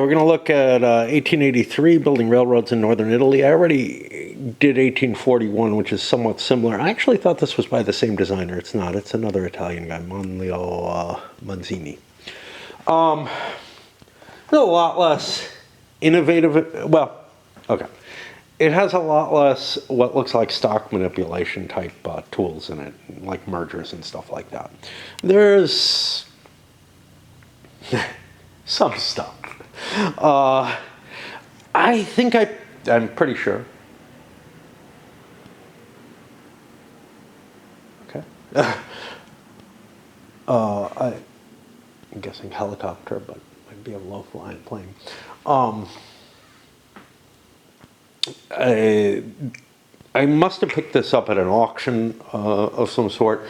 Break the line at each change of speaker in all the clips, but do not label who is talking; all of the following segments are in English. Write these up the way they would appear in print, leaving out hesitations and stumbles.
We're going to look at 1883, building railroads in northern Italy. I already did 1841, which is somewhat similar. I actually thought this was by the same designer. It's not. It's another Italian guy, Manlio Manzini. It's a lot less innovative. Well, okay. It has a lot less what looks like stock manipulation type tools in it, like mergers and stuff like that. There's some stuff. I think I'm pretty sure. Okay. I'm guessing helicopter, but it might be a low-flying plane. I must have picked this up at an auction of some sort,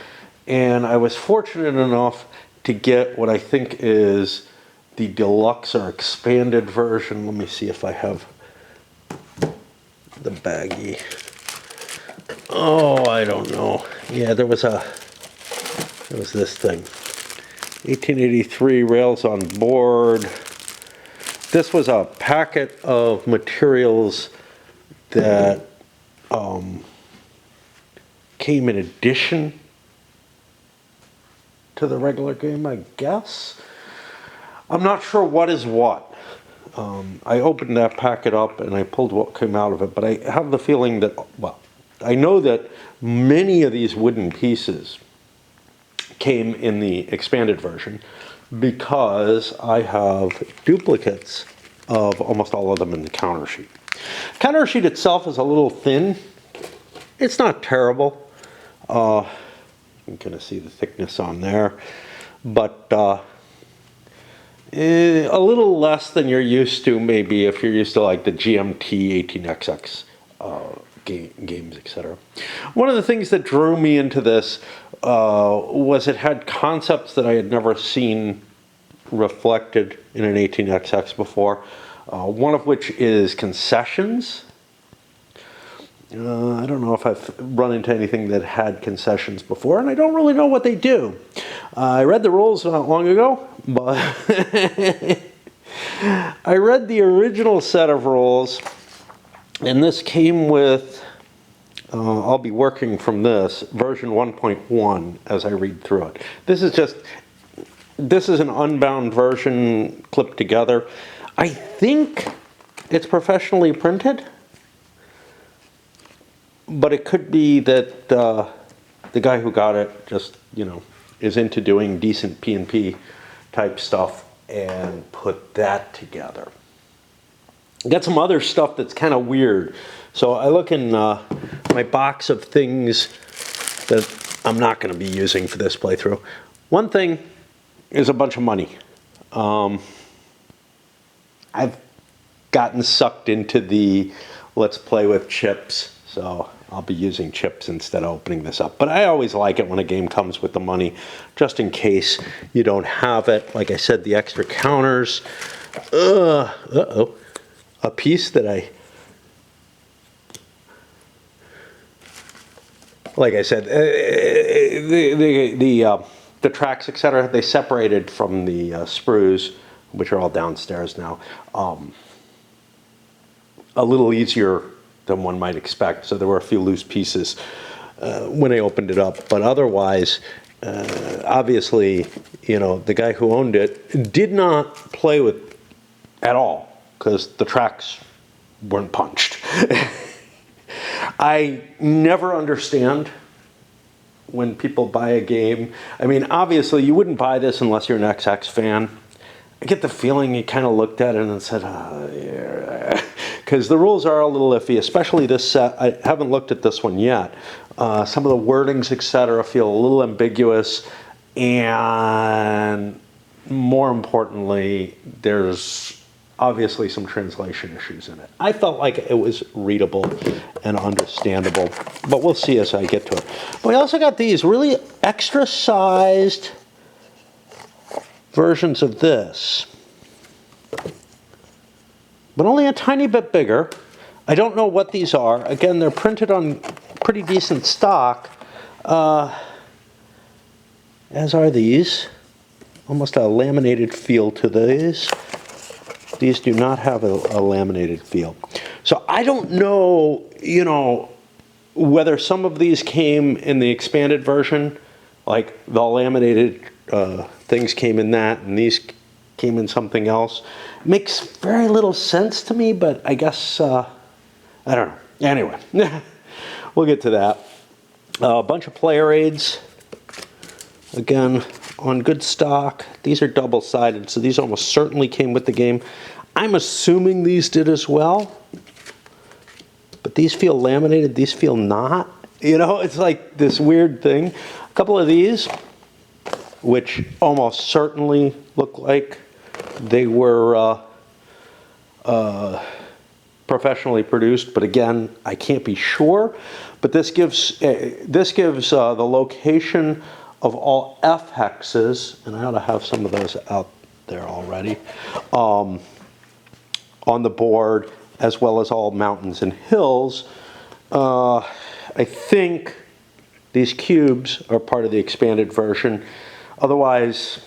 and I was fortunate enough to get what I think is the deluxe or expanded version. Let me see if I have the baggie. Oh, I don't know. Yeah, there was this thing. 1883 rails on board. This was a packet of materials that came in addition to the regular game, I guess. I'm not sure what is what. I opened that packet up and I pulled what came out of it, but I have the feeling that, well, I know that many of these wooden pieces came in the expanded version because I have duplicates of almost all of them in the counter sheet. Counter sheet itself is a little thin. It's not terrible. You can kind of see the thickness on there, but a little less than you're used to, maybe if you're used to like the GMT 18XX games, etc. One of the things that drew me into this was it had concepts that I had never seen reflected in an 18XX before. One of which is concessions. I don't know if I've run into anything that had concessions before, and I don't really know what they do. I read the rules not long ago, but I read the original set of rules, and this came with, I'll be working from this, version 1.1 as I read through it. This is an unbound version clipped together. I think it's professionally printed, but it could be that the guy who got it just, is into doing decent P&P type stuff and put that together. Got some other stuff that's kind of weird. So I look in my box of things that I'm not going to be using for this playthrough. One thing is a bunch of money. I've gotten sucked into the let's play with chips, so I'll be using chips instead of opening this up. But I always like it when a game comes with the money, just in case you don't have it. Like I said, the extra counters. Uh-oh. A piece that like I said, the tracks, etc., they separated from the sprues, which are all downstairs now, a little easier than one might expect. So there were a few loose pieces when I opened it up. But otherwise, obviously, the guy who owned it did not play with at all because the tracks weren't punched. I never understand when people buy a game. I mean, obviously, you wouldn't buy this unless you're an XX fan. I get the feeling he kind of looked at it and said, yeah. Because the rules are a little iffy, especially this set. I haven't looked at this one yet. Some of the wordings, etc., feel a little ambiguous. And more importantly, there's obviously some translation issues in it. I felt like it was readable and understandable, but we'll see as I get to it. But we also got these really extra-sized versions of this, but only a tiny bit bigger. I don't know what these are. Again, they're printed on pretty decent stock, as are these. Almost a laminated feel to these. These do not have a laminated feel. So I don't know, you know, whether some of these came in the expanded version, like the laminated things came in that, and these came in something else. Makes very little sense to me, but I guess, I don't know. Anyway, we'll get to that. A bunch of player aids, again, on good stock. These are double-sided, so these almost certainly came with the game. I'm assuming these did as well, but these feel laminated, these feel not. You know, it's like this weird thing. A couple of these, which almost certainly look like they were professionally produced, but again, I can't be sure. But this gives the location of all F hexes, and I ought to have some of those out there already, on the board, as well as all mountains and hills. I think these cubes are part of the expanded version. Otherwise,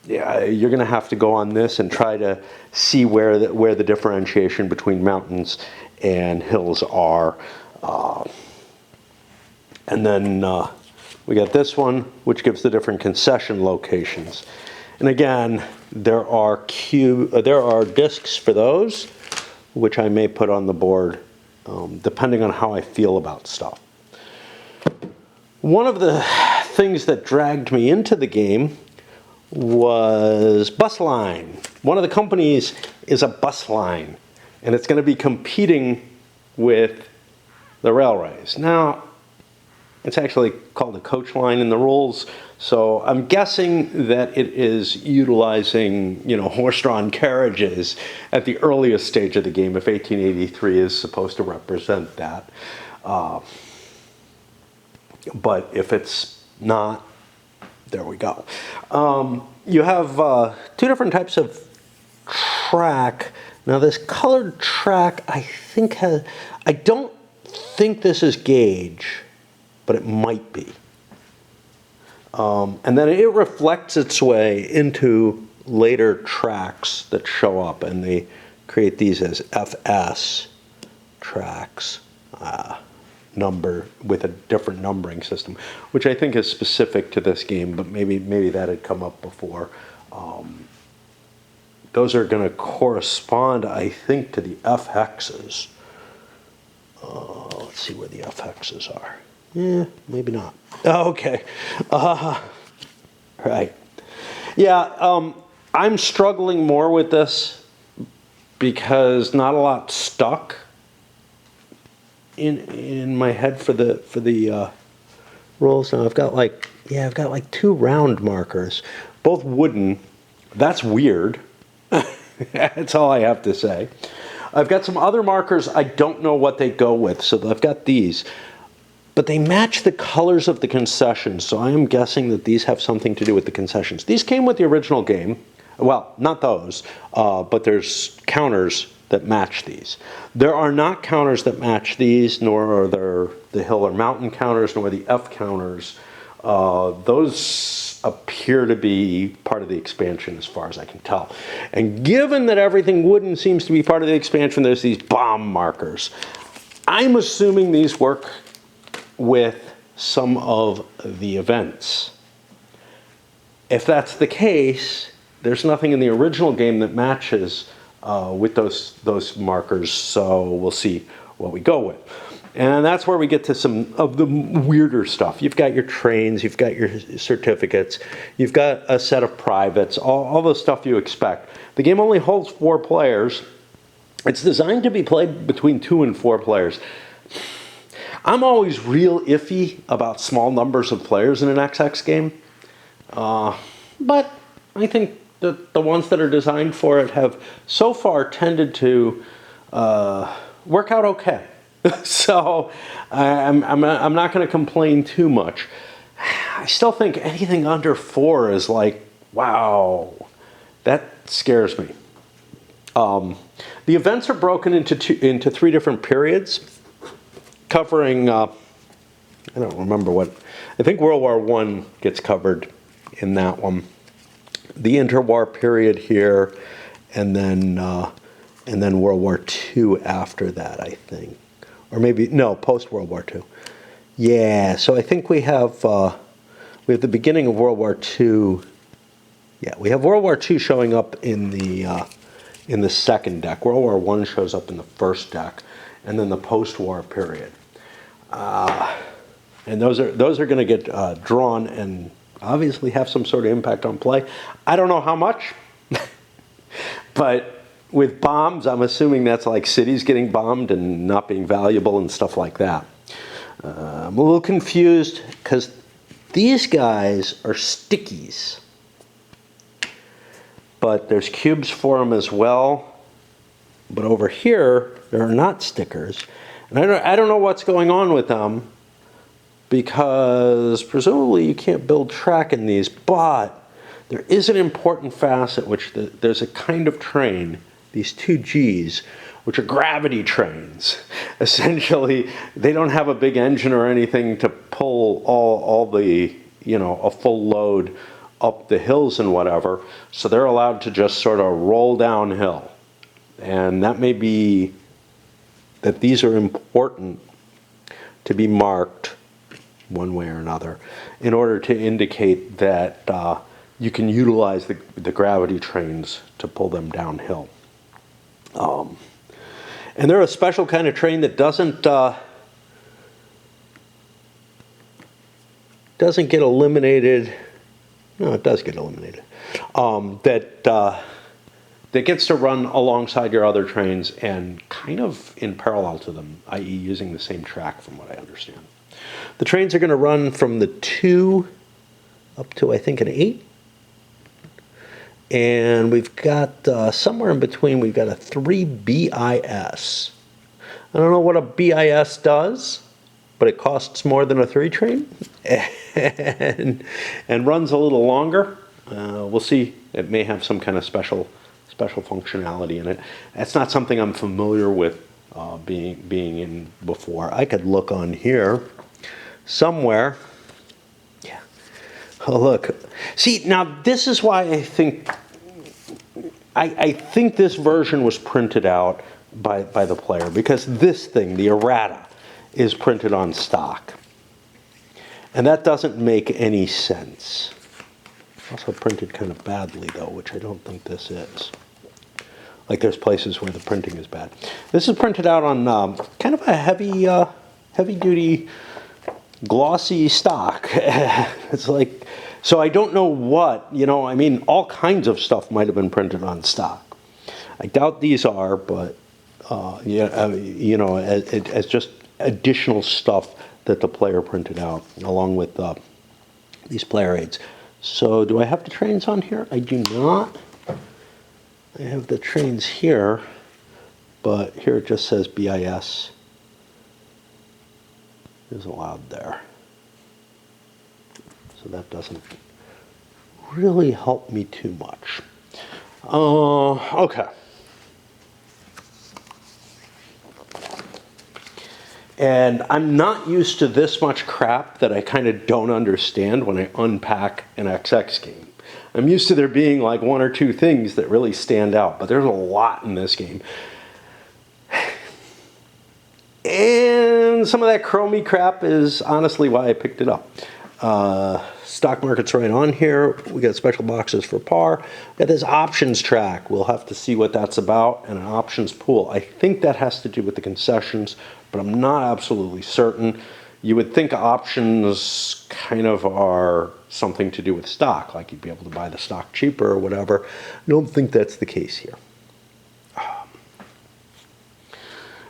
yeah, you're going to have to go on this and try to see where the differentiation between mountains and hills are. And then we got this one, which gives the different concession locations. And again, there are discs for those, which I may put on the board, depending on how I feel about stuff. One of the things that dragged me into the game was Bus Line. One of the companies is a bus line, and it's going to be competing with the railways. Now, it's actually called a coach line in the rules, so I'm guessing that it is utilizing, you know, horse-drawn carriages at the earliest stage of the game, if 1883 is supposed to represent that. But if it's not, there we go. You have two different types of track. Now this colored track, I don't think this is gauge, but it might be. And then it reflects its way into later tracks that show up, and they create these as FS tracks, number with a different numbering system, which I think is specific to this game, but maybe that had come up before. Those are going to correspond, I think, to the F hexes. Let's see where the F hexes are. Yeah, maybe not. Oh, okay. Right. Yeah, I'm struggling more with this because not a lot stuck in my head for the rules. Now I've got like two round markers, both wooden. That's weird. That's all I have to say. I've got some other markers. I don't know what they go with, so I've got these. But they match the colors of the concessions, so I am guessing that these have something to do with the concessions. These came with the original game. Well, not those, but there's counters that match these. There are not counters that match these, nor are there the hill or mountain counters, nor the F counters. Those appear to be part of the expansion as far as I can tell. And given that everything wooden seems to be part of the expansion, there's these bomb markers. I'm assuming these work with some of the events. If that's the case, there's nothing in the original game that matches with those markers, so we'll see what we go with. And that's where we get to some of the weirder stuff. You've got your trains, you've got your certificates, you've got a set of privates, all the stuff you expect. The game only holds 4 players. It's designed to be played between 2 and 4 players. I'm always real iffy about small numbers of players in an XX game. But I think that the ones that are designed for it have so far tended to work out okay. So I'm not going to complain too much. I still think anything under 4 is like, wow, that scares me. The events are broken into 3 different periods, covering, I don't remember what, I think World War I gets covered in that one. The interwar period here, and then World War II after that, I think, or maybe no, post World War II. Yeah, so I think we have the beginning of World War II. Yeah, we have World War II showing up in the second deck. World War I shows up in the first deck, and then the post-war period. And those are going to get drawn and obviously have some sort of impact on play. I don't know how much, but with bombs, I'm assuming that's like cities getting bombed and not being valuable and stuff like that. I'm a little confused because these guys are stickies, but there's cubes for them as well. But over here, there are not stickers. And I don't know what's going on with them, because presumably you can't build track in these, but there is an important facet, which there's a kind of train, these two Gs, which are gravity trains. Essentially, they don't have a big engine or anything to pull all the, a full load up the hills and whatever, so they're allowed to just sort of roll downhill. And that may be that these are important to be marked one way or another in order to indicate that you can utilize the gravity trains to pull them downhill. And they're a special kind of train that doesn't get eliminated. No, it does get eliminated. That gets to run alongside your other trains and kind of in parallel to them, i.e. using the same track from what I understand. The trains are going to run from the 2 up to, I think, an 8. And we've got somewhere in between, we've got a 3 BIS. I don't know what a BIS does, but it costs more than a 3 train and runs a little longer. We'll see. It may have some kind of special functionality in it. That's not something I'm familiar with being in before. I could look on here somewhere. Yeah. Oh, look. See, now this is why I think this version was printed out by the player, because this thing, the errata, is printed on stock. And that doesn't make any sense. Also printed kind of badly, though, which I don't think this is. Like, there's places where the printing is bad. This is printed out on kind of a heavy-duty, glossy stock. It's like, so I don't know what, all kinds of stuff might have been printed on stock. I doubt these are, but, as just additional stuff that the player printed out, along with these player aids. So do I have the trains on here? I do not. I have the trains here, but here it just says BIS is allowed there. So that doesn't really help me too much. Okay. And I'm not used to this much crap that I kind of don't understand when I unpack an XX game. I'm used to there being like 1 or 2 things that really stand out, but there's a lot in this game. And some of that chromey crap is honestly why I picked it up. Stock market's right on here. We got special boxes for par. We got this options track. We'll have to see what that's about, and an options pool. I think that has to do with the concessions, but I'm not absolutely certain. You would think options kind of are something to do with stock, like you'd be able to buy the stock cheaper or whatever. I don't think that's the case here.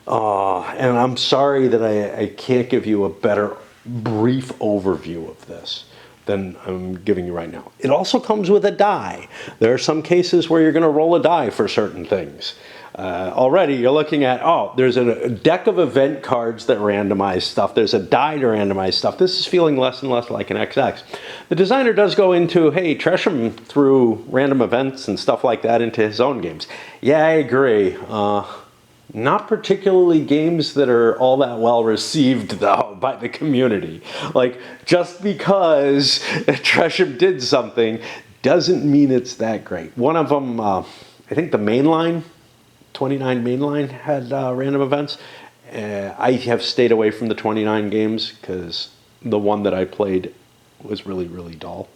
And I'm sorry that I can't give you a better brief overview of this than I'm giving you right now. It also comes with a die. There are some cases where you're going to roll a die for certain things. Already you're looking at, there's a deck of event cards that randomize stuff. There's a die to randomize stuff. This is feeling less and less like an XX. The designer does go into, hey, Tresham threw random events and stuff like that into his own games. Yeah, I agree. Not particularly games that are all that well received, though, by the community. Like, just because Tresham did something doesn't mean it's that great. One of them, I think the main line, 29 main line had random events. I have stayed away from the 29 games because the one that I played was really, really dull.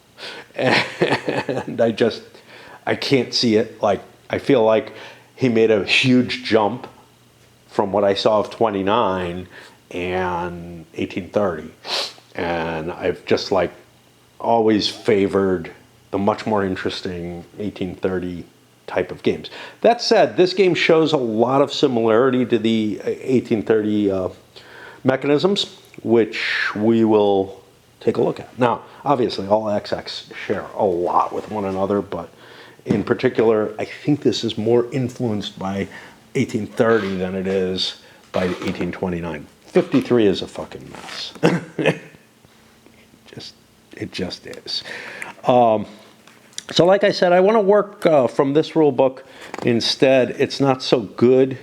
And I can't see it. Like, I feel like he made a huge jump from what I saw of 29 and 1830. And I've just like always favored the much more interesting 1830 type of games. That said, this game shows a lot of similarity to the 1830 mechanisms, which we will take a look at. Now, obviously, all XX share a lot with one another, but in particular, I think this is more influenced by 1830 than it is by 1829. 53 is a fucking mess. It just is. So like I said, I want to work from this rule book instead. It's not so good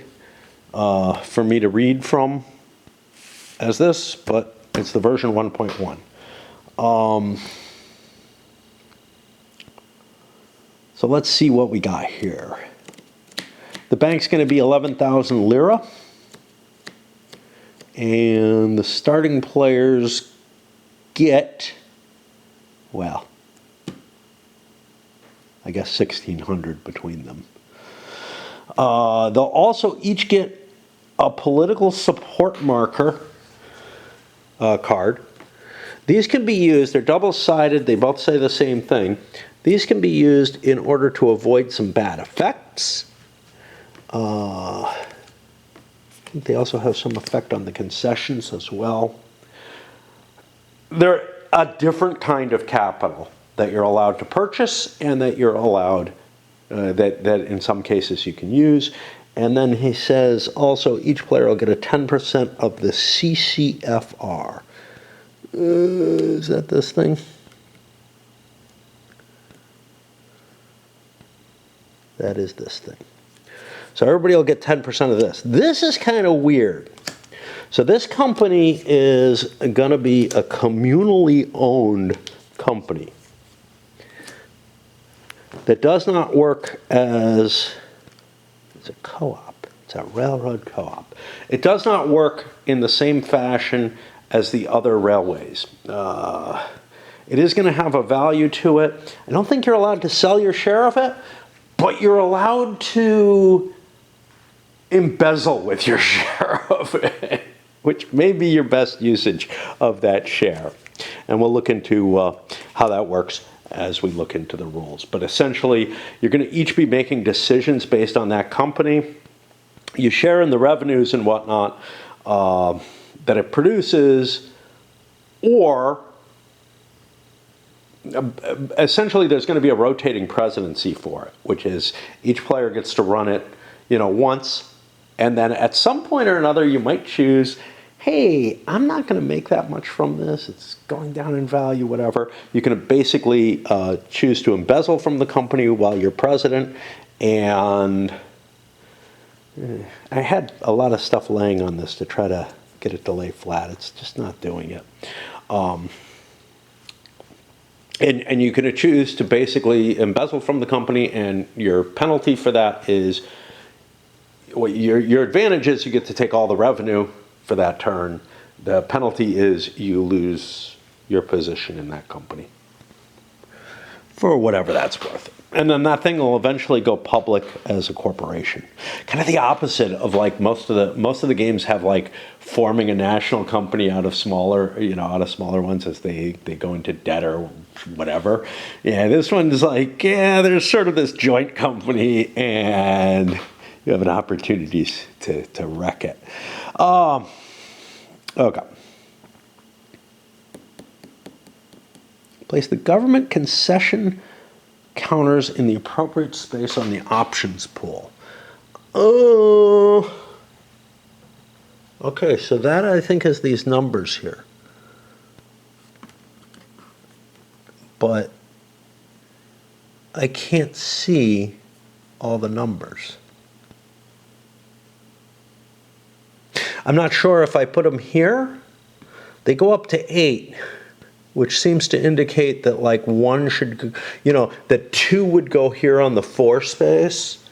for me to read from as this, but it's the version 1.1. So let's see what we got here. The bank's going to be 11,000 lira. And the starting players get, well, I guess 1,600 between them. They'll also each get a political support marker card. These can be used, they're double-sided, they both say the same thing. These can be used in order to avoid some bad effects. They also have some effect on the concessions as well. They're a different kind of capital that you're allowed to purchase and that you're allowed, that in some cases you can use. And then he says also each player will get a 10% of the CCFR. Is that this thing? That is this thing. So everybody will get 10% of this. This is kind of weird. So this company is going to be a communally owned company that does not work as, it's a co-op. It's a railroad co-op. It does not work in the same fashion as the other railways. It is going to have a value to it. I don't think you're allowed to sell your share of it, but you're allowed to embezzle with your share of it, which may be your best usage of that share. And we'll look into how that works as we look into the rules. But essentially, you're going to each be making decisions based on that company. You share in the revenues and whatnot that it produces, or essentially there's going to be a rotating presidency for it, which is each player gets to run it, once, and then at some point or another you might choose, hey, I'm not going to make that much from this, it's going down in value, whatever. You can basically choose to embezzle from the company while you're president, and I had a lot of stuff laying on this to try to get it to lay flat. It's just not doing it. And you can choose to basically embezzle from the company, and your penalty for that is, well, your advantage is you get to take all the revenue for that turn. The penalty is you lose your position in that company for whatever that's worth. And then that thing will eventually go public as a corporation. Kind of the opposite of like most of the games have like forming a national company out of smaller ones as they go into debt or whatever. Yeah, this one's like, yeah, there's sort of this joint company and you have an opportunity to wreck it. Okay. Place the government concession counters in the appropriate space on the options pool. Oh. Okay, so that I think is these numbers here. But I can't see all the numbers. I'm not sure if I put them here. They go up to 8. Which seems to indicate that like one should, that 2 would go here on the 4 space,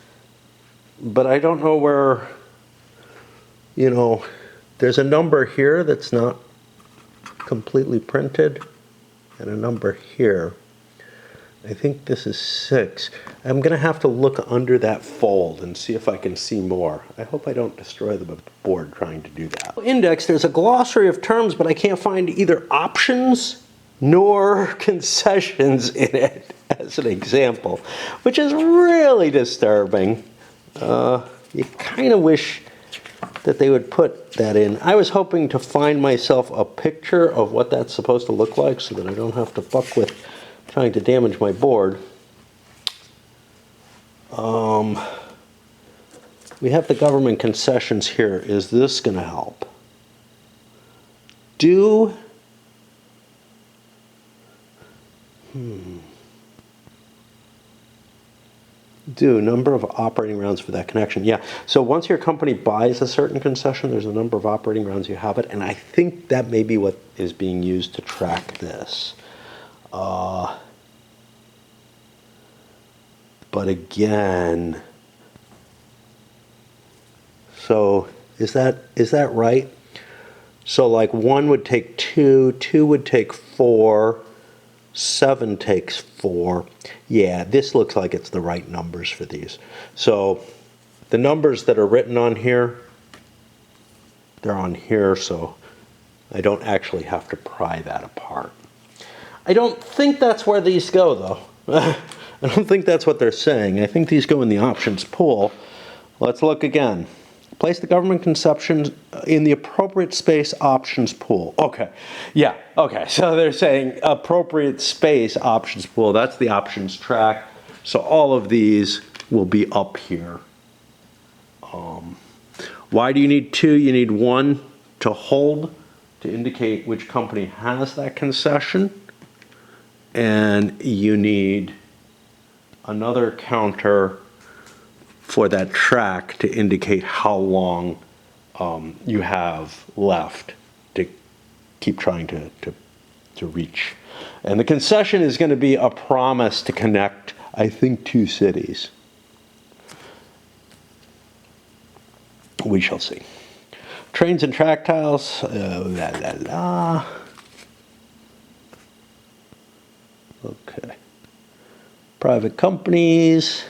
but I don't know where, you know, there's a number here that's not completely printed, and a number here. I think this is 6. I'm going to have to look under that fold and see if I can see more. I hope I don't destroy the board trying to do that. Index, there's a glossary of terms, but I can't find either options nor concessions in it as an example, which is really disturbing. You kind of wish that they would put that in. I was hoping to find myself a picture of what that's supposed to look like so that I don't have to fuck with trying to damage my board. We have the government concessions here. Is this going to help? Do number of operating rounds for that connection. Yeah, so once your company buys a certain concession, there's a number of operating rounds you have it, and I think that may be what is being used to track this. But again, so is that right? So like 1 would take 2, 2 would take 4, 7 takes 4. Yeah, this looks like it's the right numbers for these. So the numbers that are written on here, they're on here, so I don't actually have to pry that apart. I don't think that's where these go, though. I don't think that's what they're saying. I think these go in the options pool. Let's look again. Place the government concessions in the appropriate space options pool. Okay, yeah, okay. So they're saying appropriate space options pool. That's the options track. So all of these will be up here. Why do you need 2? You need 1 to hold, to indicate which company has that concession. And you need another counter for that track to indicate how long you have left to keep trying to reach. And the concession is going to be a promise to connect, I think, 2 cities. We shall see. Trains and track tiles, la la la. Okay. Private companies.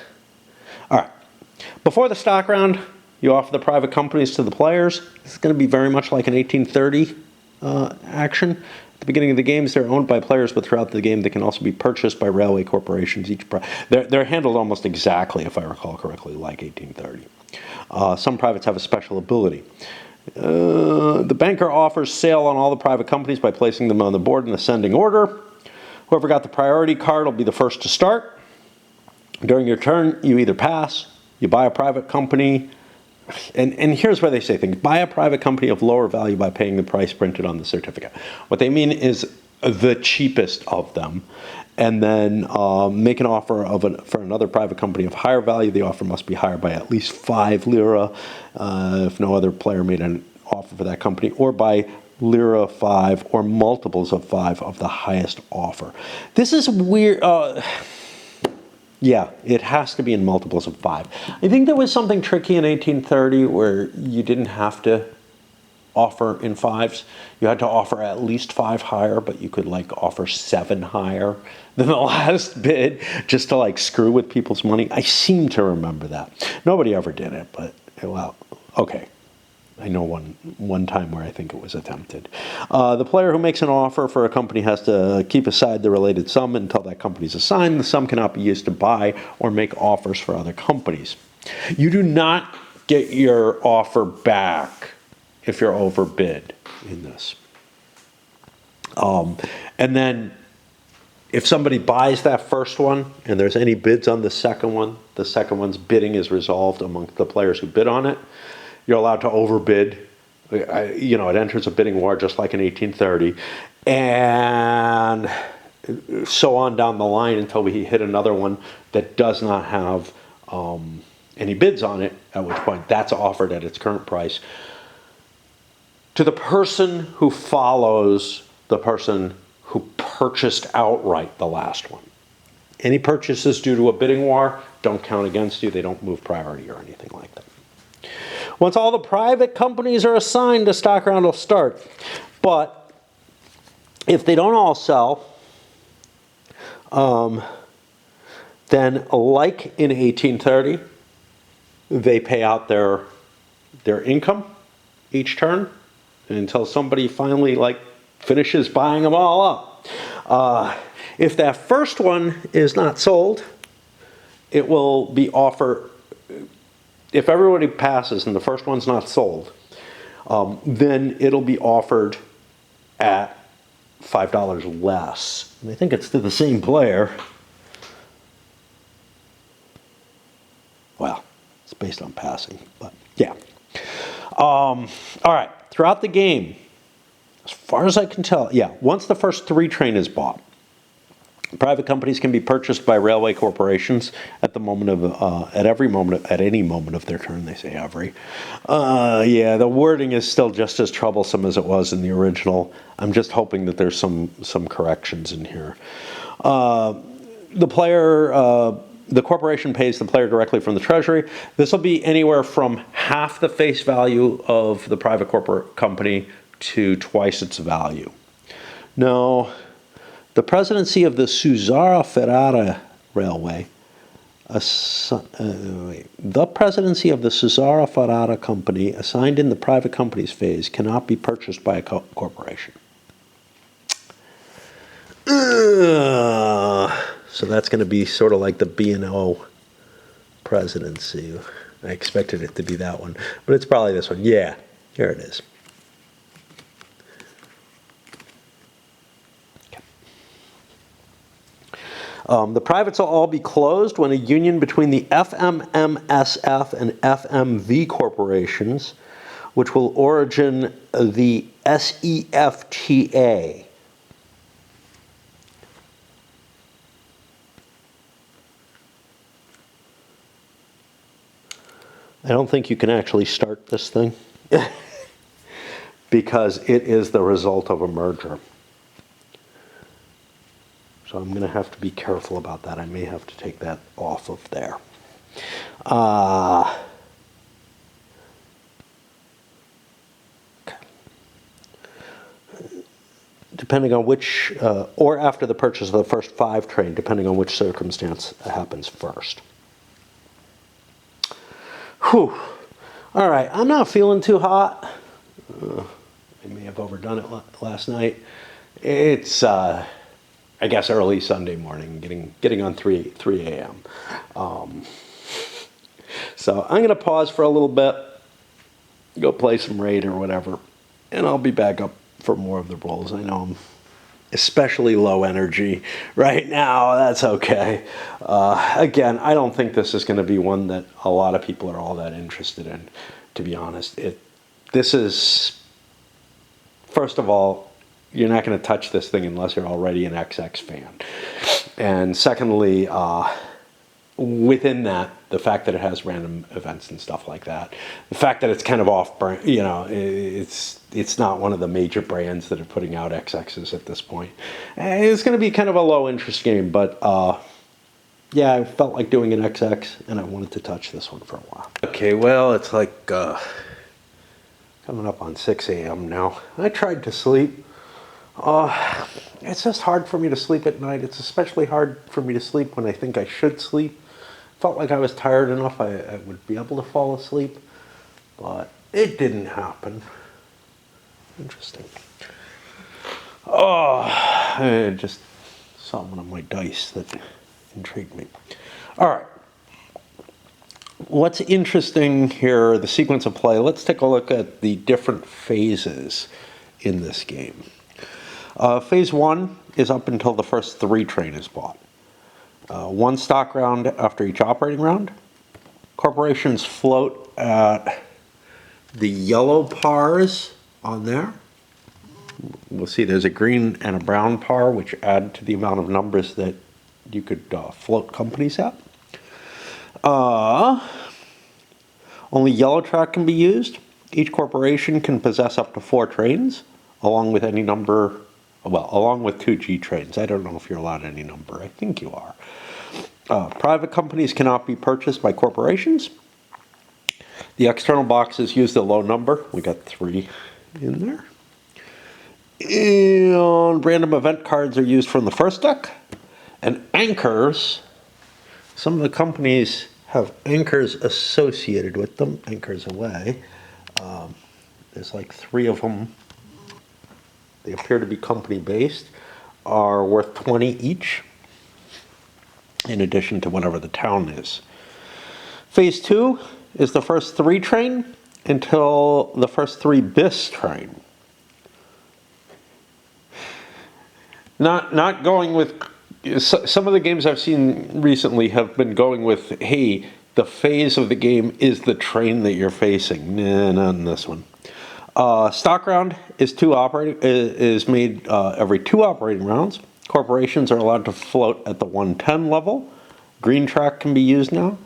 All right. Before the stock round, you offer the private companies to the players. This is going to be very much like an 1830 action. At the beginning of the games, they're owned by players, but throughout the game, they can also be purchased by railway corporations. They're handled almost exactly, if I recall correctly, like 1830. Some privates have a special ability. The banker offers sale on all the private companies by placing them on the board in ascending order. Whoever got the priority card will be the first to start. During your turn, you either pass, you buy a private company, and here's where they say things. Buy a private company of lower value by paying the price printed on the certificate. What they mean is the cheapest of them, and then make an offer for another private company of higher value. The offer must be higher by at least 5 lira if no other player made an offer for that company, or by lira 5 or multiples of 5 of the highest offer. This is weird. Yeah, it has to be in multiples of 5. I think there was something tricky in 1830 where you didn't have to offer in 5s. You had to offer at least 5 higher, but you could like offer 7 higher than the last bid just to like screw with people's money. I seem to remember that. Nobody ever did it, but well, okay. I know one time where I think it was attempted. The player who makes an offer for a company has to keep aside the related sum until that company is assigned. The sum cannot be used to buy or make offers for other companies. You do not get your offer back if you're overbid in this. And then if somebody buys that first one and there's any bids on the second one's bidding is resolved among the players who bid on it. You're allowed to overbid. It enters a bidding war just like in 1830. And so on down the line until we hit another one that does not have any bids on it, at which point that's offered at its current price to the person who follows the person who purchased outright the last one. Any purchases due to a bidding war don't count against you. They don't move priority or anything like that. Once all the private companies are assigned, the stock round will start. But if they don't all sell, then like in 1830, they pay out their income each turn until somebody finally finishes buying them all up. If that first one is not sold, it will be offered. If everybody passes and the first one's not sold, then it'll be offered at $5 less. And I think it's to the same player. Well, it's based on passing, but yeah. All right, throughout the game, as far as I can tell, once the first 3 train is bought, private companies can be purchased by railway corporations at the moment of, at any moment of their turn. They say every. The wording is still just as troublesome as it was in the original. I'm just hoping that there's some corrections in here. The corporation pays the player directly from the treasury. This will be anywhere from half the face value of the private corporate company to twice its value. No. The presidency of the Suzzara-Ferrara Railway, the presidency of the Suzzara-Ferrara Company assigned in the private companies phase cannot be purchased by a corporation. So that's going to be sort of like the B&O presidency. I expected it to be that one, but it's probably this one. Yeah, here it is. The privates will all be closed when a union between the FMMSF and FMV corporations, which will origin the SEFTA. I don't think you can actually start this thing because it is the result of a merger. So I'm going to have to be careful about that. I may have to take that off of there. Okay. Depending on which, or after the purchase of the first 5 train, depending on which circumstance happens first. Whew. All right, I'm not feeling too hot. I may have overdone it last night. It's, I guess, early Sunday morning, getting on 3 a.m. So I'm going to pause for a little bit, go play some Raid or whatever, and I'll be back up for more of the rolls. I know I'm especially low energy right now. That's okay. Again, I don't think this is going to be one that a lot of people are all that interested in, to be honest. This is, first of all, you're not going to touch this thing unless you're already an XX fan. And secondly, within that, the fact that it has random events and stuff like that, the fact that it's kind of off-brand, it's not one of the major brands that are putting out XXs at this point. And it's going to be kind of a low-interest game, but yeah, I felt like doing an XX, and I wanted to touch this one for a while. Okay, well, it's like coming up on 6 a.m. now. I tried to sleep. It's just hard for me to sleep at night. It's especially hard for me to sleep when I think I should sleep. Felt like I was tired enough I would be able to fall asleep, but it didn't happen. Interesting. I just saw one of my dice that intrigued me. All right. What's interesting here, the sequence of play, let's take a look at the different phases in this game. Phase 1 is up until the first 3 train is bought. 1 stock round after each operating round. Corporations float at the yellow pars on there. We'll see there's a green and a brown par, which add to the amount of numbers that you could float companies at. Only yellow track can be used. Each corporation can possess up to 4 trains, along with any number well, along with 2 G trains. I don't know if you're allowed any number. I think you are. Private companies cannot be purchased by corporations. The external boxes use the low number. We got 3 in there. And random event cards are used from the first deck. And anchors, some of the companies have anchors associated with them. Anchors away. There's like 3 of them. They appear to be company based. Are worth 20 each, in addition to whatever the town is. Phase 2 is the first 3 train until the first 3 bis train. Not going with, some of the games I've seen recently have been going with, hey, the phase of the game is the train that you're facing. Nah, not in this one. Stock round is made every 2 operating rounds. Corporations are allowed to float at the 110 level. Green track can be used now.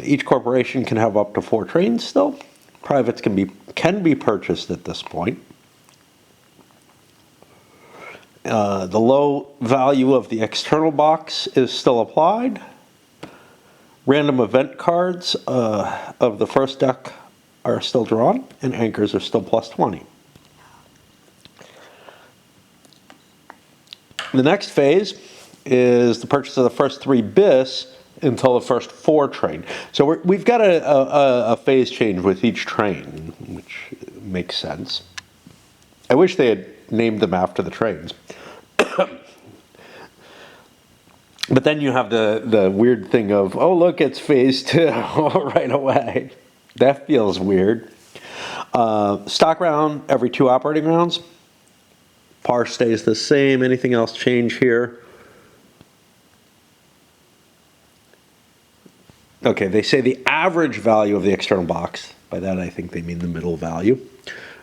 Each corporation can have up to 4 trains still. Privates can be purchased at this point. The low value of the external box is still applied. Random event cards of the first deck are still drawn, and anchors are still plus 20. The next phase is the purchase of the first 3 bis until the first 4 train. So we've got a phase change with each train, which makes sense. I wish they had named them after the trains. But then you have the weird thing of, oh look, it's phase 2 right away. That feels weird. Stock round every 2 operating rounds. Par stays the same. Anything else change here? Okay, they say the average value of the external box. By that I think they mean the middle value.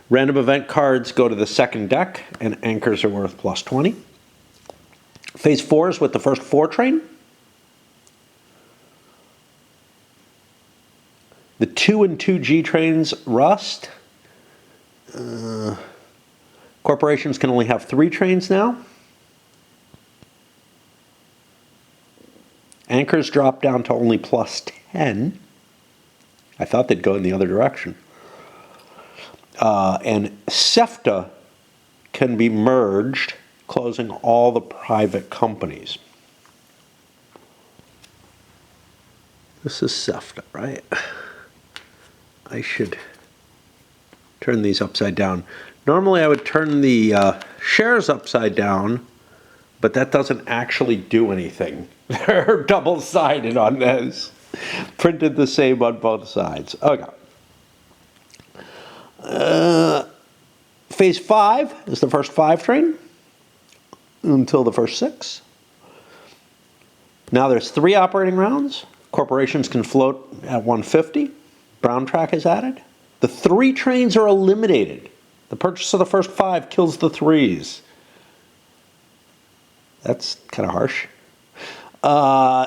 Random event cards go to the second deck, and anchors are worth plus 20. Phase 4 is with the first 4 train. The 2 and 2 G trains rust. Corporations can only have 3 trains now. Anchors drop down to only plus 10. I thought they'd go in the other direction. And SEFTA can be merged, closing all the private companies. This is SEFTA, right? I should turn these upside down. Normally I would turn the shares upside down, but that doesn't actually do anything. They're double-sided on this. Printed the same on both sides. Okay. Phase 5 is the first 5 train until the first 6. Now there's 3 operating rounds. Corporations can float at 150. Brown track is added. The 3 trains are eliminated. The purchase of the first 5 kills the 3s. That's kind of harsh.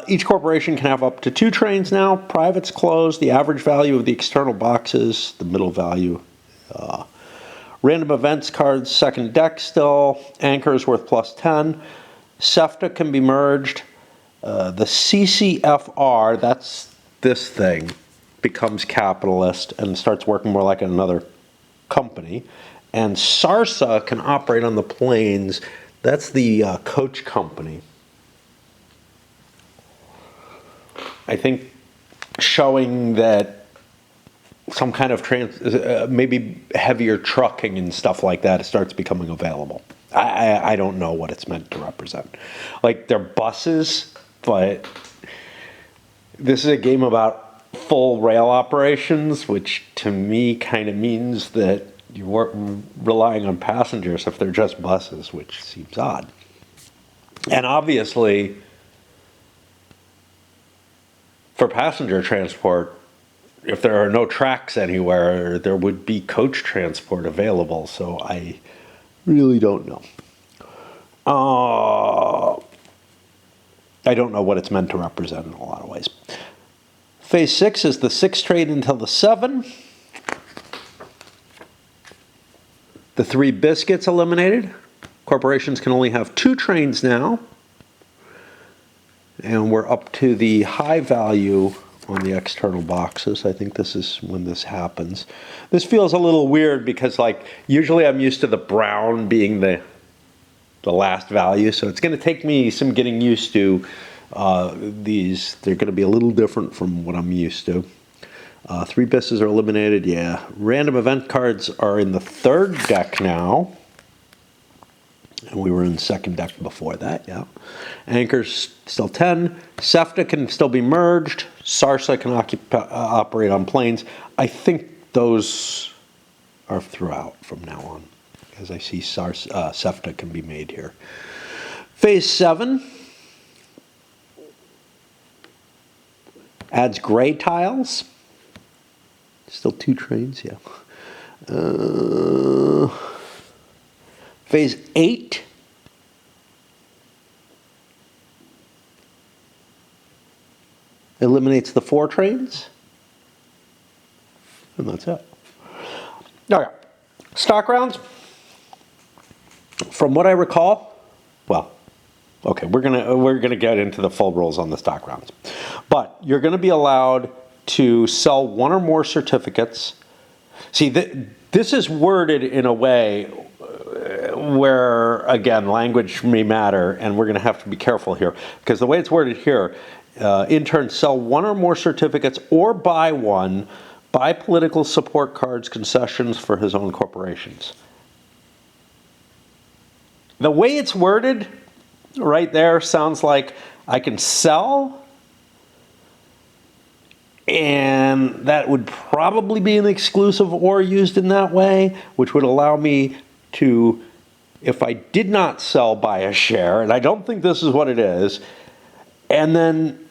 Each corporation can have up to 2 trains now. Privates close. The average value of the external boxes, the middle value. Random events cards, second deck still. Anchors worth plus 10. SEFTA can be merged. The CCFR, that's this thing, becomes capitalist and starts working more like another company. And SARSA can operate on the plains. That's the coach company. I think showing that some kind of maybe heavier trucking and stuff like that starts becoming available. I don't know what it's meant to represent. Like, they're buses, but this is a game about full rail operations, which to me kind of means that you weren't relying on passengers if they're just buses, which seems odd. And obviously, for passenger transport, if there are no tracks anywhere, there would be coach transport available, so I really don't know. I don't know what it's meant to represent in a lot of ways. Phase 6 is the 6 train until the 7. The Three Biscuits eliminated. Corporations can only have 2 trains now. And we're up to the high value on the external boxes. I think this is when this happens. This feels a little weird because, like, usually I'm used to the brown being the last value, so it's going to take me some getting used to these. They're going to be a little different from what I'm used to. 3 bisses are eliminated, yeah. Random event cards are in the 3rd deck now. And we were in the 2nd deck before that, yeah. Anchor's still 10. SEFTA can still be merged. Sarsa can operate on planes. I think those are throughout from now on, because I see SEFTA can be made here. Phase 7 adds gray tiles. Still 2 trains, yeah. Phase 8 eliminates the 4 trains. And that's it. Okay. Stock rounds. From what I recall, well, okay, we're gonna get into the full rules on the stock rounds. But you're gonna be allowed to sell 1 or more certificates. See, this is worded in a way where, again, language may matter, and we're going to have to be careful here. Because the way it's worded here, in turn, sell 1 or more certificates or buy one, buy political support cards, concessions for his own corporations. The way it's worded right there sounds like I can sell, and that would probably be an exclusive or used in that way, which would allow me to, if I did not sell, buy a share, and I don't think this is what it is. And then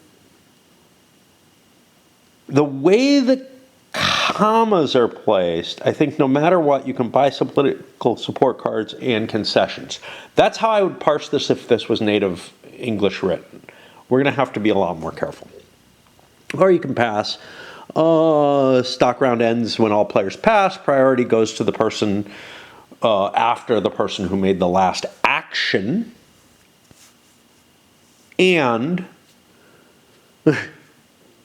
the way the commas are placed, I think no matter what, you can buy some political support cards and concessions. That's how I would parse this if this was native English written. We're going to have to be a lot more careful. Or you can pass. Stock round ends when all players pass. Priority goes to the person after the person who made the last action. And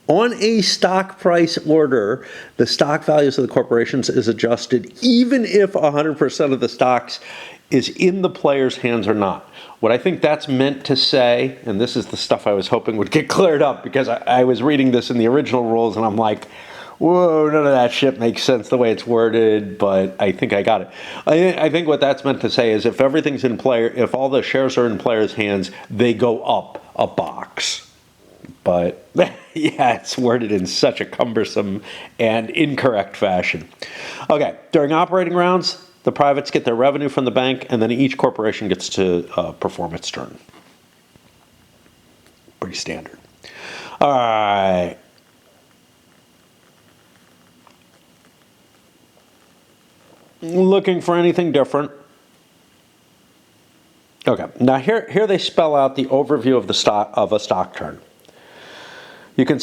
on a stock price order, the stock values of the corporations is adjusted even if 100% of the stocks is in the player's hands or not. What I think that's meant to say, and this is the stuff I was hoping would get cleared up, because I was reading this in the original rules and I'm like, whoa, none of that shit makes sense the way it's worded, but I think I got it. I think what that's meant to say is if everything's in player, if all the shares are in players' hands, they go up a box. But yeah, it's worded in such a cumbersome and incorrect fashion. Okay, during operating rounds, the privates get their revenue from the bank, and then each corporation gets to perform its turn. Pretty standard. All right. Looking for anything different? Okay. Now here they spell out the overview of a stock turn. You can.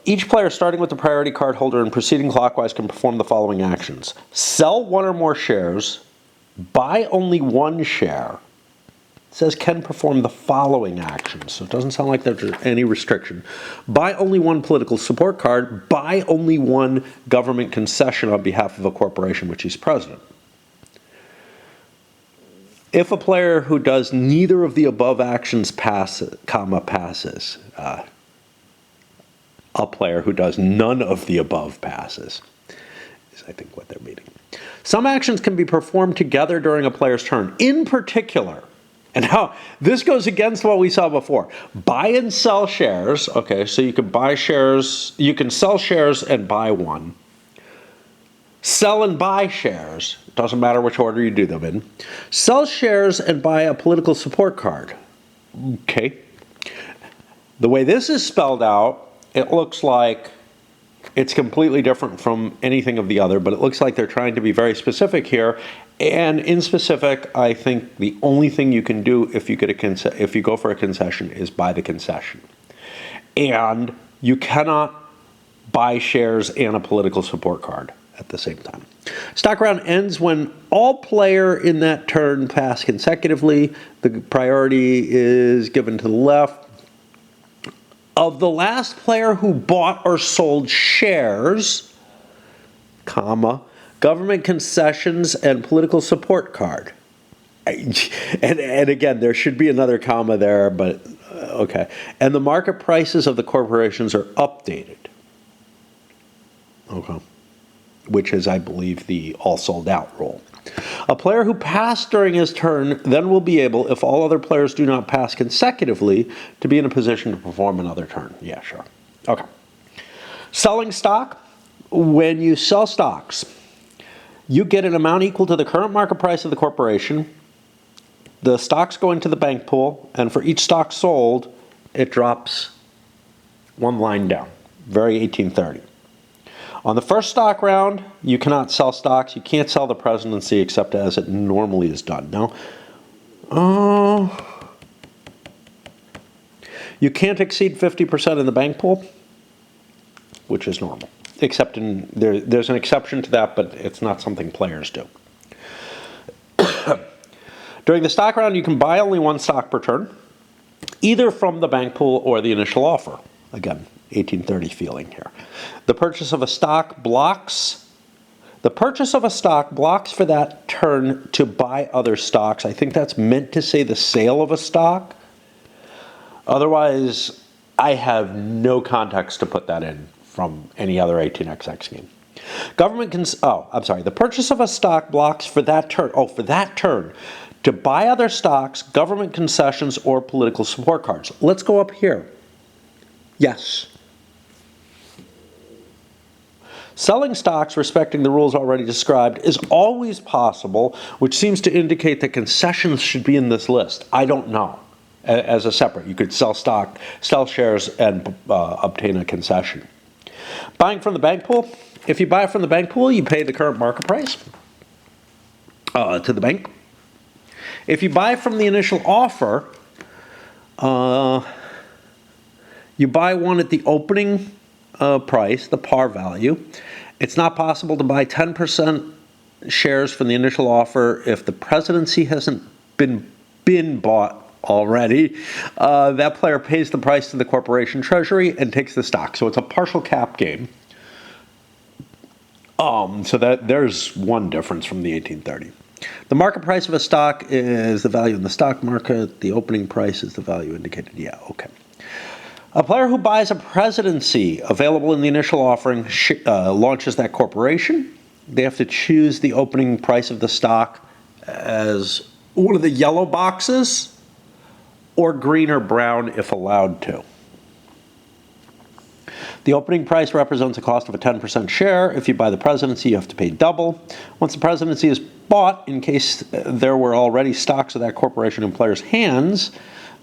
Each player, starting with the priority card holder and proceeding clockwise, can perform the following actions. Sell 1 or more shares, buy only 1 share. It says can perform the following actions, so it doesn't sound like there's any restriction. Buy only 1 political support card, buy only 1 government concession on behalf of a corporation which he's president. If a player who does neither of the above actions passes, a player who does none of the above passes, is I think what they're meaning. Some actions can be performed together during a player's turn. In particular, and how this goes against what we saw before, buy and sell shares. Okay, so you can buy shares, you can sell shares and buy one. Sell and buy shares, doesn't matter which order you do them in. Sell shares and buy a political support card. Okay. The way this is spelled out, it looks like it's completely different from anything of the other, but it looks like they're trying to be very specific here. And in specific, I think the only thing you can do if you get if you go for a concession is buy the concession. And you cannot buy shares and a political support card at the same time. Stock round ends when all player in that turn pass consecutively. The priority is given to the left. Of the last player who bought or sold shares, comma, government concessions and political support card. And again, there should be another comma there, but okay. And the market prices of the corporations are updated. Okay. Which is, I believe, the all sold out rule. A player who passed during his turn then will be able, if all other players do not pass consecutively, to be in a position to perform another turn. Yeah, sure. Okay. Selling stock. When you sell stocks, you get an amount equal to the current market price of the corporation. The stocks go into the bank pool, and for each stock sold, it drops one line down. Very 1830. On the first stock round, you cannot sell stocks. You can't sell the presidency except as it normally is done. Now, you can't exceed 50% in the bank pool, which is normal. Except there's an exception to that, but it's not something players do. During the stock round, you can buy only one stock per turn, either from the bank pool or the initial offer. Again, 1830 feeling here. The purchase of a stock blocks for that turn to buy other stocks. I think that's meant to say the sale of a stock. Otherwise, I have no context to put that in from any other 18xx scheme. The purchase of a stock blocks for that turn to buy other stocks, government concessions, or political support cards. Let's go up here. Yes. Selling stocks respecting the rules already described is always possible, which seems to indicate that concessions should be in this list. I don't know. As a separate, you could sell stock, sell shares, and obtain a concession. Buying from the bank pool. If you buy from the bank pool, you pay the current market price to the bank. If you buy from the initial offer, you buy one at the opening price, the par value. It's not possible to buy 10% shares from the initial offer if the presidency hasn't been bought already. That player pays the price to the corporation treasury and takes the stock. So it's a partial cap game. So that there's one difference from the 1830. The market price of a stock is the value in the stock market. The opening price is the value indicated. Yeah, okay. A player who buys a presidency available in the initial offering launches that corporation. They have to choose the opening price of the stock as one of the yellow boxes, or green or brown if allowed to. The opening price represents a cost of a 10% share. If you buy the presidency, you have to pay double. Once the presidency is bought, in case there were already stocks of that corporation in players' hands,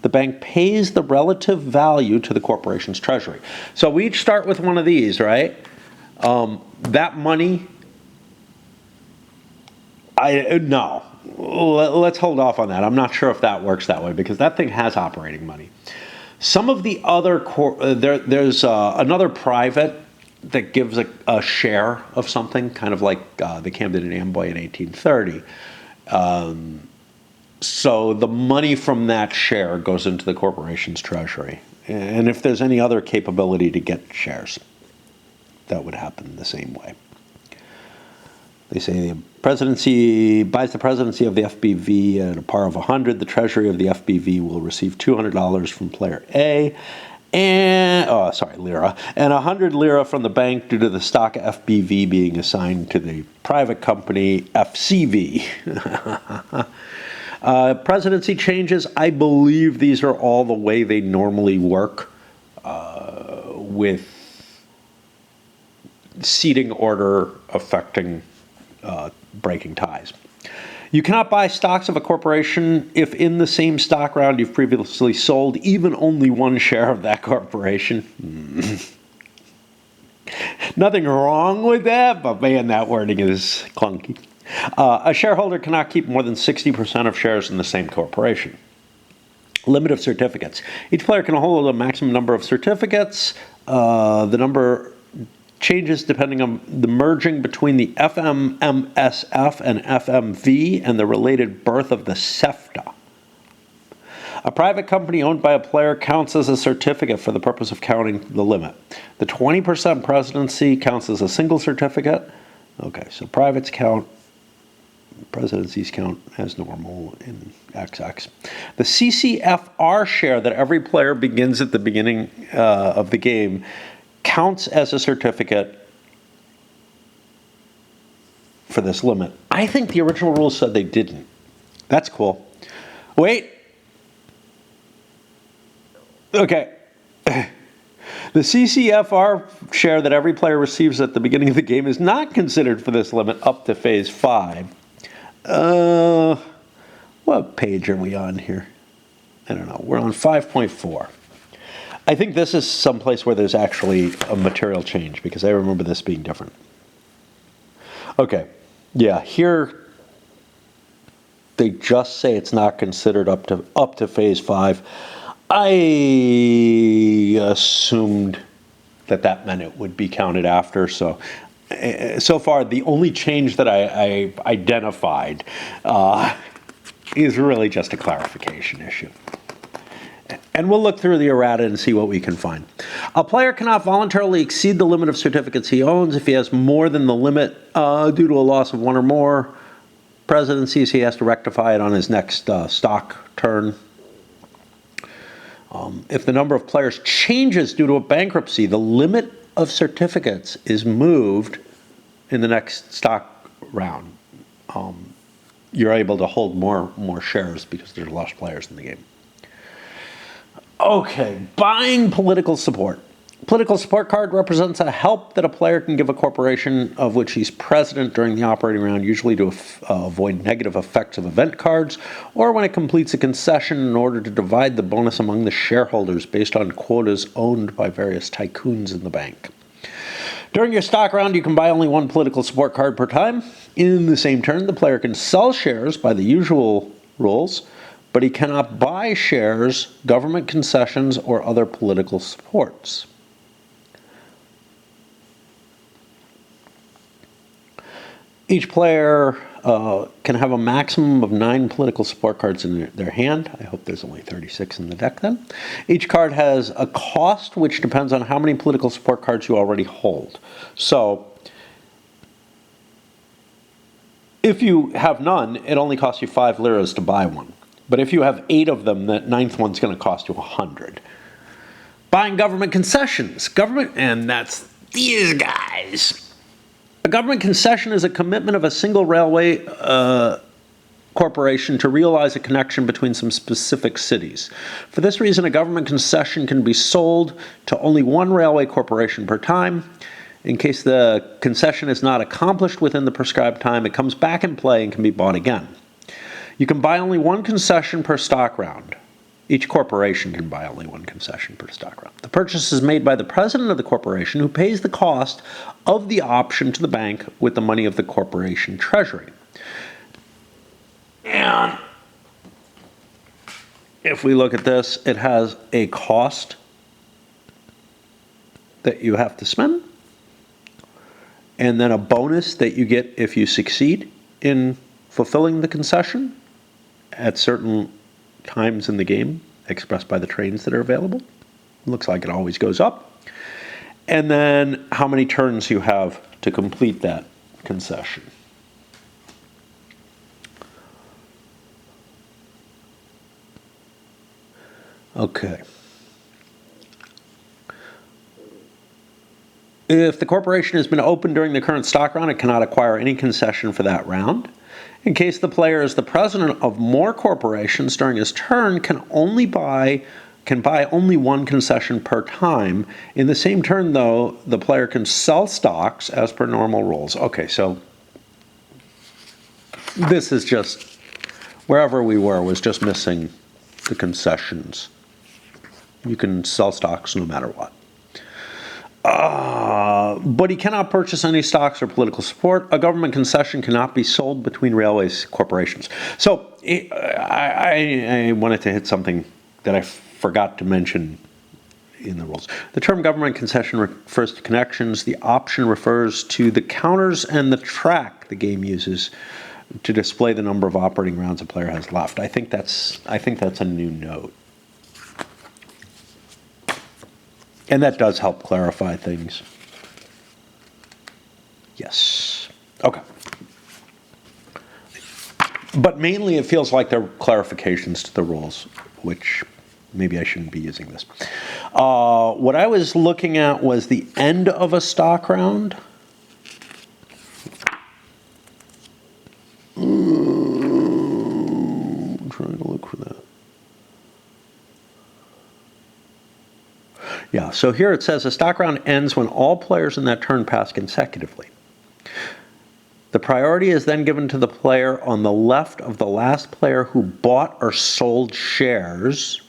the bank pays the relative value to the corporation's treasury. So we each start with one of these, right? That money, no. Let's hold off on that. I'm not sure if that works that way because that thing has operating money. Some of the other, there's another private that gives a share of something, kind of like the Camden and Amboy in 1830. So the money from that share goes into the corporation's treasury. And if there's any other capability to get shares, that would happen the same way. They say the presidency buys the presidency of the FBV at a par of 100. The treasury of the FBV will receive $200 from player A, lira, and 100 lira from the bank due to the stock FBV being assigned to the private company FCV. Presidency changes, I believe these are all the way they normally work with seating order affecting breaking ties. You cannot buy stocks of a corporation if in the same stock round you've previously sold even only one share of that corporation. Nothing wrong with that, but man, that wording is clunky. A shareholder cannot keep more than 60% of shares in the same corporation. Limit of certificates. Each player can hold a maximum number of certificates. The number changes depending on the merging between the FMMSF and FMV and the related birth of the SEFTA. A private company owned by a player counts as a certificate for the purpose of counting the limit. The 20% presidency counts as a single certificate. Okay, so privates count, presidencies count as normal in XX. The CCFR share that every player begins at the beginning of the game counts as a certificate for this limit. I think the original rules said they didn't. That's cool. Wait. Okay. The CCFR share that every player receives at the beginning of the game is not considered for this limit up to phase 5. What page are we on here? I don't know. We're on 5.4. I think this is someplace where there's actually a material change because I remember this being different. Okay. Yeah, here they just say it's not considered up to phase 5. I assumed that meant it would be counted after. So far, the only change that I identified is really just a clarification issue. And we'll look through the errata and see what we can find. A player cannot voluntarily exceed the limit of certificates he owns if he has more than the limit due to a loss of one or more presidencies. He has to rectify it on his next stock turn. If the number of players changes due to a bankruptcy, the limit of certificates is moved in the next stock round. You're able to hold more shares because there's less players in the game. Okay, buying political support. Political support card represents a help that a player can give a corporation of which he's president during the operating round, usually to avoid negative effects of event cards, or when it completes a concession in order to divide the bonus among the shareholders based on quotas owned by various tycoons in the bank. During your stock round, you can buy only one political support card per time. In the same turn, the player can sell shares by the usual rules, but he cannot buy shares, government concessions, or other political supports. Each player can have a maximum of 9 political support cards in their hand. I hope there's only 36 in the deck then. Each card has a cost which depends on how many political support cards you already hold. So if you have none, it only costs you 5 liras to buy one. But if you have 8 of them, that 9th one's going to cost you 100. Buying government concessions. And that's these guys. A government concession is a commitment of a single railway corporation to realize a connection between some specific cities. For this reason, a government concession can be sold to only one railway corporation per time. In case the concession is not accomplished within the prescribed time, it comes back in play and can be bought again. You can buy only one concession per stock round. Each corporation can buy only one concession per stock round. The purchase is made by the president of the corporation, who pays the cost of the option to the bank with the money of the corporation treasury. And if we look at this, it has a cost that you have to spend, and then a bonus that you get if you succeed in fulfilling the concession at certain times in the game, expressed by the trains that are available. Looks like it always goes up. And then how many turns you have to complete that concession. Okay. If the corporation has been open during the current stock round, it cannot acquire any concession for that round. In case the player is the president of more corporations during his turn, can buy only one concession per time. In the same turn, though, the player can sell stocks as per normal rules. Okay, so this is just, wherever we were was just missing the concessions. You can sell stocks no matter what. But he cannot purchase any stocks or political support. A government concession cannot be sold between railways corporations. So I wanted to hit something that I forgot to mention in the rules. The term government concession refers to connections. The option refers to the counters and the track the game uses to display the number of operating rounds a player has left. I think that's a new note. And that does help clarify things. Yes. Okay. But mainly it feels like they're clarifications to the rules, which maybe I shouldn't be using this. What I was looking at was the end of a stock round. I'm trying to look for that. Yeah, so here it says a stock round ends when all players in that turn pass consecutively. The priority is then given to the player on the left of the last player who bought or sold shares,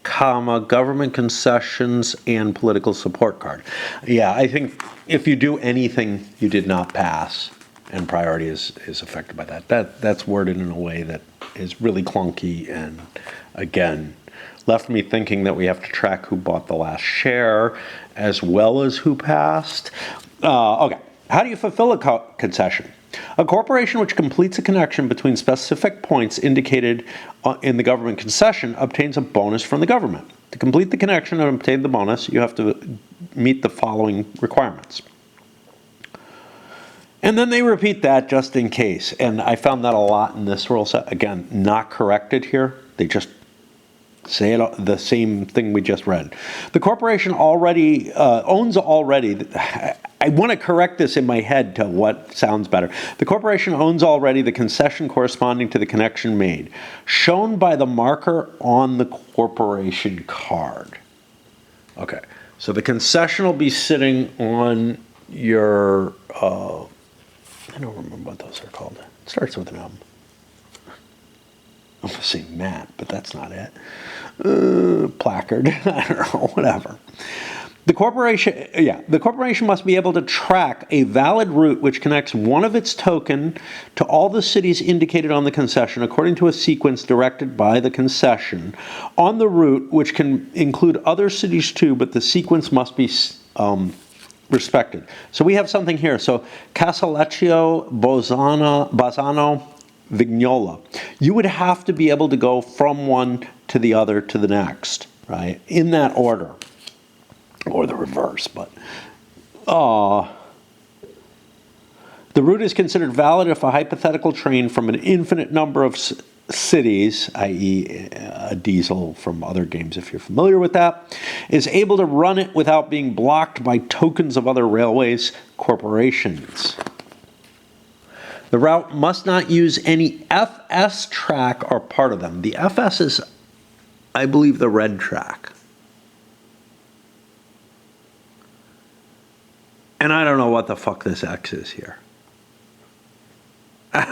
comma, government concessions, and political support card. Yeah, I think if you do anything you did not pass, and priority is affected by that. That's worded in a way that is really clunky and, again, left me thinking that we have to track who bought the last share as well as who passed. Okay, how do you fulfill a concession? A corporation which completes a connection between specific points indicated in the government concession obtains a bonus from the government. To complete the connection and obtain the bonus, you have to meet the following requirements. And then they repeat that just in case. And I found that a lot in this rule set. Again, not corrected here. They just say it, the same thing we just read. The corporation already owns already. I want to correct this in my head to what sounds better. The corporation owns already the concession corresponding to the connection made, shown by the marker on the corporation card. Okay, so the concession will be sitting on your, I don't remember what those are called. It starts with an M. I'm going to say mat, but that's not it. Placard, I don't know, whatever. The corporation must be able to track a valid route which connects one of its token to all the cities indicated on the concession according to a sequence directed by the concession on the route, which can include other cities too, but the sequence must be respected. So we have something here. So Casalecchio, Bazzano, Vignola. You would have to be able to go from one to the other to the next, right? In that order. Or the reverse, but the route is considered valid if a hypothetical train from an infinite number of cities, i.e. a diesel from other games if you're familiar with that, is able to run it without being blocked by tokens of other railways corporations. The route must not use any FS track or part of them. The FS is, I believe, the red track. And I don't know what the fuck this X is here. Yeah,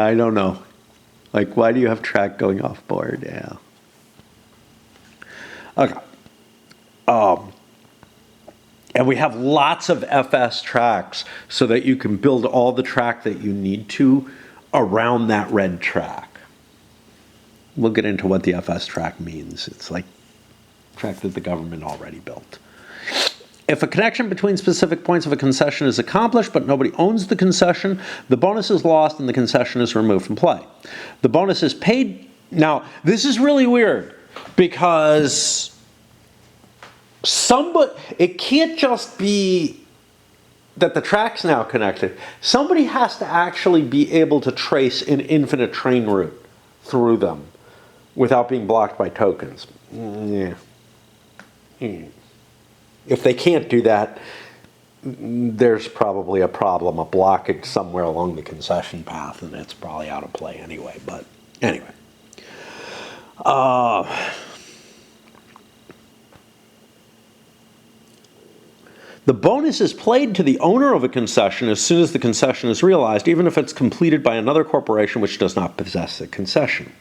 I don't know. Like, why do you have track going off board? Yeah. Okay. And we have lots of FS tracks so that you can build all the track that you need to around that red track. We'll get into what the FS track means. It's like track that the government already built. If a connection between specific points of a concession is accomplished but nobody owns the concession, the bonus is lost and the concession is removed from play. The bonus is paid. Now, this is really weird because it can't just be that the track's now connected. Somebody has to actually be able to trace an infinite train route through them without being blocked by tokens. Yeah. If they can't do that, there's probably a problem, a blockage somewhere along the concession path, and it's probably out of play anyway. But anyway. The bonus is played to the owner of a concession as soon as the concession is realized, even if it's completed by another corporation which does not possess the concession.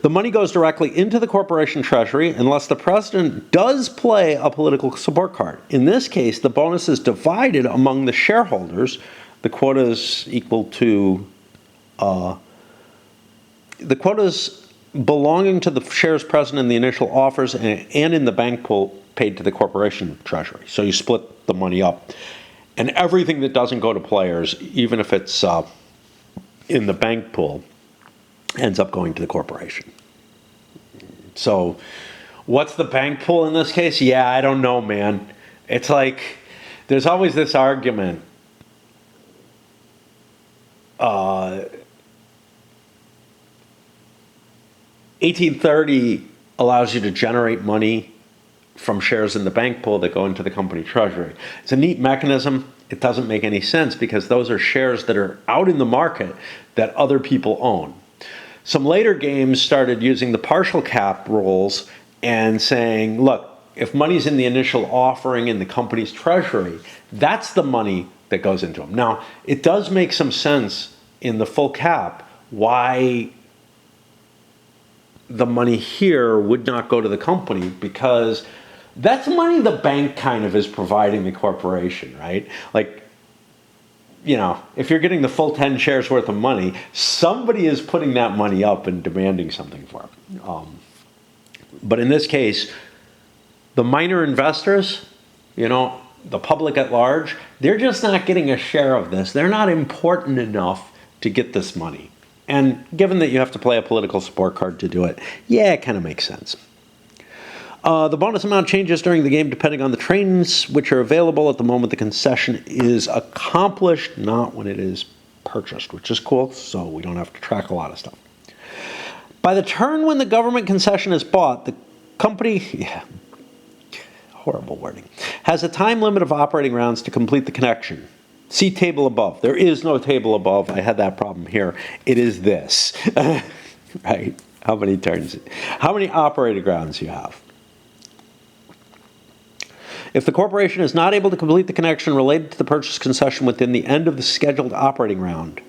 The money goes directly into the corporation treasury unless the president does play a political support card. In this case, the bonus is divided among the shareholders. The quota is equal to The quotas belonging to the shares present in the initial offers and in the bank pool paid to the corporation treasury. So you split the money up. And everything that doesn't go to players, even if it's in the bank pool, ends up going to the corporation. So what's the bank pool in this case? Yeah, I don't know, man. It's like there's always this argument. 1830 allows you to generate money from shares in the bank pool that go into the company treasury. It's a neat mechanism. It doesn't make any sense because those are shares that are out in the market that other people own. Some later games started using the partial cap rules and saying, look, if money's in the initial offering in the company's treasury, that's the money that goes into them. Now, it does make some sense in the full cap why the money here would not go to the company, because that's money the bank kind of is providing the corporation, right? Like, you know, if you're getting the full 10 shares worth of money, somebody is putting that money up and demanding something for it. But in this case, the minor investors, you know, the public at large, they're just not getting a share of this. They're not important enough to get this money. And given that you have to play a political support card to do it, yeah, it kind of makes sense. The bonus amount changes during the game depending on the trains which are available at the moment the concession is accomplished, not when it is purchased, which is cool, so we don't have to track a lot of stuff. By the turn when the government concession is bought, the company, horrible wording, has a time limit of operating rounds to complete the connection. See table above. There is no table above. I had that problem here. It is this, right? How many turns, how many operating rounds you have. If the corporation is not able to complete the connection related to the purchase concession within the end of the scheduled operating round,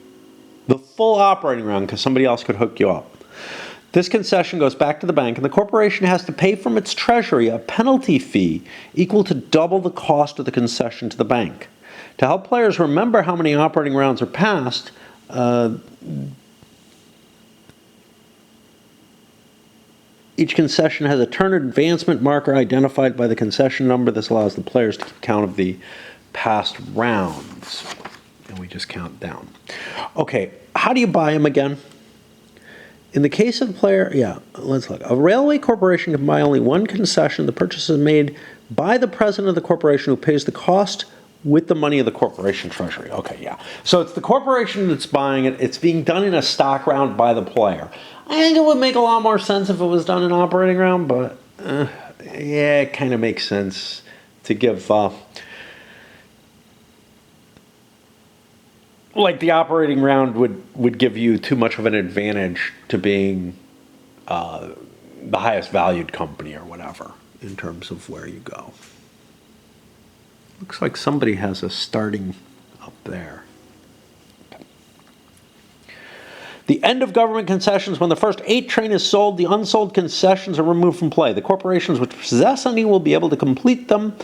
the full operating round, because somebody else could hook you up, this concession goes back to the bank, and the corporation has to pay from its treasury a penalty fee equal to double the cost of the concession to the bank. To help players remember how many operating rounds are passed, each concession has a turn advancement marker identified by the concession number. This allows the players to keep count of the past rounds. And we just count down. Okay, how do you buy them again? In the case of the player, let's look. A railway corporation can buy only one concession. The purchase is made by the president of the corporation who pays the cost with the money of the corporation treasury. Okay, yeah. So it's the corporation that's buying it. It's being done in a stock round by the player. I think it would make a lot more sense if it was done in an operating round, but yeah, it kind of makes sense to give, like the operating round would give you too much of an advantage to being the highest valued company or whatever in terms of where you go. Looks like somebody has a starting up there. The end of government concessions. When the first 8 train is sold, the unsold concessions are removed from play. The corporations which possess any will be able to complete them,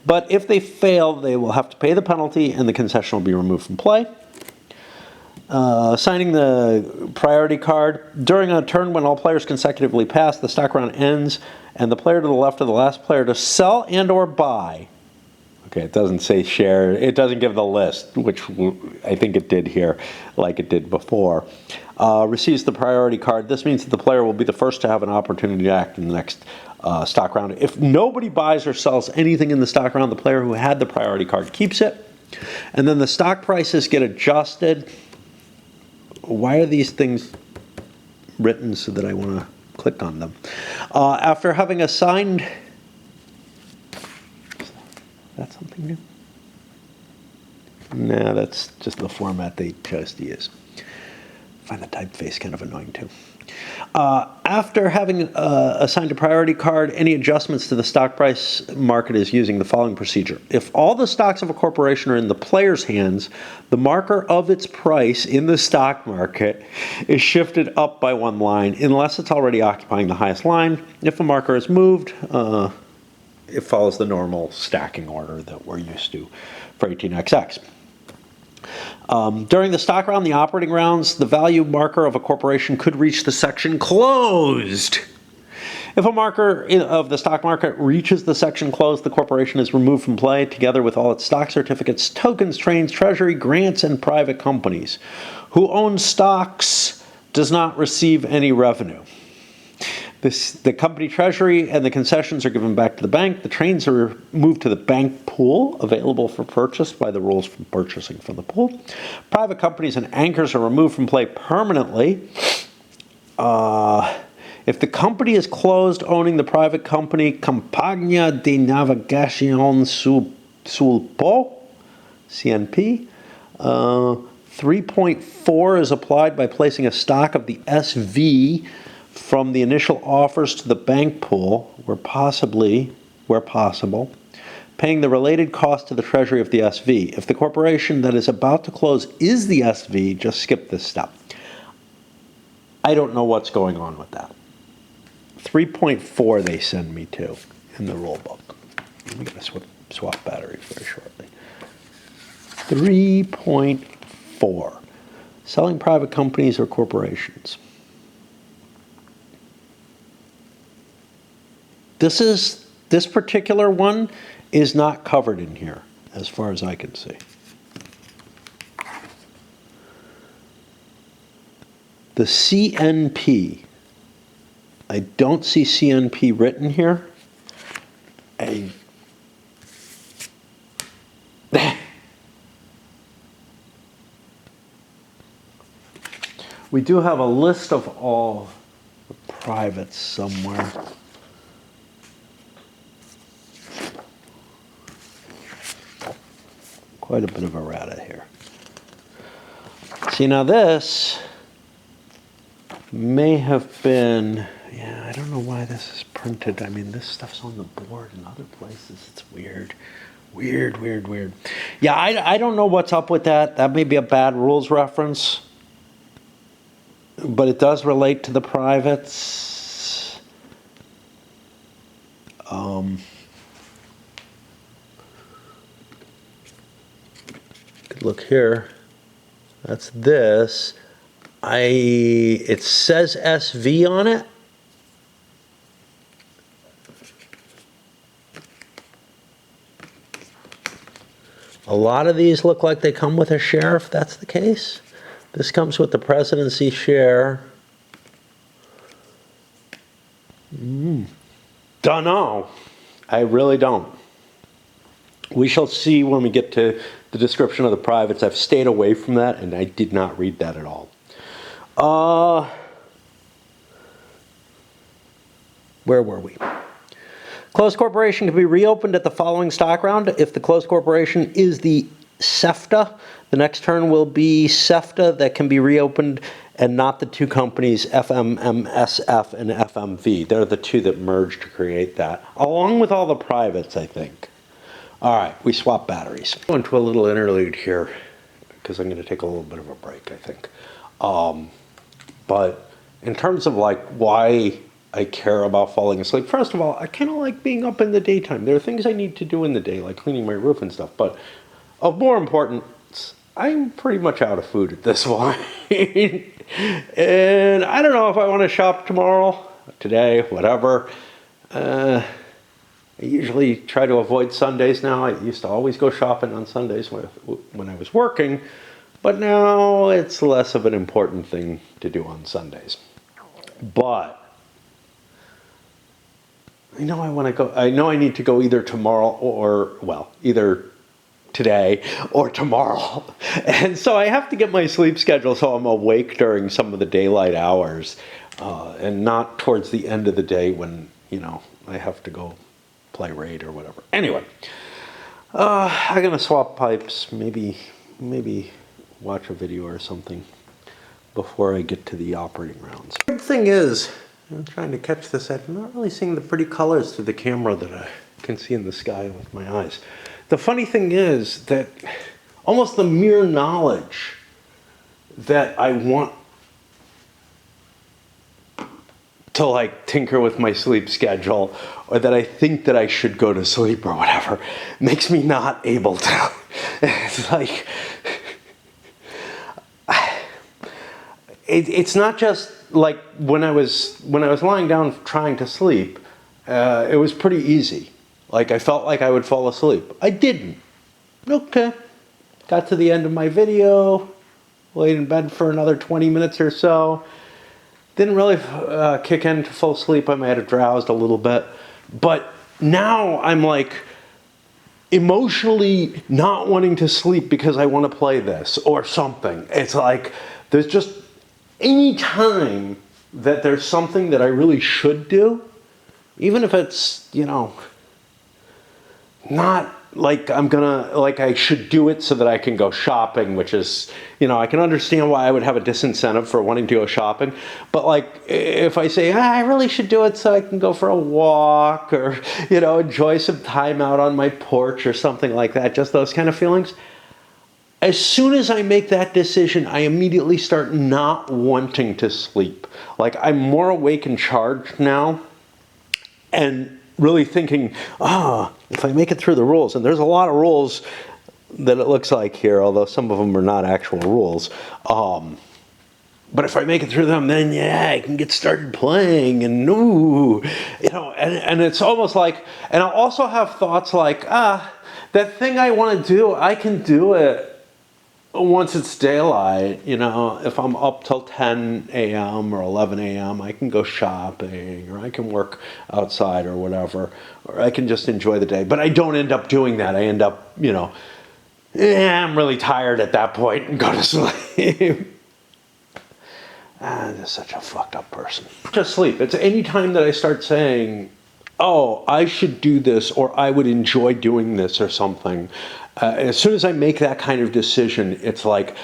but if they fail, they will have to pay the penalty and the concession will be removed from play. Signing the priority card. During a turn when all players consecutively pass, the stock round ends, and the player to the left of the last player to sell and or buy. Okay, it doesn't say share. It doesn't give the list, which I think it did here, like it did before. Receives the priority card. This means that the player will be the first to have an opportunity to act in the next stock round. If nobody buys or sells anything in the stock round, the player who had the priority card keeps it. And then the stock prices get adjusted. Why are these things written so that I want to click on them? After having assigned... That's something new? No, that's just the format they chose to use. I find the typeface kind of annoying too. After having assigned a priority card, any adjustments to the stock price market is using the following procedure. If all the stocks of a corporation are in the player's hands, the marker of its price in the stock market is shifted up by 1 line unless it's already occupying the highest line. If a marker is moved, it follows the normal stacking order that we're used to for 18xx. During the stock round, the operating rounds, the value marker of a corporation could reach the section closed. If a marker of the stock market reaches the section closed, the corporation is removed from play, together with all its stock certificates, tokens, trains, treasury, grants, and private companies. Who owns stocks does not receive any revenue. The company treasury and the concessions are given back to the bank. The trains are moved to the bank pool, available for purchase by the rules for purchasing from the pool. Private companies and anchors are removed from play permanently. If the company is closed, owning the private company Compagnia de Navegación sul Po, CNP, 3.4 is applied by placing a stock of the SV from the initial offers to the bank pool, where possible, paying the related cost to the treasury of the SV. If the corporation that is about to close is the SV, just skip this step. I don't know what's going on with that. 3.4 they send me to in the rule book. I'm going to swap batteries very shortly. 3.4. Selling private companies or corporations. This particular one is not covered in here, as far as I can see. The CNP. I don't see CNP written here. We do have a list of all the privates somewhere. Quite a bit of errata here. See, now this may have been, yeah, I don't know why this is printed. I mean, this stuff's on the board in other places. It's weird. Weird. Yeah, I don't know what's up with that. That may be a bad rules reference. But it does relate to the privates. Look here. That's this. It says SV on it. A lot of these look like they come with a share, if that's the case. This comes with the presidency share. Dunno. I really don't. We shall see when we get to the description of the privates. I've stayed away from that, and I did not read that at all. Where were we? Closed corporation can be reopened at the following stock round. If the closed corporation is the SEFTA, the next turn will be SEFTA that can be reopened, and not the two companies FMMSF and FMV. They're the two that merged to create that, along with all the privates, I think. All right, we swap batteries. Go into a little interlude here because I'm going to take a little bit of a break, I think. But in terms of like why I care about falling asleep, first of all, I kind of like being up in the daytime. There are things I need to do in the day, like cleaning my roof and stuff. But of more importance, I'm pretty much out of food at this point. And I don't know if I want to shop tomorrow, today, whatever. I usually try to avoid Sundays now. I used to always go shopping on Sundays when I was working, but now it's less of an important thing to do on Sundays. But I know I want to go. I know I need to go either tomorrow or, well, either today or tomorrow. And so I have to get my sleep schedule so I'm awake during some of the daylight hours and not towards the end of the day when, you know, I have to go play Raid or whatever. Anyway, I'm going to swap pipes, maybe watch a video or something before I get to the operating rounds. The big thing is, I'm trying to catch this. I'm not really seeing the pretty colors through the camera that I can see in the sky with my eyes. The funny thing is that almost the mere knowledge that I want to like tinker with my sleep schedule, or that I think that I should go to sleep or whatever, makes me not able to. It's like, it's not just like when I was lying down trying to sleep. It was pretty easy. Like I felt like I would fall asleep. I didn't. Okay. Got to the end of my video, laid in bed for another 20 minutes or so. Didn't really kick into full sleep. I might have drowsed a little bit. But now I'm like emotionally not wanting to sleep because I want to play this or something. It's like there's just any time that there's something that I really should do, even if it's, not like I should do it so that I can go shopping, which is, I can understand why I would have a disincentive for wanting to go shopping. But like, if I say, I really should do it so I can go for a walk or, enjoy some time out on my porch or something like that, just those kind of feelings. As soon as I make that decision, I immediately start not wanting to sleep. Like I'm more awake and charged now and really thinking, if I make it through the rules, and there's a lot of rules that it looks like here, although some of them are not actual rules. But if I make it through them, then I can get started playing and and it's almost like, and I'll also have thoughts like, that thing I want to do, I can do it once it's daylight. If I'm up till 10 a.m. or 11 a.m., I can go shopping or I can work outside or whatever, or I can just enjoy the day. But I don't end up doing that. I end up, I'm really tired at that point and go to sleep. I'm just such a fucked up person. Just sleep. It's any time that I start saying, I should do this or I would enjoy doing this or something. As soon as I make that kind of decision, it's like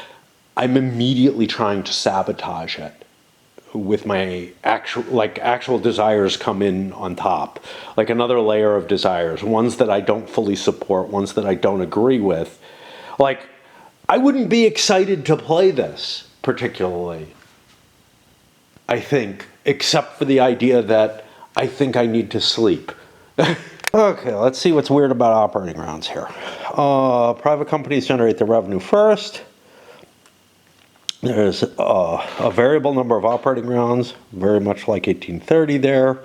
I'm immediately trying to sabotage it with my actual desires come in on top. Like another layer of desires, ones that I don't fully support, ones that I don't agree with. Like, I wouldn't be excited to play this particularly, I think, except for the idea that I think I need to sleep. Okay, let's see what's weird about operating rounds here. Private companies generate the revenue first. There's a variable number of operating rounds, very much like 1830 there.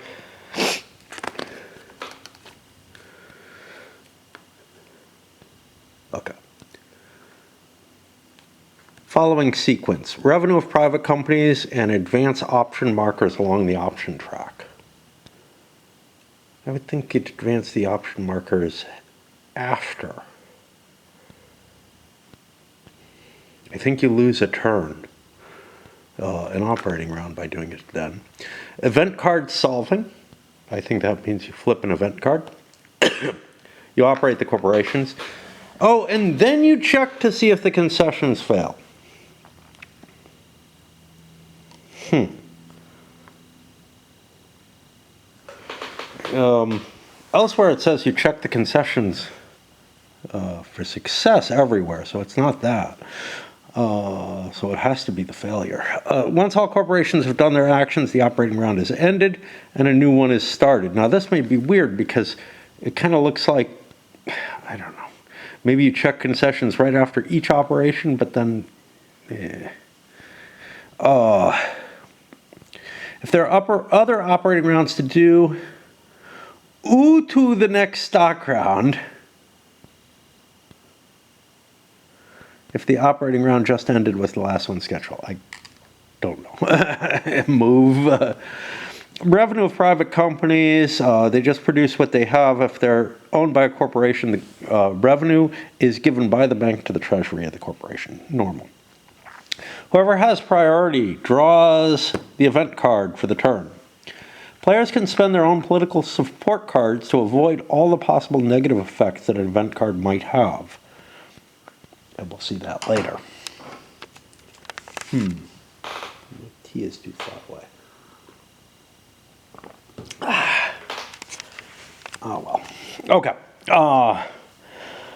Okay. Following sequence: revenue of private companies and advance option markers along the option track. I would think you'd advance the option markers after. I think you lose a turn, an operating round, by doing it then. Event card solving. I think that means you flip an event card. You operate the corporations. Oh, and then you check to see if the concessions fail. Elsewhere it says you check the concessions for success everywhere, so it's not that. So it has to be the failure. Once all corporations have done their actions, the operating round is ended and a new one is started. Now this may be weird because it kind of looks like, I don't know, maybe you check concessions right after each operation, but then, if there are other operating rounds to do, to the next stock round. If the operating round just ended with the last one scheduled, I don't know. Move. Revenue of private companies, they just produce what they have. If they're owned by a corporation, the revenue is given by the bank to the treasury of the corporation. Normal. Whoever has priority draws the event card for the turn. Players can spend their own political support cards to avoid all the possible negative effects that an event card might have. And we'll see that later. Tea is too far away. Oh well. Okay.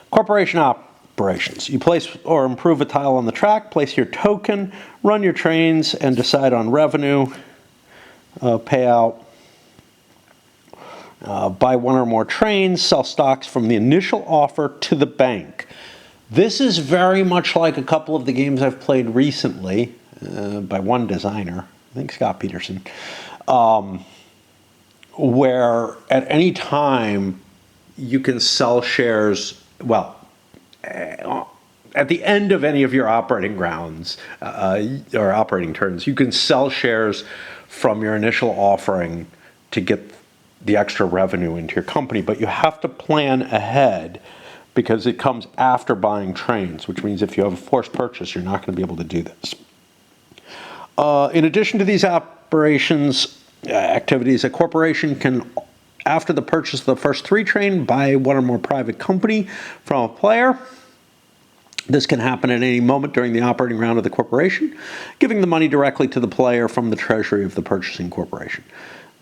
Corporation operations. You place or improve a tile on the track, place your token, run your trains, and decide on revenue, payout. Buy one or more trains, sell stocks from the initial offer to the bank. This is very much like a couple of the games I've played recently, by one designer, I think Scott Peterson, where at any time you can sell shares, well, at the end of any of your operating rounds or operating turns, you can sell shares from your initial offering to get the extra revenue into your company, but you have to plan ahead because it comes after buying trains, which means if you have a forced purchase, you're not going to be able to do this. In addition to these activities, a corporation can, after the purchase of the first 3 train, buy one or more private company from a player. This can happen at any moment during the operating round of the corporation, giving the money directly to the player from the treasury of the purchasing corporation.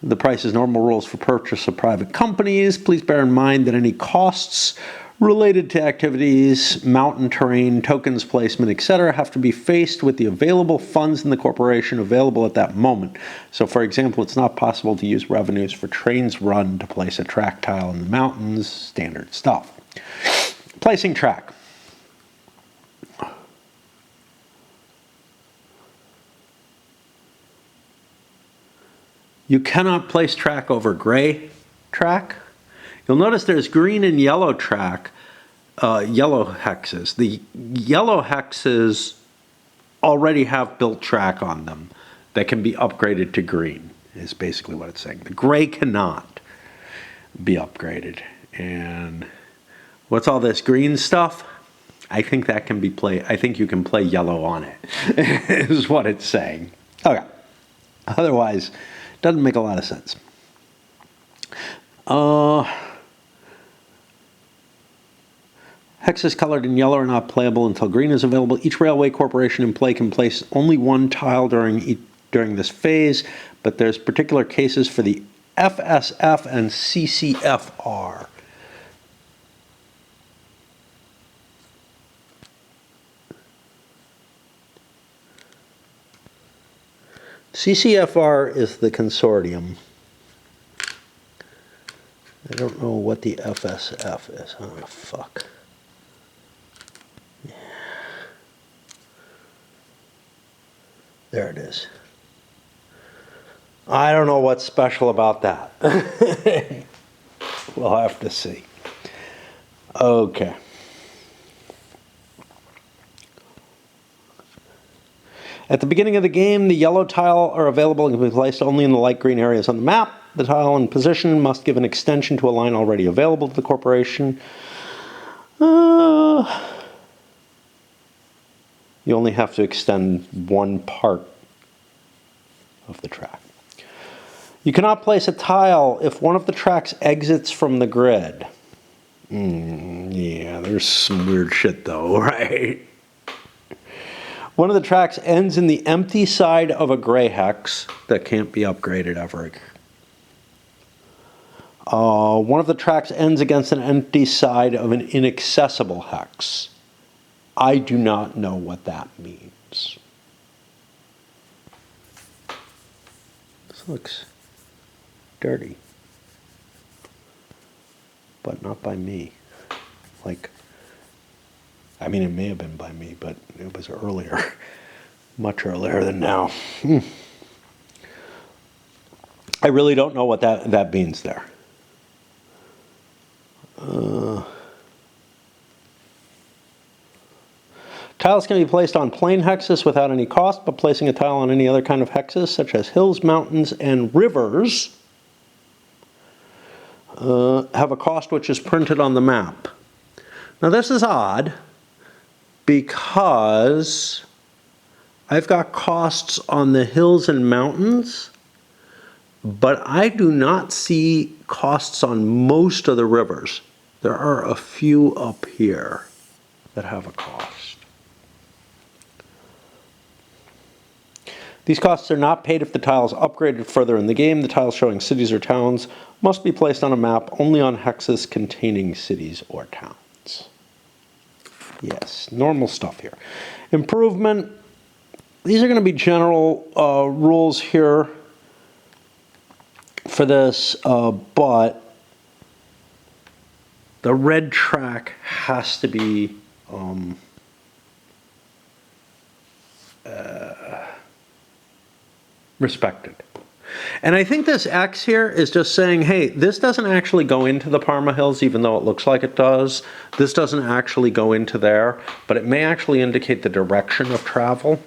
The price is normal rules for purchase of private companies. Please bear in mind that any costs related to activities, mountain terrain, tokens placement, etc., have to be faced with the available funds in the corporation available at that moment. So, for example, it's not possible to use revenues for trains run to place a track tile in the mountains, standard stuff. Placing track. You cannot place track over gray track. You'll notice there's green and yellow track, yellow hexes. The yellow hexes already have built track on them that can be upgraded to green, is basically what it's saying. The gray cannot be upgraded. And what's all this green stuff? I think that can be played. I think you can play yellow on it, is what it's saying. Okay. Otherwise, doesn't make a lot of sense. Hexes colored in yellow are not playable until green is available. Each railway corporation in play can place only one tile during this phase, but there's particular cases for the FSF and CCFR. CCFR is the consortium. I don't know what the FSF is. Oh, fuck. Yeah. There it is. I don't know what's special about that. We'll have to see. Okay. At the beginning of the game, the yellow tile are available and can be placed only in the light green areas on the map. The tile in position must give an extension to a line already available to the corporation. You only have to extend one part of the track. You cannot place a tile if one of the tracks exits from the grid. Yeah, there's some weird shit though, right? One of the tracks ends in the empty side of a gray hex that can't be upgraded ever. One of the tracks ends against an empty side of an inaccessible hex. I do not know what that means. This looks dirty, but not by me. I mean, it may have been by me, but it was earlier, much earlier than now. I really don't know what that means there. Tiles can be placed on plain hexes without any cost, but placing a tile on any other kind of hexes, such as hills, mountains, and rivers, have a cost which is printed on the map. Now this is odd, because I've got costs on the hills and mountains, but I do not see costs on most of the rivers. There are a few up here that have a cost. These costs are not paid if the tile is upgraded further in the game. The tiles showing cities or towns must be placed on a map only on hexes containing cities or towns. Yes, normal stuff here. Improvement. These are going to be general rules here for this, but the red track has to be respected. And I think this X here is just saying, hey, this doesn't actually go into the Parma Hills, even though it looks like it does. This doesn't actually go into there, but it may actually indicate the direction of travel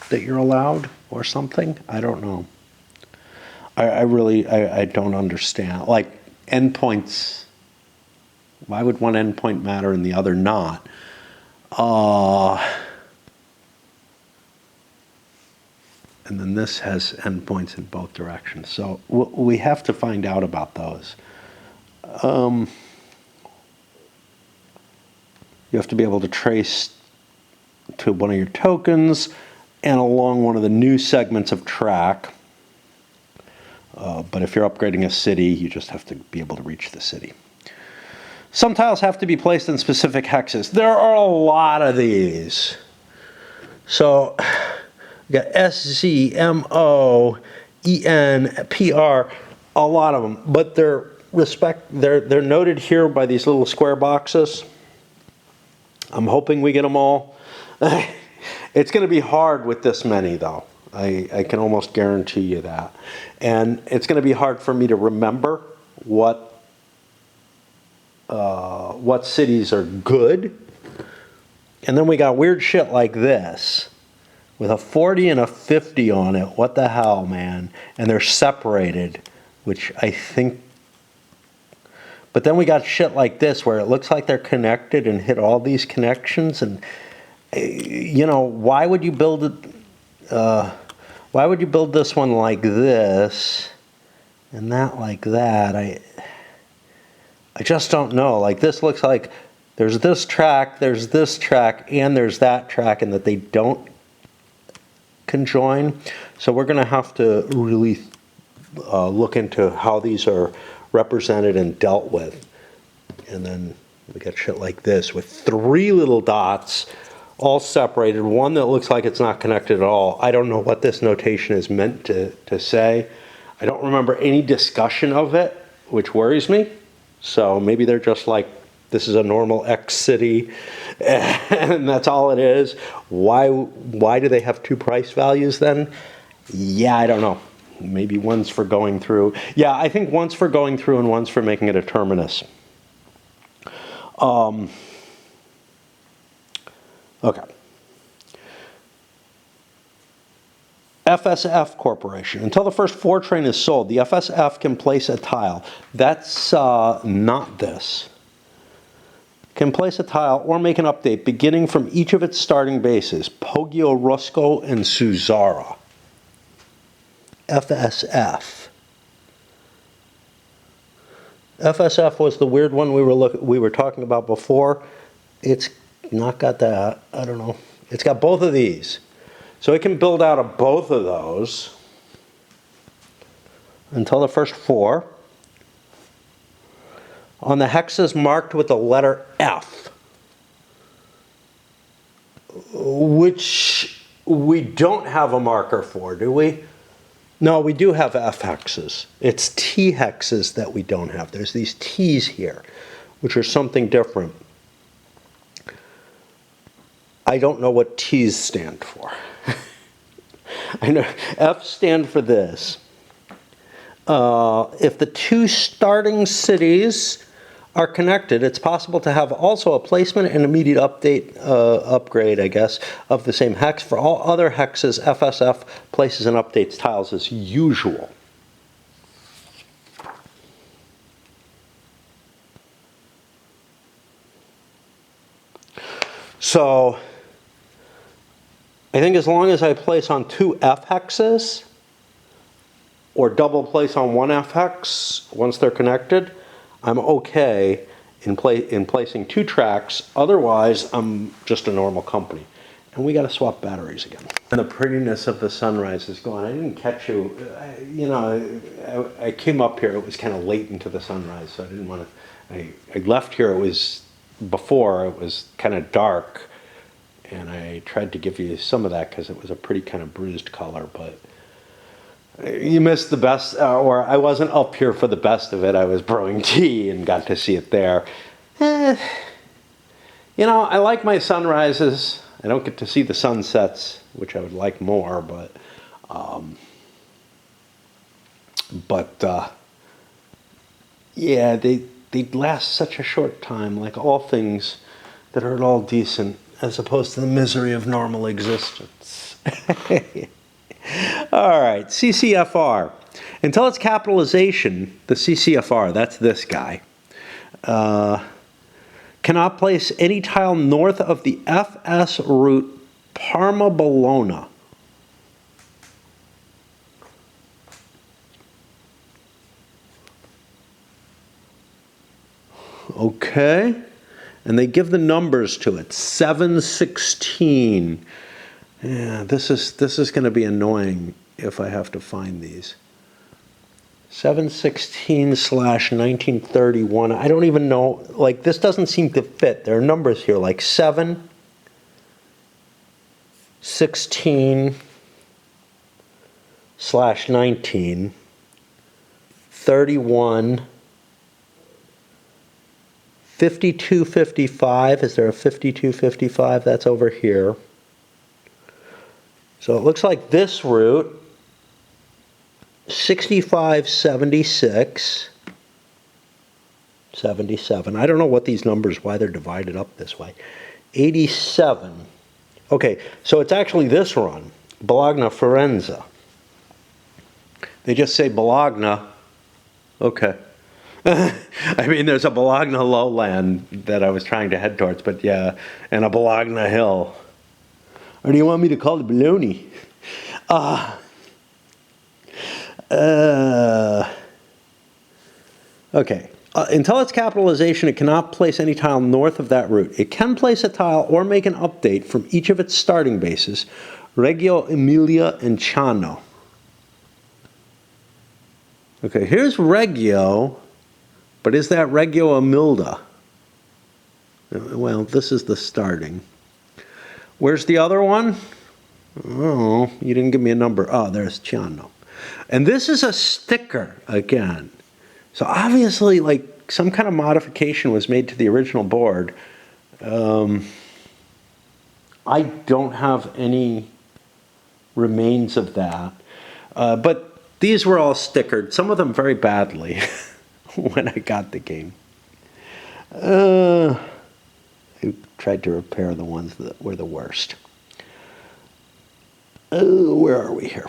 that you're allowed or something. I don't know. I really don't understand. Like endpoints, why would one endpoint matter and the other not? And then this has endpoints in both directions. So we have to find out about those. You have to be able to trace to one of your tokens and along one of the new segments of track. But if you're upgrading a city, you just have to be able to reach the city. Some tiles have to be placed in specific hexes. There are a lot of these. So we got S, Z, M, O, E, N, P, R, a lot of them. But they're noted here by these little square boxes. I'm hoping we get them all. It's going to be hard with this many, though. I can almost guarantee you that. And it's going to be hard for me to remember what cities are good. And then we got weird shit like this with a 40 and a 50 on it. What the hell, man? And they're separated, which I think... But then we got shit like this where it looks like they're connected and hit all these connections. And, you know, why would you build it... why would you build this one like this and that like that? I just don't know. Like this looks like there's this track, and there's that track, and that they don't conjoin. So we're going to have to really look into how these are represented and dealt with. And then we got shit like this with 3 little dots all separated, one that looks like it's not connected at all. I don't know what this notation is meant to say. I don't remember any discussion of it, which worries me. So maybe they're just like, this is a normal X city, and that's all it is. Why do they have 2 price values then? Yeah, I don't know. Maybe one's for going through. Yeah, I think one's for going through and one's for making it a terminus. Okay. FSF Corporation. Until the first Fortran is sold, the FSF can place a tile. That's not this. Can place a tile or make an update beginning from each of its starting bases, Poggio, Roscoe, and Suzzara. FSF. FSF was the weird one we were talking about before. It's not got that. I don't know. It's got both of these. So it can build out of both of those until the first 4. On the hexes marked with the letter F, which we don't have a marker for, do we? No, we do have F hexes. It's T hexes that we don't have. There's these T's here, which are something different. I don't know what T's stand for. I know F stand for this. If the 2 starting cities are connected, it's possible to have also a placement and immediate upgrade, I guess, of the same hex. For all other hexes, FSF places and updates tiles as usual. So I think as long as I place on 2 F hexes or double place on 1 F hex once they're connected, I'm okay in placing 2 tracks. Otherwise, I'm just a normal company. And we got to swap batteries again. And the prettiness of the sunrise is gone. I didn't catch you. I came up here. It was kind of late into the sunrise, so I didn't want to. I left here. It was before. It was kind of dark. And I tried to give you some of that because it was a pretty kind of bruised color, but you missed the best, or I wasn't up here for the best of it. I was brewing tea and got to see it there. You know, I like my sunrises. I don't get to see the sunsets, which I would like more, but But yeah, they last such a short time, like all things that are at all decent, as opposed to the misery of normal existence. All right, CCFR. Until its capitalization, the CCFR, that's this guy, cannot place any tile north of the FS route Parma-Bologna. Okay. And they give the numbers to it. 716. Yeah, this is going to be annoying if I have to find these. 716/1931. I don't even know, like, this doesn't seem to fit. There are numbers here like 7, 16/19, 31, 5255. Is there a 5255? That's over here. So it looks like this route, 6576, 77. I don't know what these numbers, why they're divided up this way. 87. Okay, so it's actually this run, Bologna-Firenze. They just say Bologna. Okay. I mean, there's a Bologna lowland that I was trying to head towards, but yeah, and a Bologna hill. Or do you want me to call it baloney? Okay. Until its capitalization, it cannot place any tile north of that route. It can place a tile or make an update from each of its starting bases, Reggio Emilia and Ciano. Okay, here's Reggio, but is that Reggio Emilia? Well, this is the starting. Where's the other one? Oh, you didn't give me a number. Oh, there's Ciano. And this is a sticker again. So obviously, like, some kind of modification was made to the original board. I don't have any remains of that. But these were all stickered, some of them very badly, when I got the game. I tried to repair the ones that were the worst. Where are we here?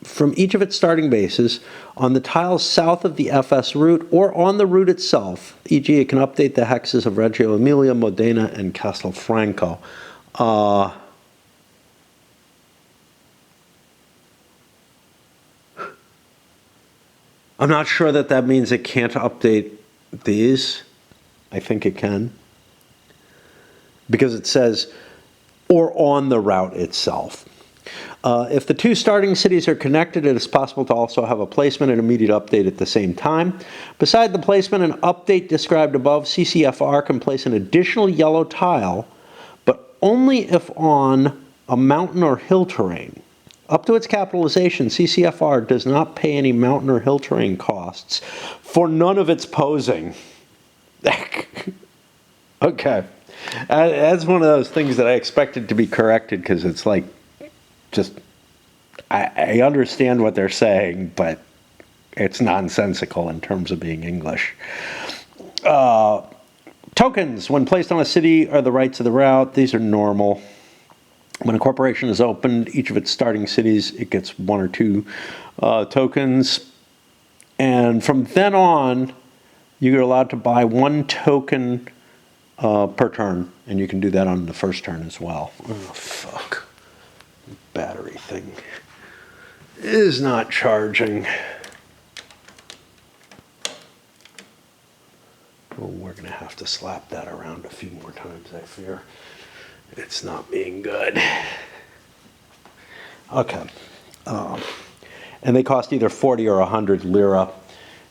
From each of its starting bases, on the tiles south of the FS route or on the route itself, e.g. it can update the hexes of Reggio Emilia, Modena, and Castelfranco. I'm not sure that that means it can't update these. I think it can. Because it says, or on the route itself. If the two starting cities are connected, it is possible to also have a placement and immediate update at the same time. Beside the placement and update described above, CCFR can place an additional yellow tile, but only if on a mountain or hill terrain. Up to its capitalization, CCFR does not pay any mountain or hill terrain costs for none of its posing. Okay. That's one of those things that I expected to be corrected because it's like, just, I understand what they're saying, but it's nonsensical in terms of being English. Tokens, when placed on a city, are the rights of the route. These are normal. When a corporation is opened, each of its starting cities, it gets 1 or 2 tokens. And from then on, you're allowed to buy 1 token per turn, and you can do that on the first turn as well. Oh, fuck. Battery thing is not charging. Well, we're going to have to slap that around a few more times, I fear. It's not being good. Okay. And they cost either 40 or 100 lira.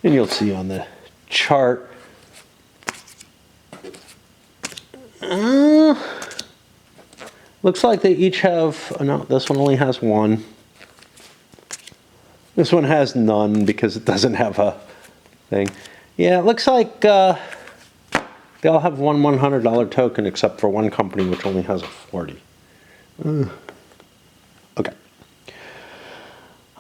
And you'll see on the chart. Looks like they each have, no, this one only has 1. This one has none because it doesn't have a thing. Yeah, it looks like they all have one $100 token except for one company which only has a 40.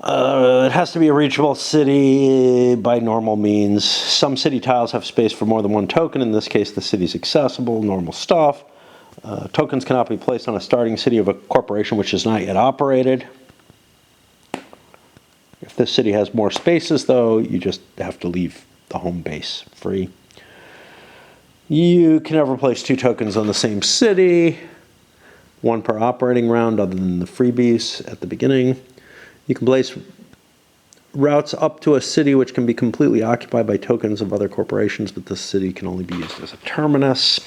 It has to be a reachable city by normal means. Some city tiles have space for more than one token. In this case, the city's accessible, normal stuff. Tokens cannot be placed on a starting city of a corporation which is not yet operated. If this city has more spaces, though, you just have to leave the home base free. You can never place 2 tokens on the same city, 1 per operating round other than the freebies at the beginning. You can place routes up to a city which can be completely occupied by tokens of other corporations, but this city can only be used as a terminus.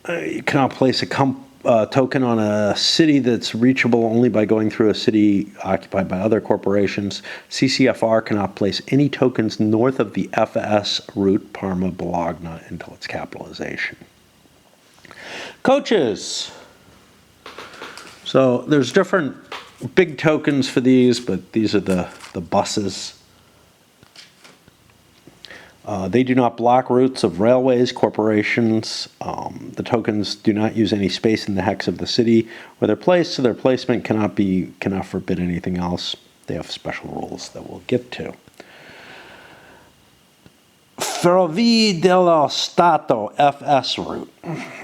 You cannot place a token on a city that's reachable only by going through a city occupied by other corporations. CCFR cannot place any tokens north of the FS route Parma Bologna until its capitalization. Coaches. So there's different big tokens for these, but these are the buses. They do not block routes of railways, corporations. The tokens do not use any space in the hex of the city where they're placed, so their placement cannot forbid anything else. They have special rules that we'll get to. Ferrovie dello Stato FS route.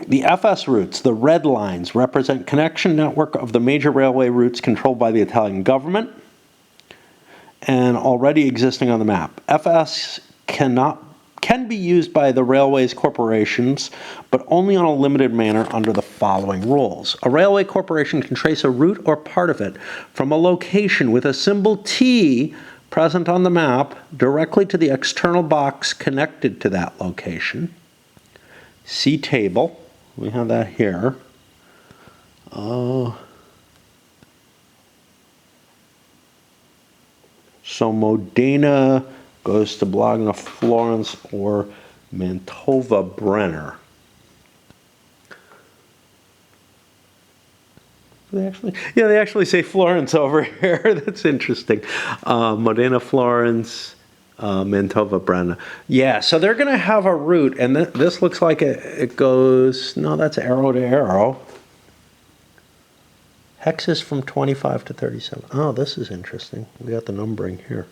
The FS routes, the red lines, represent connection network of the major railway routes controlled by the Italian government and already existing on the map. FS can be used by the railways corporations, but only on a limited manner under the following rules. A railway corporation can trace a route or part of it from a location with a symbol T present on the map directly to the external box connected to that location. See table. We have that here. So Modena goes to Bologna, Florence, or Mantova, Brenner. They actually say Florence over here. That's interesting. Modena, Florence, Mantova, Brenner. Yeah, so they're going to have a route, and this looks like it goes, no, that's arrow to arrow. Hexes from 25 to 37. Oh, this is interesting. We got the numbering here.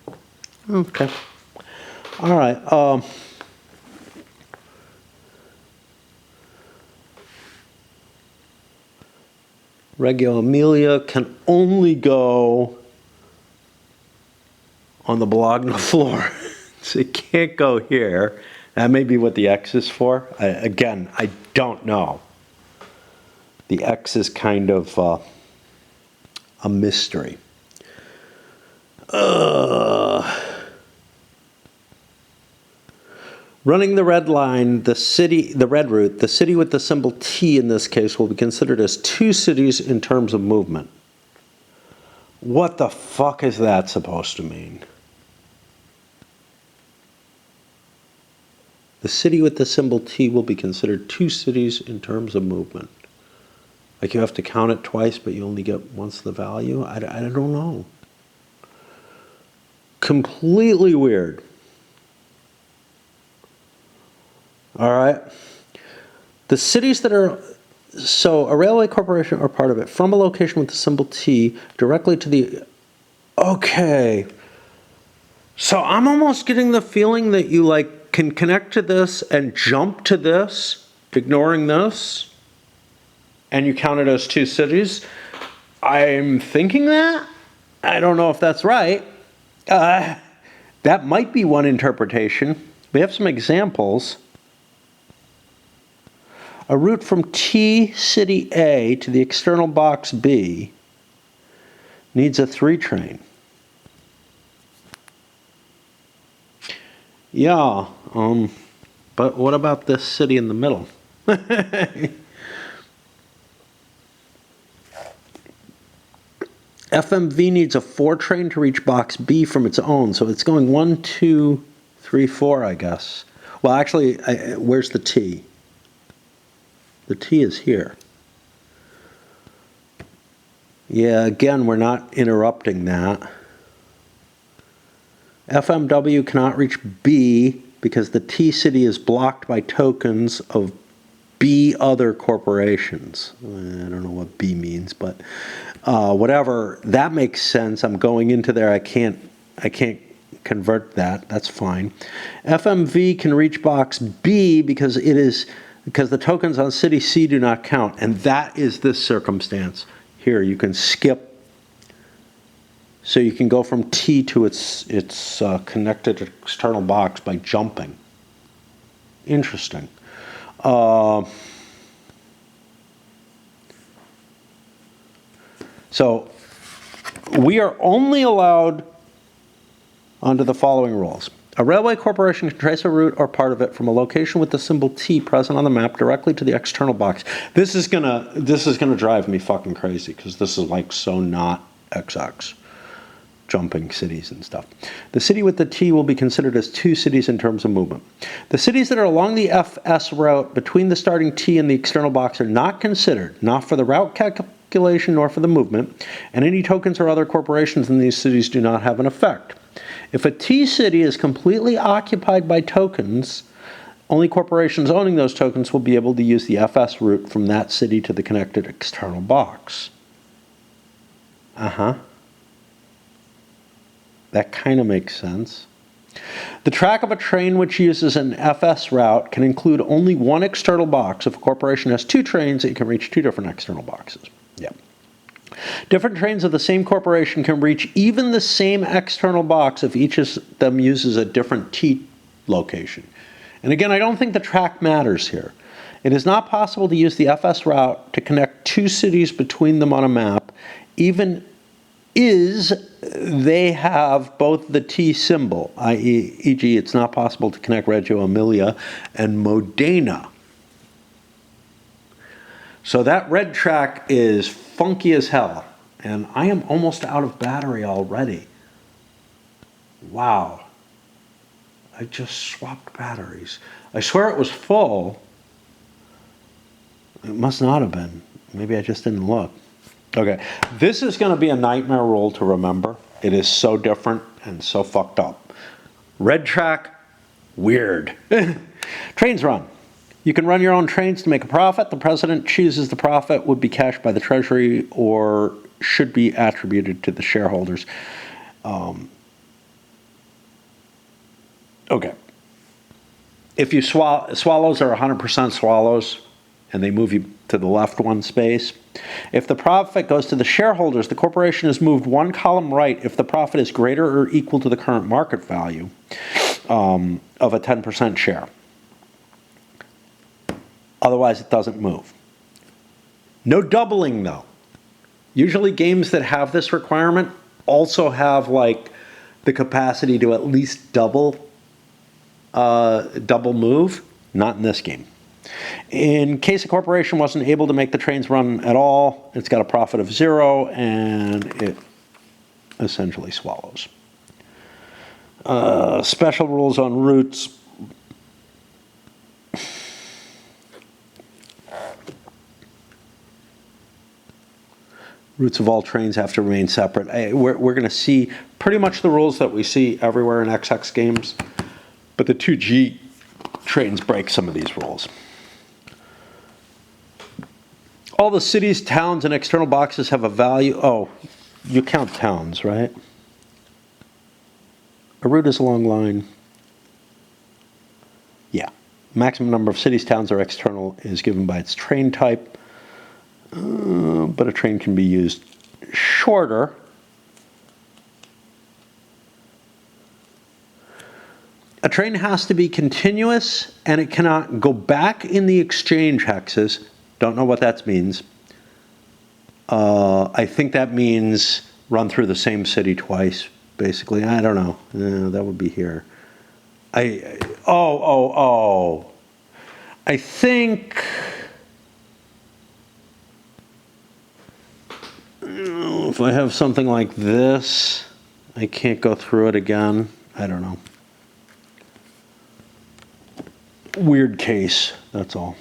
Okay. All right. Reggio Emilia can only go on the Bologna floor. So it can't go here. That may be what the X is for. Again, I don't know. The X is kind of a mystery. Running the red line, the red route, the city with the symbol T in this case will be considered as 2 cities in terms of movement. What the fuck is that supposed to mean? The city with the symbol T will be considered 2 cities in terms of movement. Like you have to count it twice, but you only get once the value? I don't know. Completely weird. All right. The cities that are, so a railway corporation are part of it, from a location with the symbol T directly to the, okay. So I'm almost getting the feeling that you like can connect to this and jump to this, ignoring this, and you count it as 2 cities. I'm thinking that. I don't know if that's right. That might be one interpretation. We have some examples. A route from T city A to the external box B needs a 3 train. Yeah, but what about this city in the middle? FMV needs a 4 train to reach box B from its own, so it's going 1, 2, 3, 4, I guess. Well, actually, where's the T? The T is here. Yeah, again, we're not interrupting that. FMW cannot reach B because the T city is blocked by tokens of B other corporations. I don't know what B means, but whatever. That makes sense. I'm going into there. I can't convert that. That's fine. FMV can reach box B because the tokens on city C do not count, and that is this circumstance. Here, you can skip. So you can go from T to its connected external box by jumping. Interesting. So we are only allowed under the following rules. A railway corporation can trace a route or part of it from a location with the symbol T present on the map directly to the external box. This is gonna drive me fucking crazy because this is like so not XX. Jumping cities and stuff. The city with the T will be considered as two cities in terms of movement. The cities that are along the FS route between the starting T and the external box are not considered, not for the route calculation nor for the movement, and any tokens or other corporations in these cities do not have an effect. If a T city is completely occupied by tokens, only corporations owning those tokens will be able to use the FS route from that city to the connected external box. That kind of makes sense. The track of a train which uses an FS route can include only one external box. If a corporation has two trains, it can reach two different external boxes. Yeah. Different trains of the same corporation can reach even the same external box if each of them uses a different T location. And again, I don't think the track matters here. It is not possible to use the FS route to connect two cities between them on a map, even is they have both the T symbol, e.g. it's not possible to connect Reggio Emilia and Modena. So that red track is funky as hell, and I am almost out of battery already. Wow. I just swapped batteries. I swear it was full. It must not have been. Maybe I just didn't look. Okay, this is going to be a nightmare rule to remember. It is so different and so fucked up. Red track, weird. Trains run. You can run your own trains to make a profit. The president chooses the profit would be cashed by the treasury or should be attributed to the shareholders. Okay. If you swallows are 100% swallows, and they move you to the left one space. If the profit goes to the shareholders, the corporation is moved one column right if the profit is greater or equal to the current market value of a 10% share. Otherwise, it doesn't move. No doubling, though. Usually games that have this requirement also have like the capacity to at least double move. Not in this game. In case a corporation wasn't able to make the trains run at all, it's got a profit of 0, and it essentially swallows. Special rules on routes. Routes of all trains have to remain separate. We're going to see pretty much the rules that we see everywhere in XX games, but the 2G trains break some of these rules. All the cities, towns, and external boxes have a value. Oh, you count towns, right? A route is a long line. Yeah. Maximum number of cities, towns, or external is given by its train type. But a train can be used shorter. A train has to be continuous, and it cannot go back in the exchange hexes. Don't know what that means. I think that means run through the same city twice, basically. I don't know. That would be here. I think... if I have something like this, I can't go through it again. I don't know. Weird case, that's all.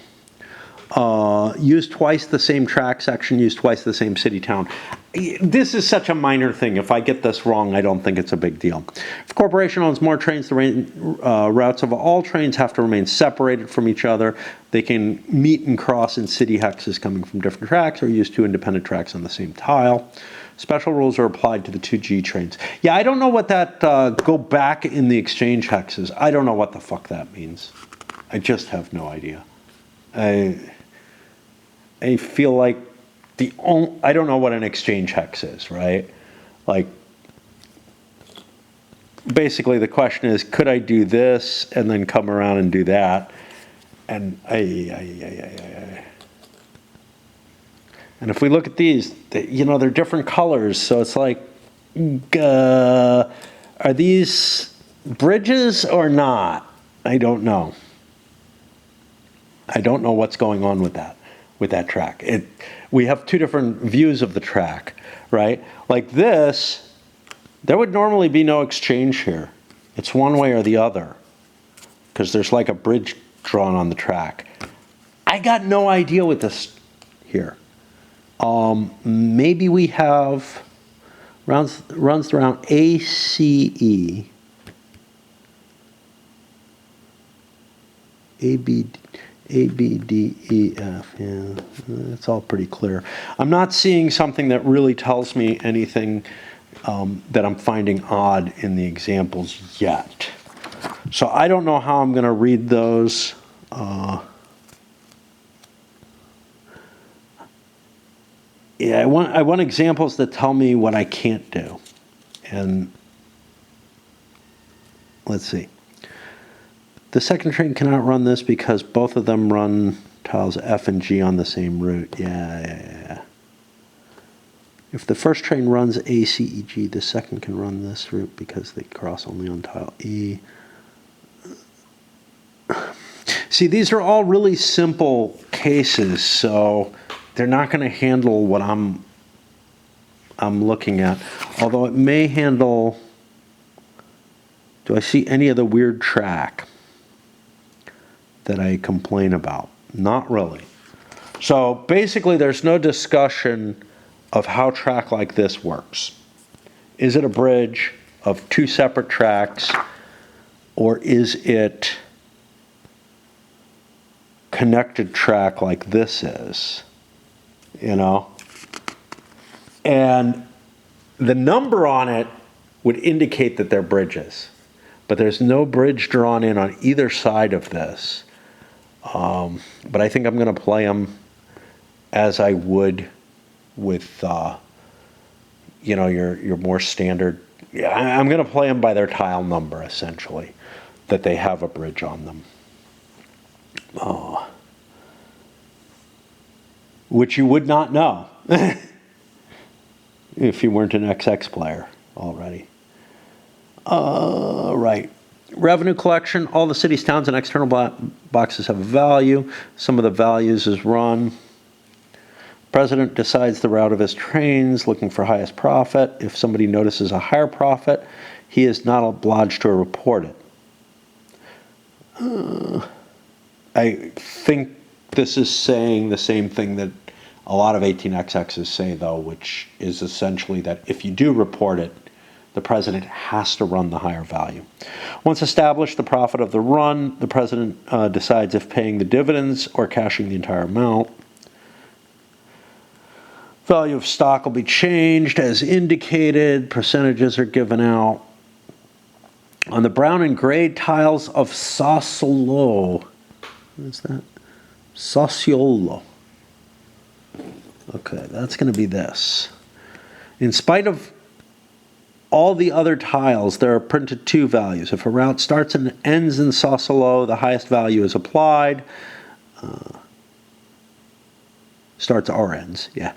Use twice the same track section, use twice the same city town. This is such a minor thing. If I get this wrong, I don't think it's a big deal. If a corporation owns more trains, the routes of all trains have to remain separated from each other. They can meet and cross in city hexes coming from different tracks or use two independent tracks on the same tile. Special rules are applied to the 2G trains. Yeah, I don't know what that go back in the exchange hexes. I don't know what the fuck that means. I just have no idea. I feel like I don't know what an exchange hex is, right? Like, basically the question is, could I do this and then come around and do that? And and if we look at these, they're different colors, so it's like, are these bridges or not? I don't know. I don't know what's going on with that track. We have two different views of the track, right? Like this, there would normally be no exchange here. It's one way or the other, because there's like a bridge drawn on the track. I got no idea with this here. Maybe we have runs around ACE, A, B, D, E, F, yeah, it's all pretty clear. I'm not seeing something that really tells me anything that I'm finding odd in the examples yet. So I don't know how I'm going to read those. Yeah, I want examples that tell me what I can't do. And let's see. The second train cannot run this because both of them run tiles F and G on the same route. Yeah. If the first train runs A, C, E, G, the second can run this route because they cross only on tile E. See, these are all really simple cases, so they're not going to handle what I'm looking at. Although it may handle... Do I see any of the weird track that I complain about? Not really. So basically there's no discussion of how track like this works. Is it a bridge of two separate tracks, or is it connected track like this is? And the number on it would indicate that they're bridges, but there's no bridge drawn in on either side of this. But I think I'm going to play them as I would with, your more standard. Yeah, I'm going to play them by their tile number, essentially, that they have a bridge on them. Which you would not know if you weren't an XX player already. Right. Revenue collection, all the cities, towns, and external boxes have a value. Some of the values is run. President decides the route of his trains, looking for highest profit. If somebody notices a higher profit, he is not obliged to report it. I think this is saying the same thing that a lot of 18xx's say, though, which is essentially that if you do report it, the president has to run the higher value. Once established the profit of the run, the president decides if paying the dividends or cashing the entire amount. Value of stock will be changed as indicated. Percentages are given out. On the brown and gray tiles of Sassuolo. What is that? Sassuolo. Okay, that's going to be this. In spite of all the other tiles, there are printed two values. If a route starts and ends in Sassuolo, the highest value is applied. Starts or ends, yeah.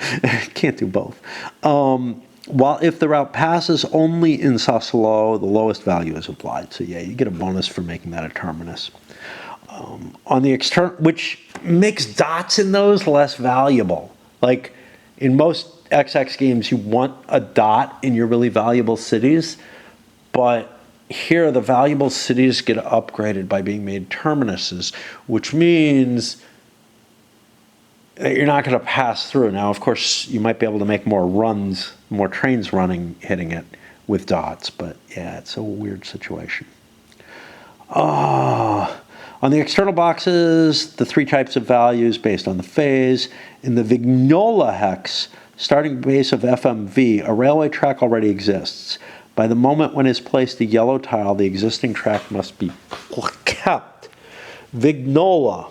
Can't do both. While if the route passes only in Sassuolo, the lowest value is applied. So yeah, you get a bonus for making that a terminus. On the external, which makes dots in those less valuable. Like in most XX games, you want a dot in your really valuable cities, but here the valuable cities get upgraded by being made terminuses, which means that you're not going to pass through. Now, of course, you might be able to make more runs, more trains running, hitting it with dots, but yeah, it's a weird situation. On the external boxes, the 3 types of values based on the phase. In the Vignola hex, starting base of FMV, a railway track already exists. By the moment when is placed a yellow tile, the existing track must be kept. Vignola.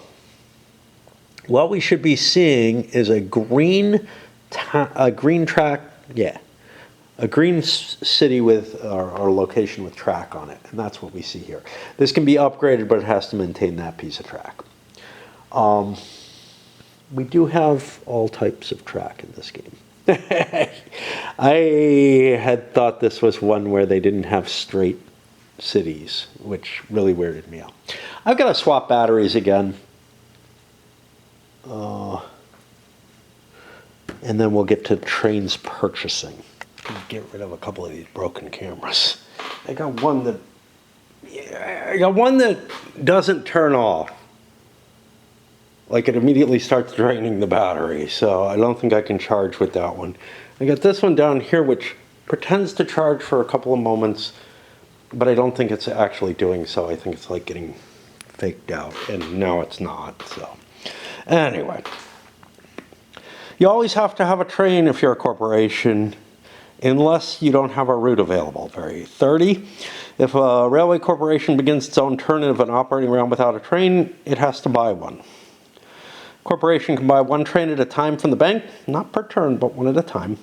What we should be seeing is a green track, a green city with our location with track on it, and that's what we see here. This can be upgraded, but it has to maintain that piece of track. We do have all types of track in this game. I had thought this was one where they didn't have straight cities, which really weirded me out. I've got to swap batteries again. And then we'll get to trains purchasing. Get rid of a couple of these broken cameras. I got one that doesn't turn off. Like it immediately starts draining the battery, so I don't think I can charge with that one. I got this one down here which pretends to charge for a couple of moments, but I don't think it's actually doing so. I think it's like getting faked out, and now it's not, so. Anyway. You always have to have a train if you're a corporation, unless you don't have a route available. 30. If a railway corporation begins its own turn of an operating around without a train, it has to buy one. Corporation can buy 1 train at a time from the bank, not per turn, but 1 at a time,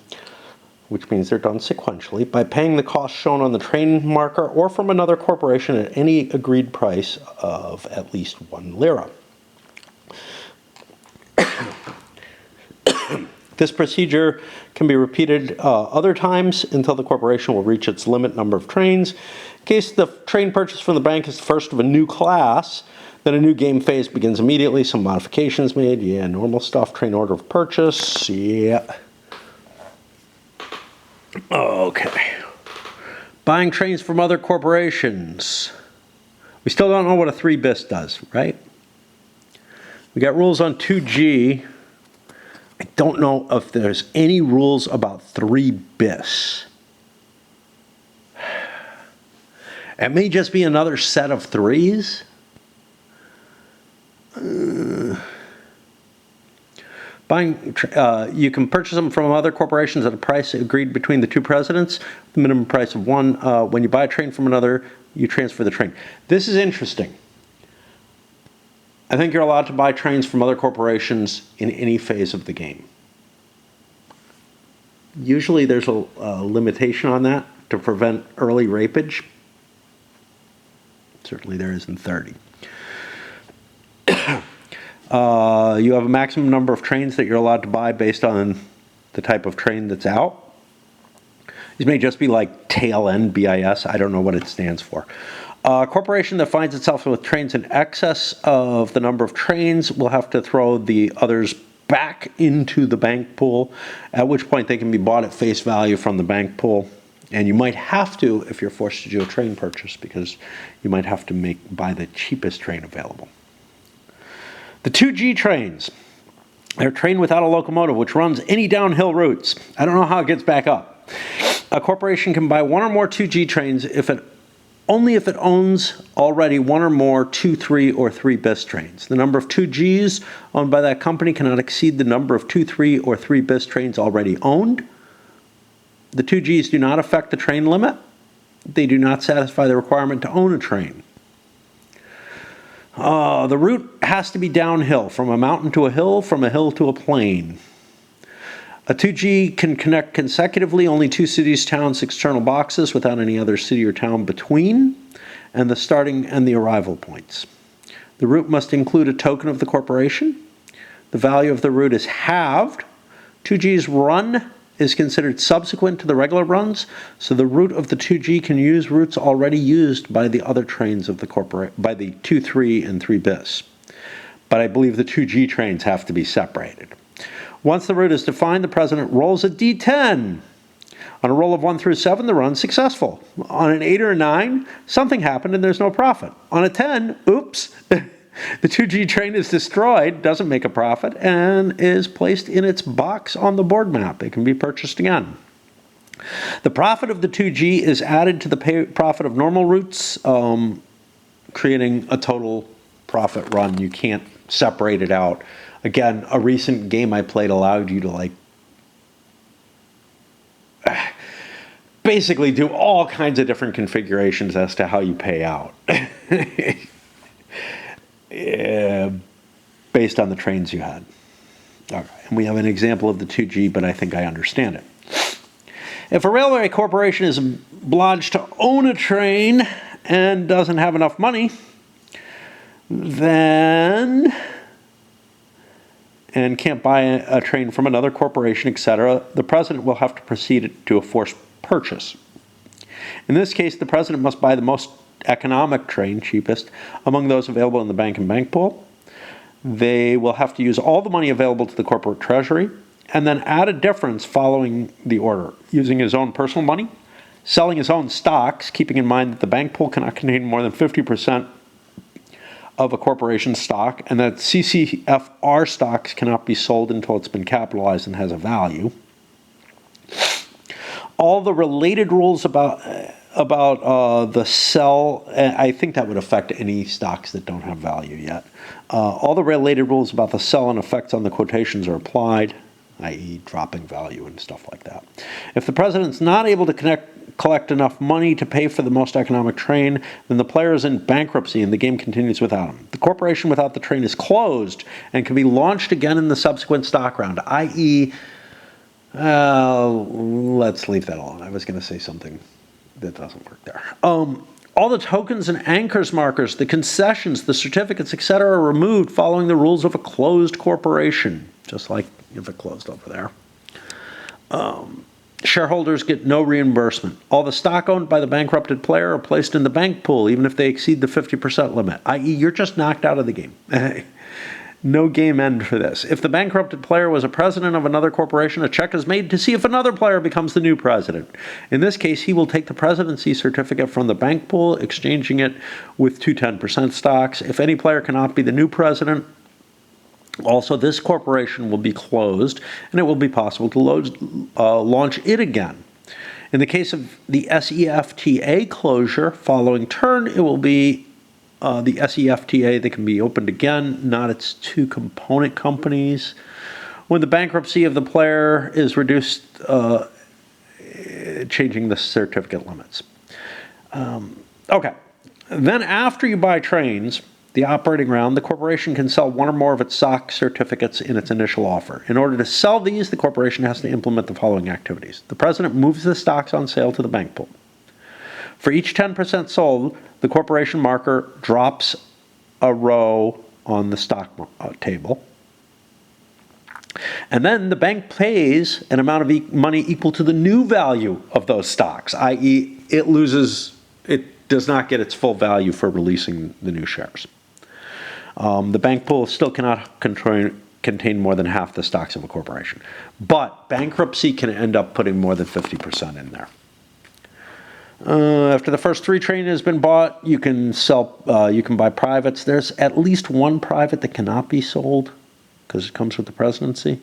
which means they're done sequentially, by paying the cost shown on the train marker or from another corporation at any agreed price of at least 1 lira. This procedure can be repeated other times until the corporation will reach its limit number of trains. In case the train purchase from the bank is the first of a new class, then a new game phase begins immediately. Some modifications made. Yeah, normal stuff. Train order of purchase. Yeah. Okay. Buying trains from other corporations. We still don't know what a 3 bis does, right? We got rules on 2G. I don't know if there's any rules about 3 bis. It may just be another set of 3s. You can purchase them from other corporations at a price agreed between the 2 presidents, the minimum price of 1. When you buy a train from another, you transfer the train. This is interesting. I think you're allowed to buy trains from other corporations in any phase of the game. Usually there's a limitation on that to prevent early rapage. Certainly there is in 30. You have a maximum number of trains that you're allowed to buy based on the type of train that's out. These may just be like tail end BIS. I don't know what it stands for. A corporation that finds itself with trains in excess of the number of trains will have to throw the others back into the bank pool, at which point they can be bought at face value from the bank pool. And you might have to if you're forced to do a train purchase, because you might have to buy the cheapest train available. The 2G trains. They're a train without a locomotive which runs any downhill routes. I don't know how it gets back up. A corporation can buy 1 or more 2G trains only if it owns already 1 or more 2, 3, or 3 bis trains. The number of 2Gs owned by that company cannot exceed the number of 2, 3, or 3 bis trains already owned. The 2Gs do not affect the train limit. They do not satisfy the requirement to own a train. The route has to be downhill, from a mountain to a hill, from a hill to a plain. A 2G can connect consecutively only 2 cities, towns, external boxes without any other city or town between, and the starting and the arrival points. The route must include a token of the corporation. The value of the route is halved. 2G's run is considered subsequent to the regular runs, so the route of the 2G can use routes already used by the other trains of the by the 2, 3, and 3 bis. But I believe the 2G trains have to be separated. Once the route is defined, the president rolls a D10. On a roll of 1 through 7, the run's successful. On an 8 or a 9, something happened and there's no profit. On a 10, oops, The 2G train is destroyed, doesn't make a profit, and is placed in its box on the board map. It can be purchased again. The profit of the 2G is added to the profit of normal routes, creating a total profit run. You can't separate it out. Again, a recent game I played allowed you to basically do all kinds of different configurations as to how you pay out. Based on the trains you had. All right. And we have an example of the 2G, but I think I understand it. If a railway corporation is obliged to own a train and doesn't have enough money, then and can't buy a train from another corporation, etc., the president will have to proceed to a forced purchase. In this case, the president must buy the most economic train, cheapest, among those available in the bank and bank pool. They will have to use all the money available to the corporate treasury and then add a difference following the order, using his own personal money, selling his own stocks, keeping in mind that the bank pool cannot contain more than 50% of a corporation's stock, and that CCFR stocks cannot be sold until it's been capitalized and has a value. All the related rules about the sell, I think that would affect any stocks that don't have value yet. All the related rules about the sell and effects on the quotations are applied, i.e. dropping value and stuff like that. If the president's not able to collect enough money to pay for the most economic train, then the player is in bankruptcy and the game continues without him. The corporation without the train is closed and can be launched again in the subsequent stock round, i.e. Let's leave that alone. I was going to say something that doesn't work there. All the tokens and anchors markers, the concessions, the certificates, etc. are removed following the rules of a closed corporation, just like if it closed over there. Shareholders get no reimbursement. All the stock owned by the bankrupted player are placed in the bank pool, even if they exceed the 50% limit, i.e. you're just knocked out of the game. No game end for this. If the bankrupted player was a president of another corporation, a check is made to see if another player becomes the new president. In this case, he will take the presidency certificate from the bank pool, exchanging it with two 10% stocks. If any player cannot be the new president, also this corporation will be closed, and it will be possible to launch it again. In the case of the SEFTA closure following turn, it will be the SEFTA that can be opened again, not its two component companies. When the bankruptcy of the player is reduced, changing the certificate limits. Okay. Then after you buy trains, the operating round, the corporation can sell one or more of its stock certificates in its initial offer. In order to sell these, the corporation has to implement the following activities. The president moves the stocks on sale to the bank pool. For each 10% sold, the corporation marker drops a row on the stock table. And then the bank pays an amount of money equal to the new value of those stocks, i.e. it does not get its full value for releasing the new shares. The bank pool still cannot contain more than half the stocks of a corporation. But bankruptcy can end up putting more than 50% in there. After the first 3 train has been bought, you can buy privates. There's at least one private that cannot be sold because it comes with the presidency.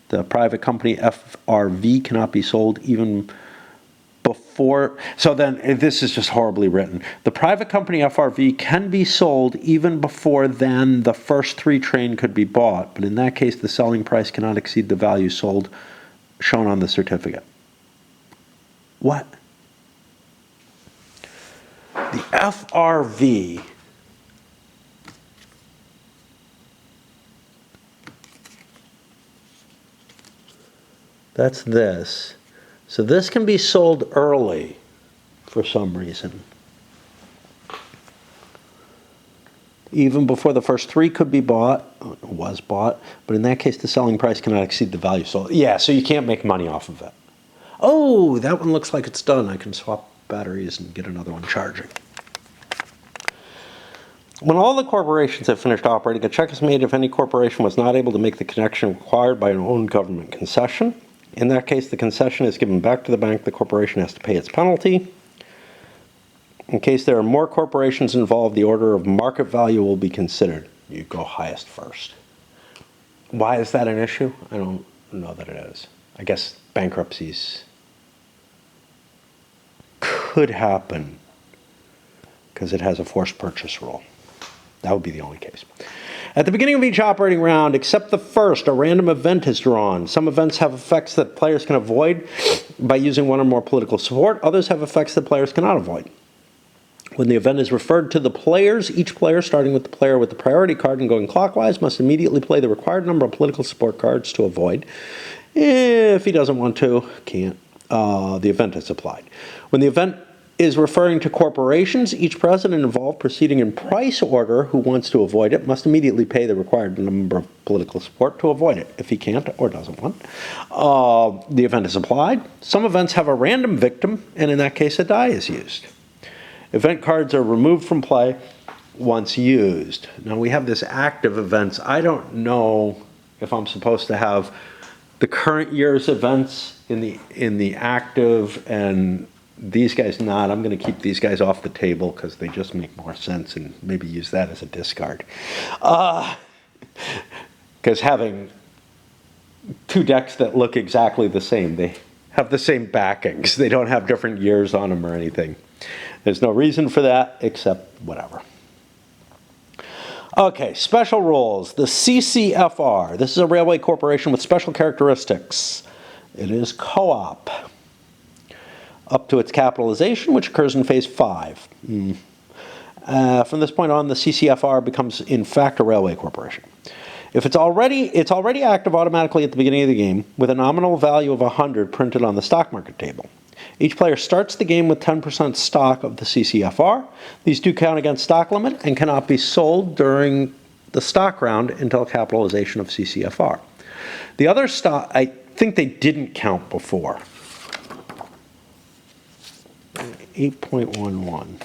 The private company FRV cannot be sold even before. So then this is just horribly written. The private company FRV can be sold even before then the first 3 train could be bought. But in that case, the selling price cannot exceed the value sold shown on the certificate. What? The FRV that's this. So this can be sold early for some reason. Even before the first 3 could be bought, was bought, but in that case the selling price cannot exceed the value sold. Yeah, so you can't make money off of it. Oh, that one looks like it's done. I can swap batteries and get another one charging. When all the corporations have finished operating, a check is made if any corporation was not able to make the connection required by an own government concession. In that case, the concession is given back to the bank. The corporation has to pay its penalty. In case there are more corporations involved, the order of market value will be considered. You go highest first. Why is that an issue? I don't know that it is. I guess bankruptcies could happen because it has a forced purchase rule. That would be the only case. At the beginning of each operating round, except the first, a random event is drawn. Some events have effects that players can avoid by using one or more political support. Others have effects that players cannot avoid. When the event is referred to the players, each player, starting with the player with the priority card and going clockwise, must immediately play the required number of political support cards to avoid. If he doesn't want to, can't. The event is applied. When the event is referring to corporations, each president involved proceeding in price order who wants to avoid it must immediately pay the required number of political support to avoid it, if he can't or doesn't want. The event is applied. Some events have a random victim, and in that case, a die is used. Event cards are removed from play once used. Now, we have this active events. I don't know if I'm supposed to have the current year's events in the active and these guys not. I'm going to keep these guys off the table because they just make more sense and maybe use that as a discard. Because having two decks that look exactly the same, they have the same backings. They don't have different years on them or anything. There's no reason for that except whatever. Okay, special rules. The CCFR. This is a railway corporation with special characteristics. It is co-op up to its capitalization, which occurs in phase 5. From this point on, the CCFR becomes, in fact, a railway corporation. If it's already active automatically at the beginning of the game, with a nominal value of 100 printed on the stock market table. Each player starts the game with 10% stock of the CCFR. These do count against stock limit and cannot be sold during the stock round until capitalization of CCFR. The other stock, I think they didn't count before. 8.11.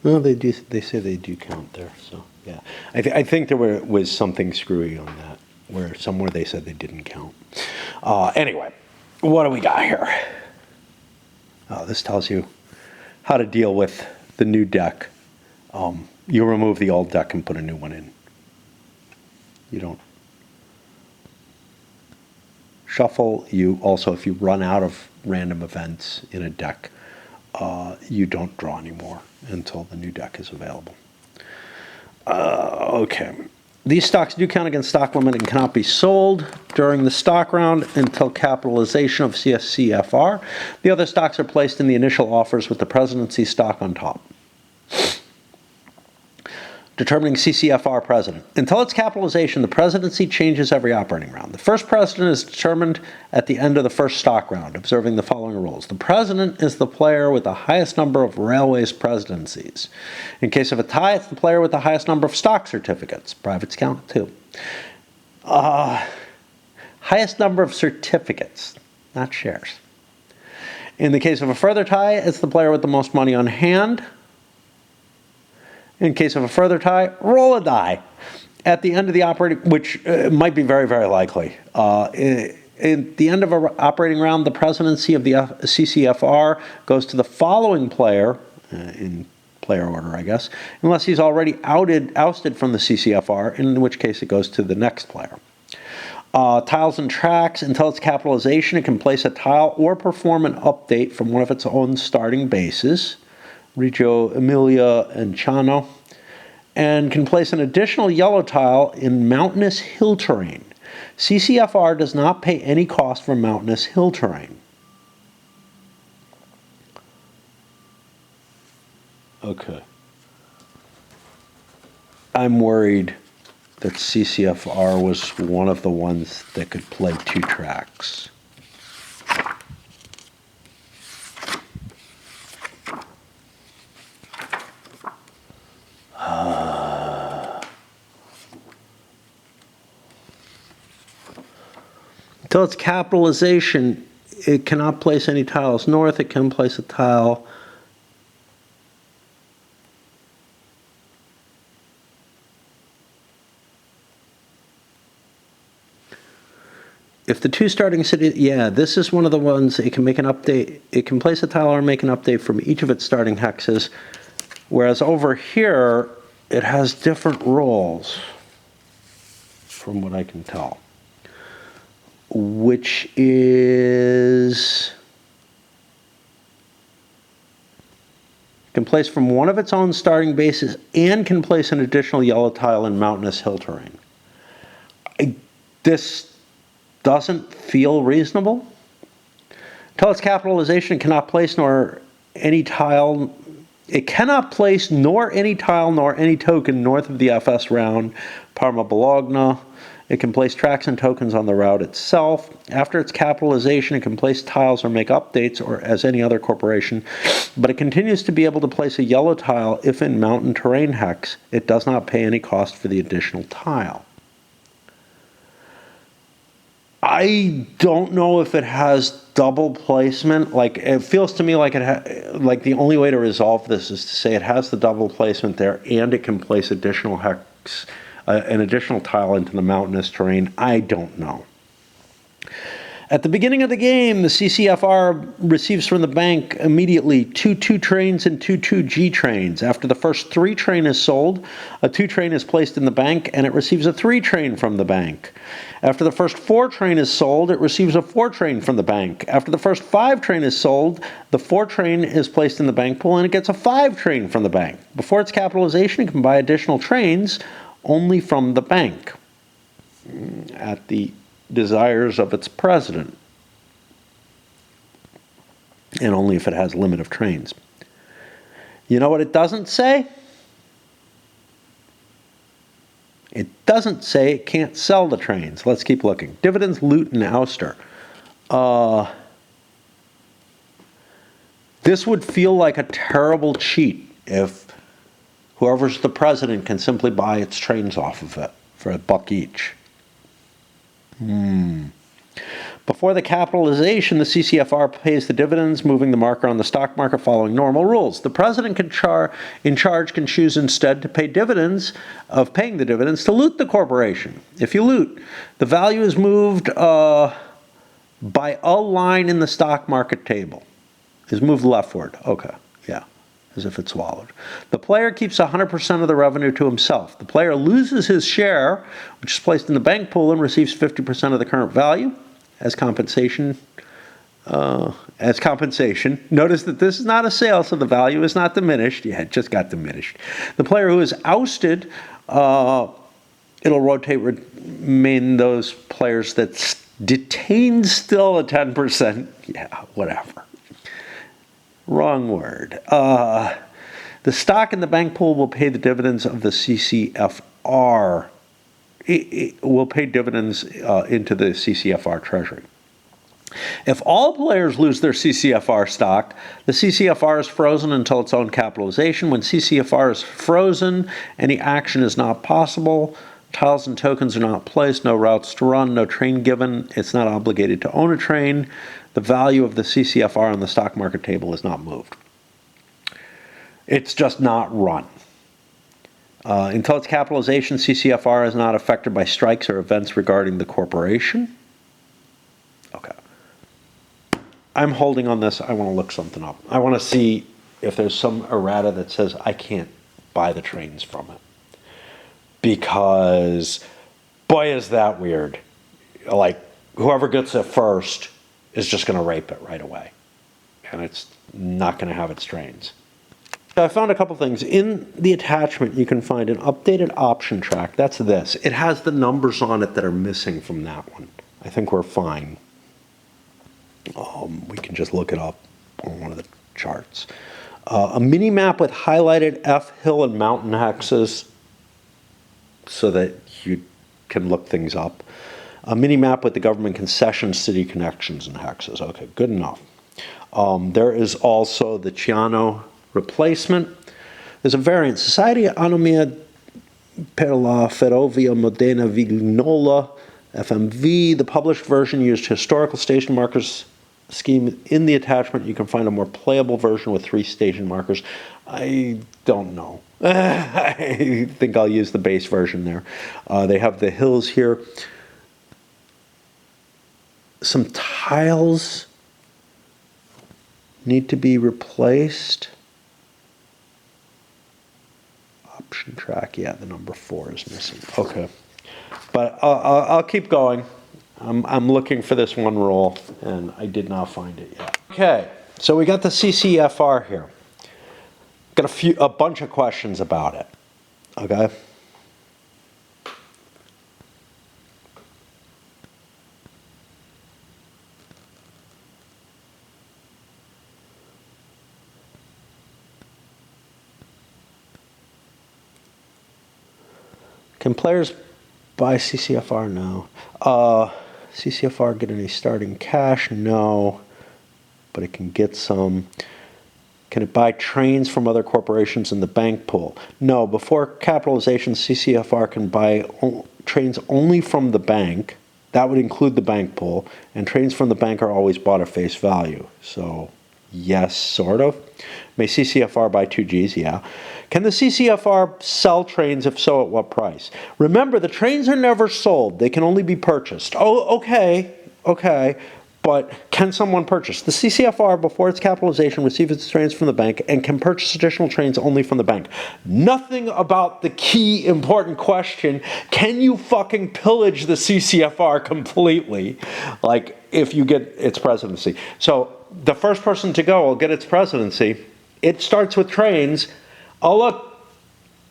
Well, they do. They say they do count there. So yeah, I think there was something screwy on that, where somewhere they said they didn't count. Anyway, what do we got here? This tells you how to deal with the new deck. You remove the old deck and put a new one in. You don't shuffle. You also, if you run out of random events in a deck, you don't draw anymore until the new deck is available. Okay. These stocks do count against stock limit and cannot be sold during the stock round until capitalization of CCFR. The other stocks are placed in the initial offers with the presidency stock on top. Determining CCFR president. Until its capitalization, the presidency changes every operating round. The first president is determined at the end of the first stock round, observing the following rules. The president is the player with the highest number of railways presidencies. In case of a tie, it's the player with the highest number of stock certificates. Privates count too. Highest number of certificates, not shares. In the case of a further tie, it's the player with the most money on hand. In case of a further tie, roll a die. At the end of the operating, which might be very, very likely. At the end of an operating round, the presidency of the CCFR goes to the following player, in player order, I guess, unless he's already ousted from the CCFR, in which case it goes to the next player. Tiles and tracks. Until its capitalization, it can place a tile or perform an update from one of its own starting bases. Reggio Emilia and Ciano, and can place an additional yellow tile in mountainous hill terrain. CCFR does not pay any cost for mountainous hill terrain. Okay. I'm worried that CCFR was one of the ones that could play two tracks. Until its capitalization, it cannot place any tiles north. It can place a tile if the two starting cities, yeah, this is one of the ones, it can make an update, it can place a tile or make an update from each of its starting hexes, whereas over here, it has different rules, from what I can tell, which is, can place from one of its own starting bases and can place an additional yellow tile in mountainous hill terrain. This doesn't feel reasonable. Until its capitalization, it cannot place nor any tile. It cannot place nor any tile nor any token north of the FS round, Parma Bologna. It can place tracks and tokens on the route itself. After its capitalization, it can place tiles or make updates or as any other corporation, but it continues to be able to place a yellow tile if in mountain terrain hex. It does not pay any cost for the additional tile. I don't know if it has double placement. Like, it feels to me like like the only way to resolve this is to say it has the double placement there and it can place additional hex, an additional tile into the mountainous terrain. I don't know. At the beginning of the game, the CCFR receives from the bank immediately 2 trains and 2 G trains. After the first 3 train is sold, a 2 train is placed in the bank and it receives a 3 train from the bank. After the first 4 train is sold, it receives a 4 train from the bank. After the first 5 train is sold, the 4 train is placed in the bank pool and it gets a 5 train from the bank. Before its capitalization, it can buy additional trains only from the bank at the desires of its president, and only if it has a limit of trains. You know what it doesn't say? It doesn't say it can't sell the trains. Let's keep looking. Dividends, loot, and ouster. This would feel like a terrible cheat if whoever's the president can simply buy its trains off of it for $1 each. Before the capitalization, the CCFR pays the dividends, moving the marker on the stock market following normal rules. The president in charge can choose instead to pay dividends, of paying the dividends, to loot the corporation. If you loot, the value is moved by a line in the stock market table. Is moved leftward. Okay, yeah, as if it's swallowed. The player keeps 100% of the revenue to himself. The player loses his share, which is placed in the bank pool, and receives 50% of the current value as compensation. Notice that this is not a sale, so the value is not diminished. Yeah, it just got diminished. The player who is ousted, it'll remain those players that detain still at 10%. Yeah, whatever. Wrong word. The stock in the bank pool will pay the dividends of the CCFR. It will pay dividends into the CCFR treasury. If all players lose their CCFR stock, the CCFR is frozen until its own capitalization. When CCFR is frozen, any action is not possible. Tiles and tokens are not placed, no routes to run, no train given. It's not obligated to own a train. The value of the CCFR on the stock market table is not moved. It's just not run. Until its capitalization, CCFR is not affected by strikes or events regarding the corporation. Okay. I'm holding on this. I want to look something up. I want to see if there's some errata that says I can't buy the trains from it. Because, boy, is that weird. Like, whoever gets it first is just going to rape it right away. And it's not going to have its trains. I found a couple things. In the attachment, you can find an updated option track. That's this. It has the numbers on it that are missing from that one. I think we're fine. We can just look it up on one of the charts. A mini map with highlighted F, hill, and mountain hexes so that you can look things up. A mini map with the government concessions, city connections, and hexes. Okay, good enough. There is also the Ciano replacement. There's a variant. Society Anomia per la Ferrovia Modena Vignola FMV, the published version used historical station markers scheme. In the attachment, you can find a more playable version with 3 station markers. I don't know. I think I'll use the base version there. They have the hills here. Some tiles need to be replaced. Option track, yeah, the number 4 is missing. Okay, but I'll keep going. I'm looking for this one rule, and I did not find it yet. Okay, so we got the CCFR here. Got a bunch of questions about it. Okay. Can players buy CCFR? No. CCFR get any starting cash? No. But it can get some. Can it buy trains from other corporations in the bank pool? No. Before capitalization, CCFR can buy trains only from the bank. That would include the bank pool. And trains from the bank are always bought at face value. So, yes, sort of. May CCFR buy 2Gs? Yeah. Can the CCFR sell trains? If so, at what price? Remember, the trains are never sold. They can only be purchased. Oh, okay. But can someone purchase? The CCFR, before its capitalization, receives its trains from the bank and can purchase additional trains only from the bank. Nothing about the key important question, can you fucking pillage the CCFR completely? Like, if you get its presidency. So, the first person to go will get its presidency. It starts with trains. Oh, look,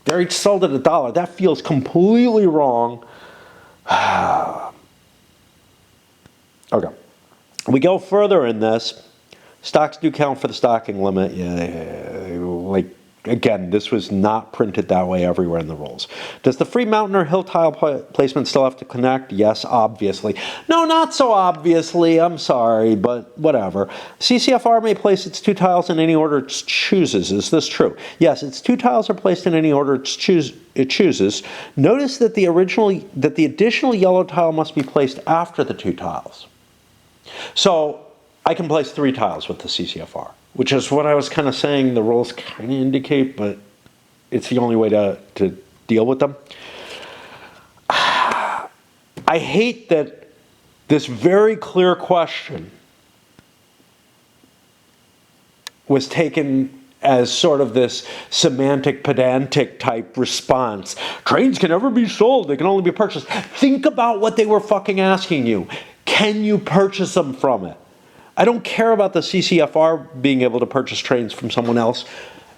they're each sold at $1. That feels completely wrong. Okay. We go further in this. Stocks do count for the stocking limit. Yeah, like, again, this was not printed that way everywhere in the rules. Does the free mountain or hill tile placement still have to connect? Yes, obviously. No, not so obviously. I'm sorry, but whatever. CCFR may place its 2 tiles in any order it chooses. Is this true? Yes, its 2 tiles are placed in any order it chooses. Notice that the additional yellow tile must be placed after the 2 tiles. So I can place 3 tiles with the CCFR, which is what I was kind of saying the rules kind of indicate, but it's the only way to deal with them. I hate that this very clear question was taken as sort of this semantic, pedantic type response. Trains can never be sold, they can only be purchased. Think about what they were fucking asking you. Can you purchase them from it? I don't care about the CCFR being able to purchase trains from someone else.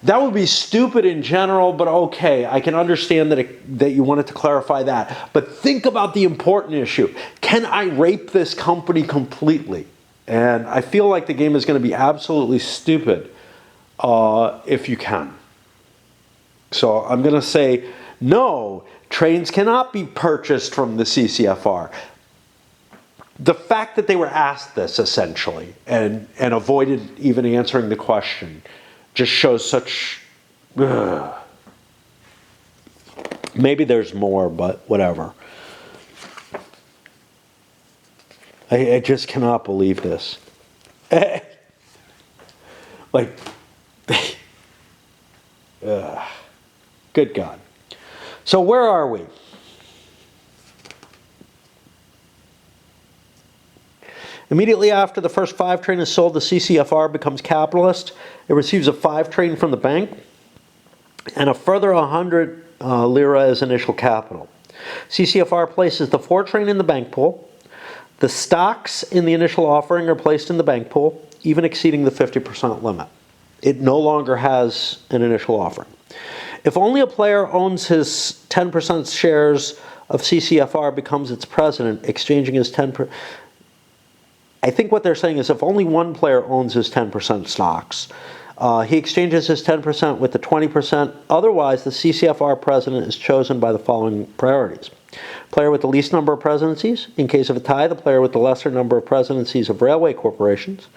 That would be stupid in general, but okay, I can understand that you wanted to clarify that. But think about the important issue. Can I rape this company completely? And I feel like the game is going to be absolutely stupid if you can. So I'm going to say, no, trains cannot be purchased from the CCFR. The fact that they were asked this, essentially, and avoided even answering the question, just shows such... Maybe there's more, but whatever. I just cannot believe this. Like... Good God. So where are we? Immediately after the first 5 train is sold, the CCFR becomes capitalist. It receives a 5 train from the bank and a further 100 lira as initial capital. CCFR places the 4 train in the bank pool. The stocks in the initial offering are placed in the bank pool, even exceeding the 50% limit. It no longer has an initial offering. If only a player owns his 10% shares of CCFR becomes its president, exchanging his 10%. I think what they're saying is if only one player owns his 10% stocks, he exchanges his 10% with the 20%. Otherwise, the CCFR president is chosen by the following priorities. Player with the least number of presidencies. In case of a tie, the player with the lesser number of presidencies of railway corporations.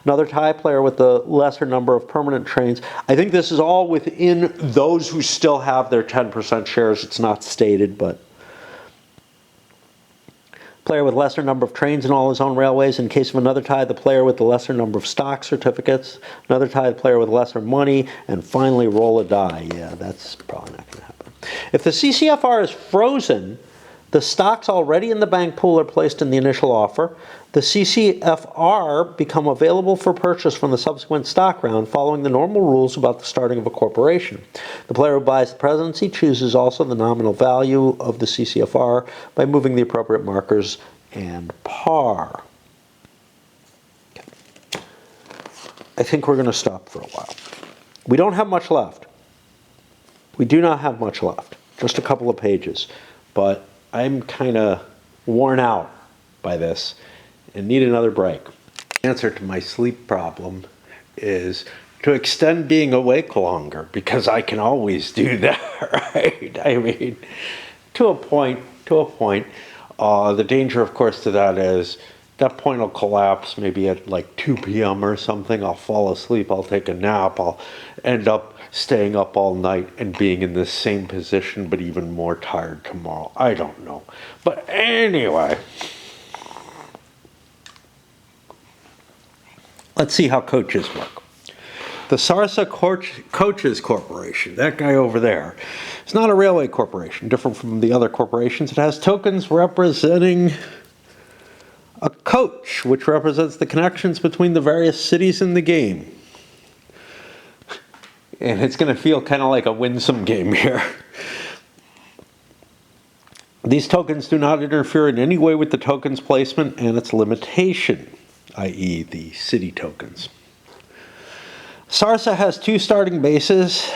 Another tie, player with the lesser number of permanent trains. I think this is all within those who still have their 10% shares. It's not stated, but... Player with lesser number of trains in all his own railways. In case of another tie, the player with the lesser number of stock certificates. Another tie, the player with lesser money. And finally, roll a die. Yeah, that's probably not going to happen. If the CCFR is frozen, the stocks already in the bank pool are placed in the initial offer. The CCFR become available for purchase from the subsequent stock round following the normal rules about the starting of a corporation. The player who buys the presidency chooses also the nominal value of the CCFR by moving the appropriate markers and par. Okay. I think we're going to stop for a while. We don't have much left. We do not have much left. Just a couple of pages. But I'm kind of worn out by this and need another break. The answer to my sleep problem is to extend being awake longer, because I can always do that, right? I mean, to a point. The danger, of course, to that is that point will collapse maybe at like 2 p.m. or something. I'll fall asleep, I'll take a nap, I'll end up staying up all night and being in the same position but even more tired tomorrow. I don't know. But anyway, let's see how coaches work. The Sarsa Coaches Corporation, that guy over there, it's not a railway corporation, different from the other corporations. It has tokens representing a coach, which represents the connections between the various cities in the game. And it's going to feel kind of like a winsome game here. These tokens do not interfere in any way with the token's placement and its limitation, i.e. the city tokens. Sarsa has 2 starting bases,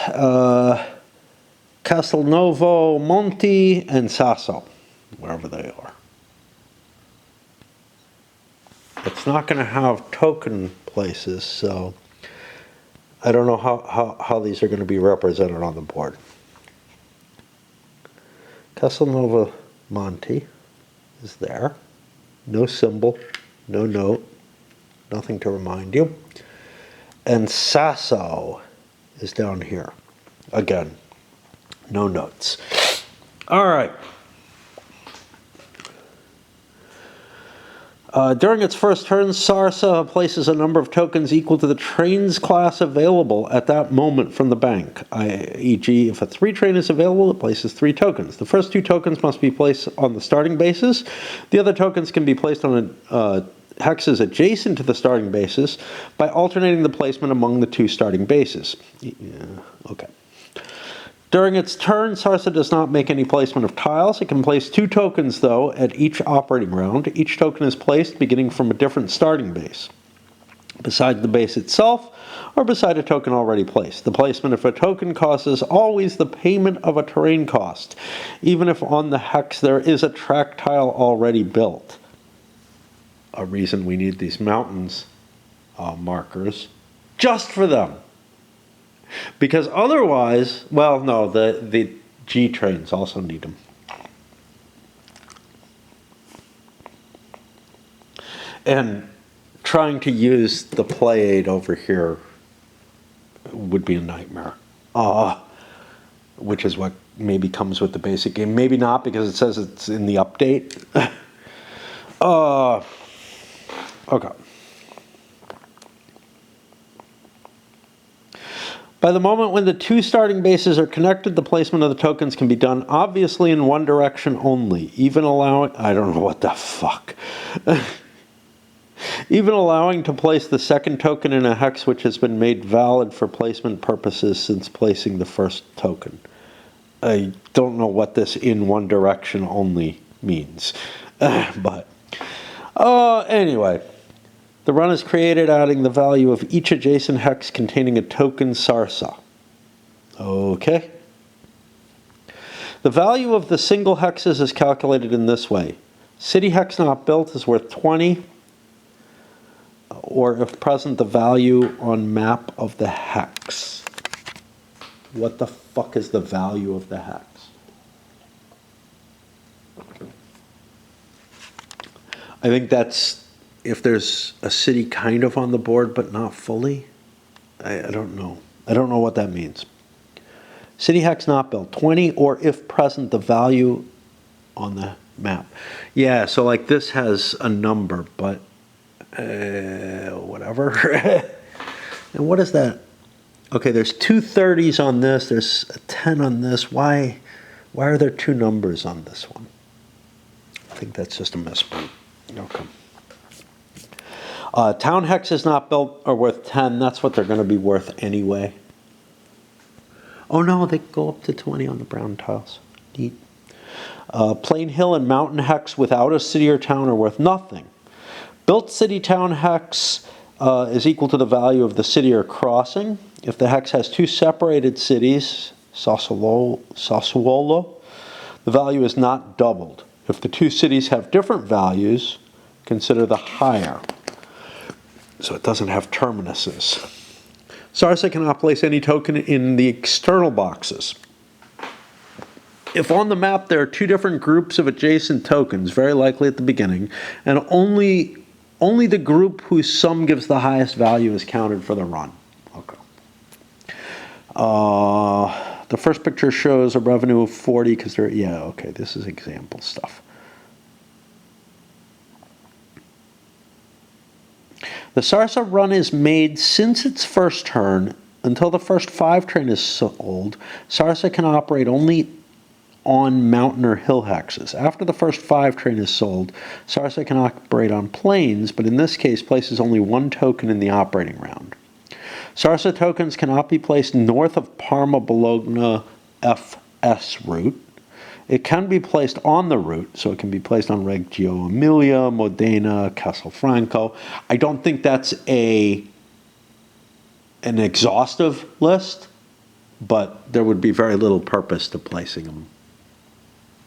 Castelnuovo Monte and Sasso, wherever they are. It's not going to have token places, so I don't know how these are going to be represented on the board. Castelnuovo Monte is there. No symbol, no note, nothing to remind you. And Sasso is down here. Again, no notes. All right. During its first turn, Sarsa places a number of tokens equal to the trains class available at that moment from the bank. E.g., if a 3 train is available, it places 3 tokens. The first 2 tokens must be placed on the starting bases. The other tokens can be placed on hexes adjacent to the starting bases by alternating the placement among the 2 starting bases. Yeah, okay. During its turn, Sarsa does not make any placement of tiles. It can place 2 tokens, though, at each operating round. Each token is placed beginning from a different starting base, beside the base itself, or beside a token already placed. The placement of a token cost is always the payment of a terrain cost, even if on the hex there is a track tile already built. A reason we need these mountains markers, just for them. Because otherwise, well, no, the G trains also need them. And trying to use the play aid over here would be a nightmare. Which is what maybe comes with the basic game. Maybe not, because it says it's in the update. Okay. By the moment when the 2 starting bases are connected, the placement of the tokens can be done obviously in one direction only, even allowing, I don't know what the fuck, even allowing to place the second token in a hex which has been made valid for placement purposes since placing the first token. I don't know what this in one direction only means, but anyway. The run is created adding the value of each adjacent hex containing a token Sarsa. Okay. The value of the single hexes is calculated in this way. City hex not built is worth 20, or if present, the value on map of the hex. What the fuck is the value of the hex? I think that's if there's a city kind of on the board but not fully. I don't know. I don't know what that means. City hex not built. 20, or if present, the value on the map. Yeah, so like this has a number, but whatever. And what is that? Okay, there's two 30s on this, there's a 10 on this. Why are there two numbers on this one? I think that's just a misprint. Okay. Town hexes not built are worth 10. That's what they're going to be worth anyway. Oh no, they go up to 20 on the brown tiles. Neat. Plain hill and mountain hex without a city or town are worth nothing. Built city town hex is equal to the value of the city or crossing. If the hex has two separated cities, Sassuolo, the value is not doubled. If the two cities have different values, consider the higher. So it doesn't have terminuses. Sarsa cannot place any token in the external boxes. If on the map there are two different groups of adjacent tokens, very likely at the beginning, and only the group whose sum gives the highest value is counted for the run. Okay. The first picture shows a revenue of 40 because they're, yeah, okay, this is example stuff. The Sarsa run is made since its first turn until the first 5 train is sold. Sarsa can operate only on mountain or hill hexes. After the first 5 train is sold, Sarsa can operate on plains, but in this case places only 1 token in the operating round. Sarsa tokens cannot be placed north of Parma-Bologna FS route. It can be placed on the route, so it can be placed on Reggio Emilia, Modena, Castelfranco. I don't think that's an exhaustive list, but there would be very little purpose to placing them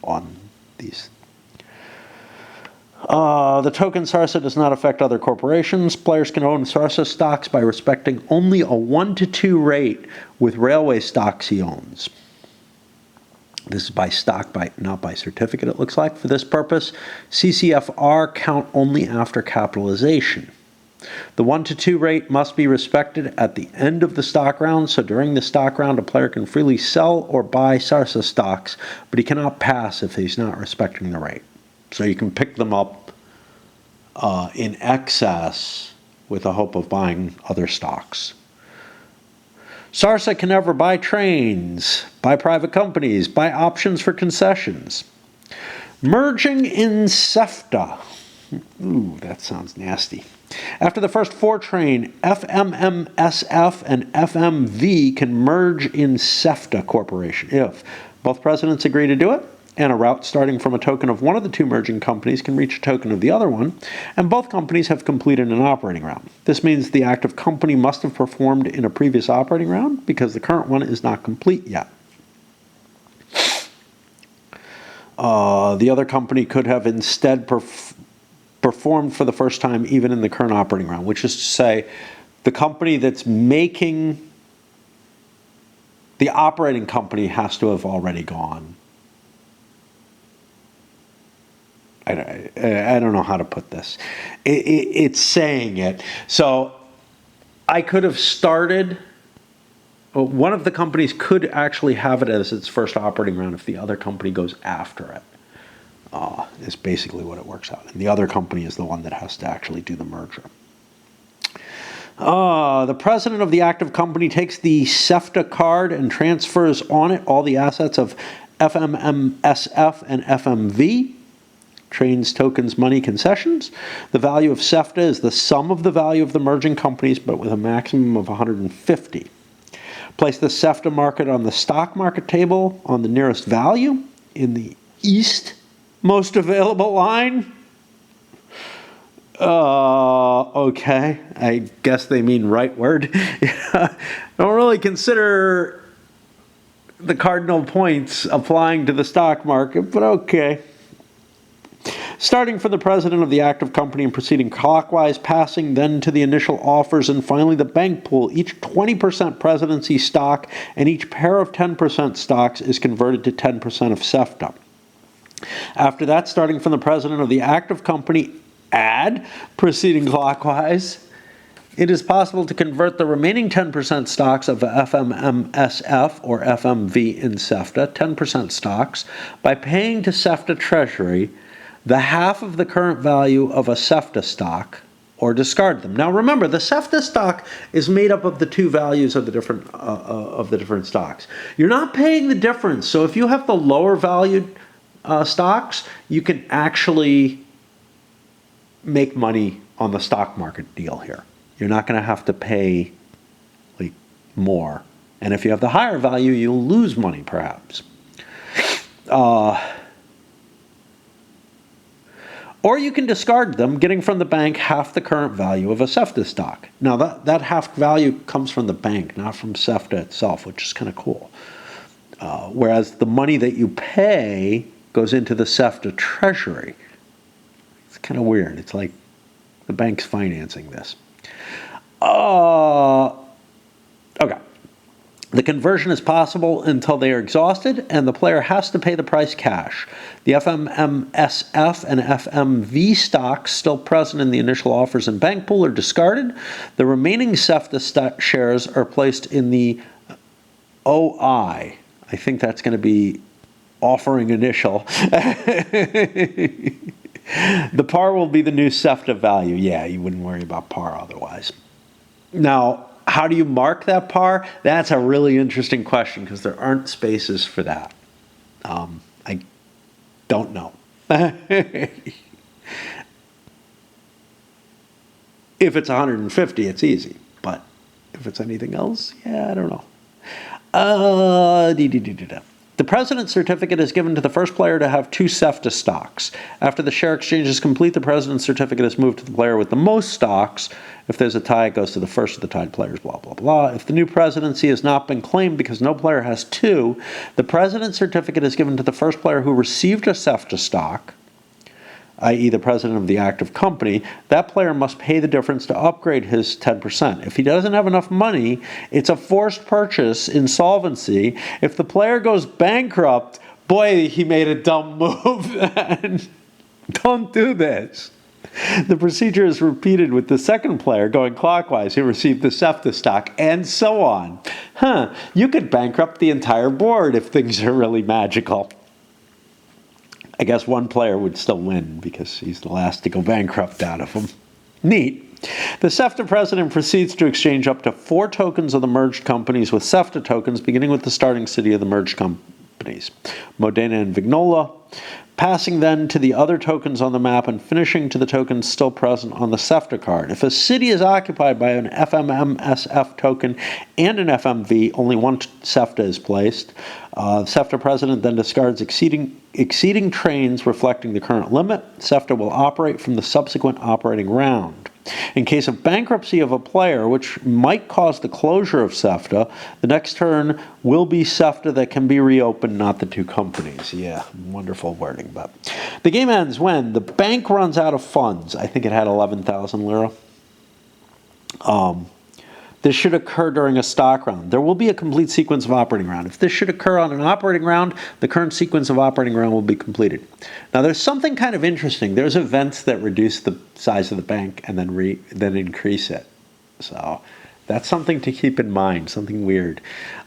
on these. The token Sarsa does not affect other corporations. Players can own Sarsa stocks by respecting only a 1-to-2 rate with railway stocks he owns. This is by stock, not by certificate, it looks like. For this purpose, CCFR count only after capitalization. The 1-to-2 rate must be respected at the end of the stock round, so during the stock round, a player can freely sell or buy Sarsa stocks, but he cannot pass if he's not respecting the rate. So you can pick them up in excess with the hope of buying other stocks. Sarsa can never buy trains, buy private companies, buy options for concessions. Merging in SEFTA. Ooh, that sounds nasty. After the first 4 train, FMMSF and FMV can merge in SEFTA Corporation if both presidents agree to do it, and a route starting from a token of one of the 2 merging companies can reach a token of the other one, and both companies have completed an operating round. This means the active company must have performed in a previous operating round because the current one is not complete yet. The other company could have instead performed for the first time even in the current operating round, which is to say the company that's making the operating company has to have already gone. I don't know how to put this. It's saying it. So I could have started, one of the companies could actually have it as its first operating round if the other company goes after it. Is basically what it works out. And the other company is the one that has to actually do the merger. The president of the active company takes the SEFTA card and transfers on it all the assets of FMMSF and FMV. Trains, tokens, money, concessions. The value of SEFTA is the sum of the value of the merging companies, but with a maximum of 150. Place the SEFTA market on the stock market table on the nearest value in the east most available line. Okay, I guess they mean rightward. Don't really consider the cardinal points applying to the stock market, but okay. Starting from the president of the active company and proceeding clockwise, passing then to the initial offers, and finally the bank pool. Each 20% presidency stock and each pair of 10% stocks is converted to 10% of SEFTA. After that, starting from the president of the active company, add, proceeding clockwise, It is possible to convert the remaining 10% stocks of FMMSF or FMV in SEFTA, 10% stocks, by paying to SEFTA Treasury the half of the current value of a SEFTA stock, or discard them. Now remember, the SEFTA stock is made up of the two values of the different stocks. You're not paying the difference. So if you have the lower valued stocks, you can actually make money on the stock market deal here. You're not going to have to pay like more. And if you have the higher value, you'll lose money perhaps. Or you can discard them, getting from the bank half the current value of a SEFTA stock. Now, that half value comes from the bank, not from SEFTA itself, which is kind of cool. Whereas the money that you pay goes into the SEFTA treasury. It's kind of weird. It's like the bank's financing this. Okay. The conversion is possible until they are exhausted, and the player has to pay the price cash. The FMMSF and FMV stocks still present in the initial offers and bank pool are discarded. The remaining SEFTA shares are placed in the OI. I think that's going to be offering initial. The par will be the new SEFTA value. Yeah, you wouldn't worry about par otherwise. Now, how do you mark that par? That's a really interesting question because there aren't spaces for that. I don't know. If it's 150, it's easy. But if it's anything else, yeah, I don't know. The president's certificate is given to the first player to have two SEFTA stocks. After the share exchange is complete, the president's certificate is moved to the player with the most stocks. If there's a tie, it goes to the first of the tied players, blah, blah, blah. If the new presidency has not been claimed because no player has two, the president's certificate is given to the first player who received a SEFTA stock, i.e. the president of the active company. That player must pay the difference to upgrade his 10%. If he doesn't have enough money, it's a forced purchase, insolvency. If the player goes bankrupt, boy, he made a dumb move. Don't do this. The procedure is repeated with the second player going clockwise who received the SEFTA stock, and so on. You could bankrupt the entire board if things are really magical. I guess one player would still win because he's the last to go bankrupt out of them. Neat. The SEFTA president proceeds to exchange up to 4 tokens of the merged companies with SEFTA tokens, beginning with the starting city of the merged companies, Modena and Vignola, passing then to the other tokens on the map and finishing to the tokens still present on the SEFTA card. If a city is occupied by an FMMSF token and an FMV, only one SEFTA is placed. The SEFTA president then discards exceeding trains reflecting the current limit. SEFTA will operate from the subsequent operating round. In case of bankruptcy of a player, which might cause the closure of SEFTA, the next turn will be SEFTA that can be reopened, not the two companies. Yeah, wonderful wording. But the game ends when the bank runs out of funds. I think it had 11,000 lira. This should occur during a stock round. There will be a complete sequence of operating round. If this should occur on an operating round, the current sequence of operating round will be completed. Now, there's something kind of interesting. There's events that reduce the size of the bank and then increase it. So that's something to keep in mind, something weird.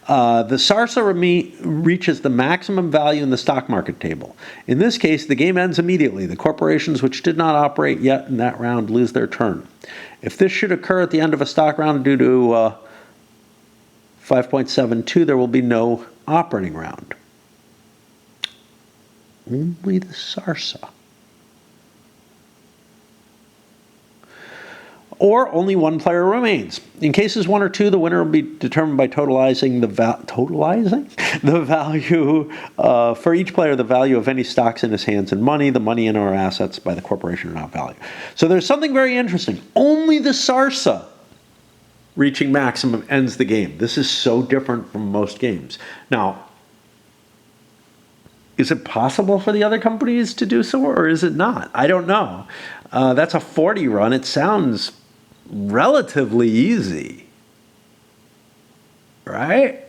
The SARSA reaches the maximum value in the stock market table. In this case, the game ends immediately. The corporations which did not operate yet in that round lose their turn. If this should occur at the end of a stock round due to 5.72, there will be no operating round. Only the SARSA. Or only one player remains. In cases 1 or 2, the winner will be determined by totalizing the value for each player, the value of any stocks in his hands and money, the money in or assets by the corporation are not valued. So there's something very interesting. Only the SARSA reaching maximum ends the game. This is so different from most games. Now, is it possible for the other companies to do so, or is it not? I don't know. That's a 40 run. It sounds relatively easy, right?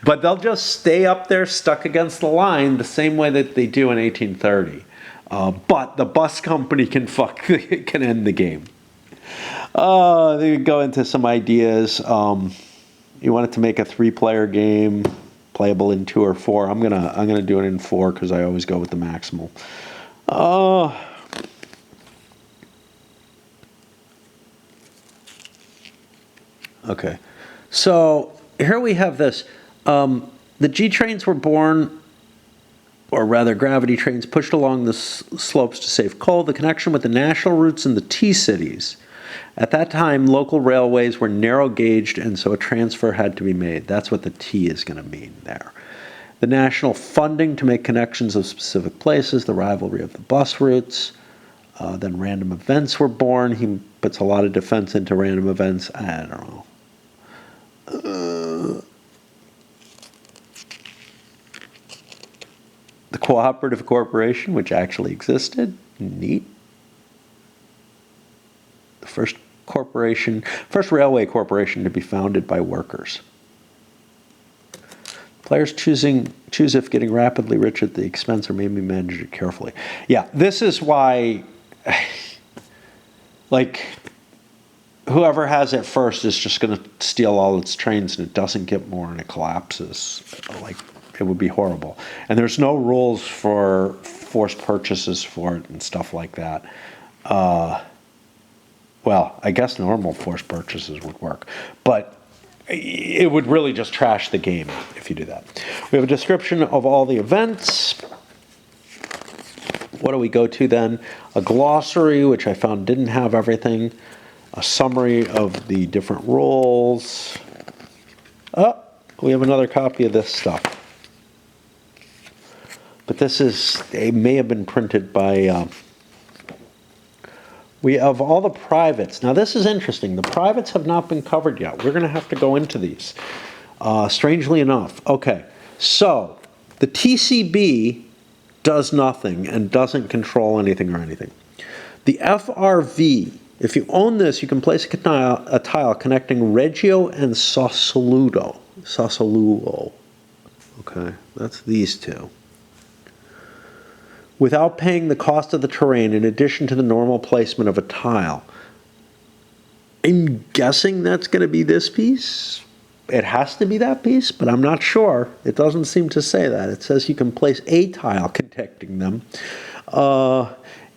But they'll just stay up there stuck against the line the same way that they do in 1830. But the bus company can end the game. They would go into some ideas. You wanted to make a 3-player game playable in 2 or 4. I'm gonna do it in 4 because I always go with the maximal. Okay, so here we have this. The G trains were born, or rather gravity trains pushed along the slopes to save coal. The connection with the national routes and the T cities. At that time, local railways were narrow gauged, and so a transfer had to be made. That's what the T is going to mean there. The national funding to make connections of specific places, the rivalry of the bus routes. Then random events were born. He puts a lot of defense into random events. I don't know. The cooperative corporation, which actually existed. Neat. The first railway corporation to be founded by workers. Players choose if getting rapidly rich at the expense or maybe manage it carefully. Yeah, this is why, like, whoever has it first is just going to steal all its trains and it doesn't get more and it collapses. Like, it would be horrible. And there's no rules for forced purchases for it and stuff like that. Well, I guess normal forced purchases would work, but it would really just trash the game if you do that. We have a description of all the events. What do we go to then? A glossary, which I found didn't have everything. A summary of the different roles. Oh, we have another copy of this stuff. But it may have been printed by... we have all the privates. Now this is interesting. The privates have not been covered yet. We're going to have to go into these. Strangely enough. Okay, so the TCB does nothing and doesn't control anything or anything. The FRV, if you own this, you can place a tile connecting Reggio and Sassuolo. Okay, that's these two. Without paying the cost of the terrain in addition to the normal placement of a tile. I'm guessing that's going to be this piece. It has to be that piece, but I'm not sure. It doesn't seem to say that. It says you can place a tile connecting them.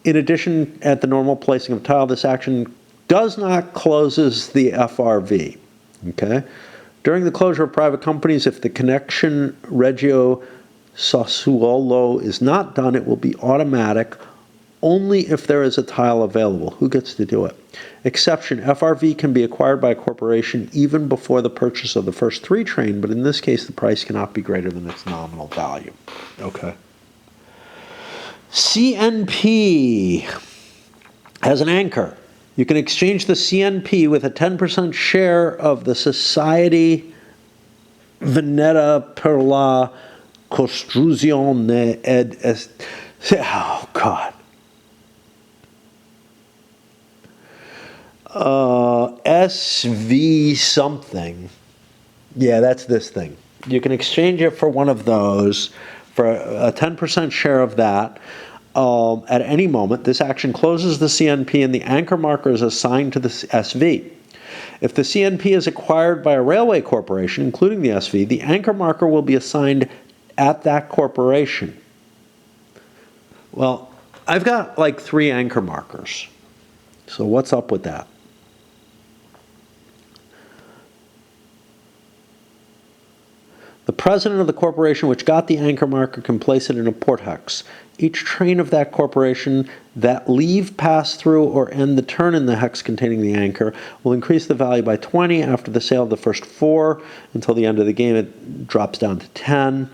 In addition, at the normal placing of tile, this action does not closes the FRV. Okay? During the closure of private companies, if the connection Reggio Sassuolo is not done, it will be automatic only if there is a tile available. Who gets to do it? Exception, FRV can be acquired by a corporation even before the purchase of the first 3 train, but in this case the price cannot be greater than its nominal value. Okay. CNP has an anchor. You can exchange the CNP with a 10% share of the Society Veneta per la Costruzione ed oh God. SV something. Yeah, that's this thing. You can exchange it for one of those, for a 10% share of that. At any moment, this action closes the CNP and the anchor marker is assigned to the SV. If the CNP is acquired by a railway corporation, including the SV, the anchor marker will be assigned at that corporation. Well, I've got like 3 anchor markers. So what's up with that? The president of the corporation which got the anchor marker can place it in a port hex. Each train of that corporation that leave, pass through, or end the turn in the hex containing the anchor will increase the value by 20 after the sale of the first 4. Until the end of the game, it drops down to 10.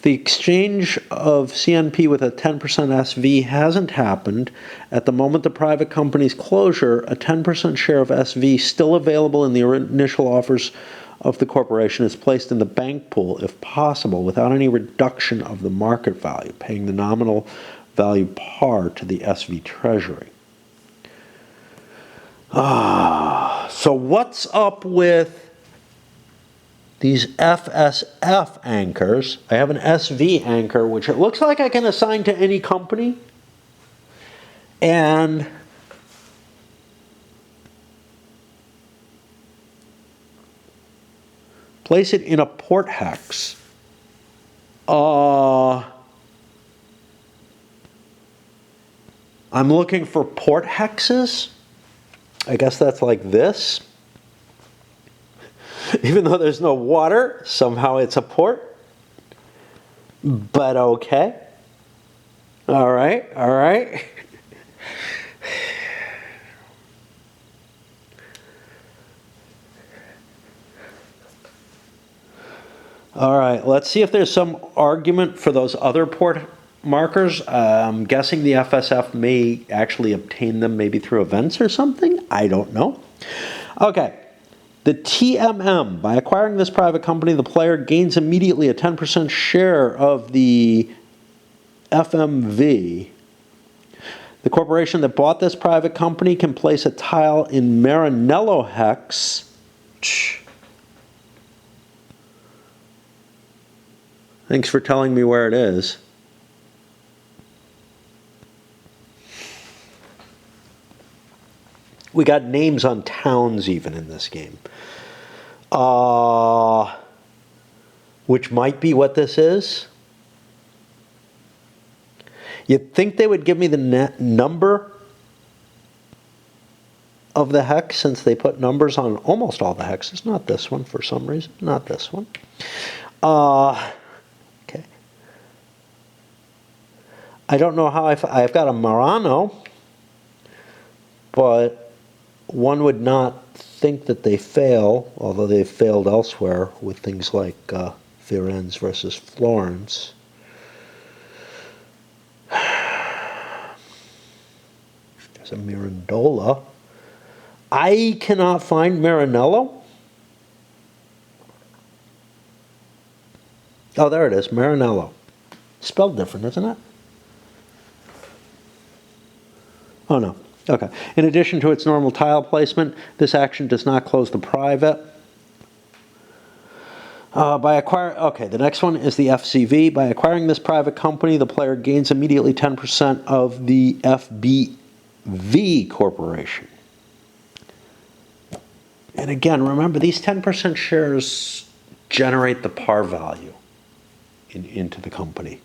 The exchange of CNP with a 10% SV hasn't happened. At the moment of the private company's closure, a 10% share of SV still available in the initial offers of the corporation is placed in the bank pool, if possible, without any reduction of the market value, paying the nominal value par to the SV Treasury. So what's up with these FSF anchors? I have an SV anchor, which it looks like I can assign to any company. And Place it in a port hex. I'm looking for port hexes. I guess that's like this. Even though there's no water, somehow it's a port. But okay. All right, all right. All right, let's see if there's some argument for those other port markers. I'm guessing the FSF may actually obtain them maybe through events or something. I don't know. Okay, the TMM. By acquiring this private company, the player gains immediately a 10% share of the FMV. The corporation that bought this private company can place a tile in Marinello hex. Thanks for telling me where it is. We got names on towns even in this game. Which might be what this is. You'd think they would give me the number of the hex, since they put numbers on almost all the hexes. Not this one for some reason. Not this one. Okay. I don't know how I've got a Marano, but one would not think that they fail, although they've failed elsewhere with things like Firenze versus Florence. There's a Mirandola. I cannot find Marinello. Oh, there it is, Marinello. Spelled different, isn't it? Oh, no. Okay. In addition to its normal tile placement, this action does not close the private. The next one is the FCV. By acquiring this private company, the player gains immediately 10% of the FBV corporation. And again, remember, these 10% shares generate the par value into the company.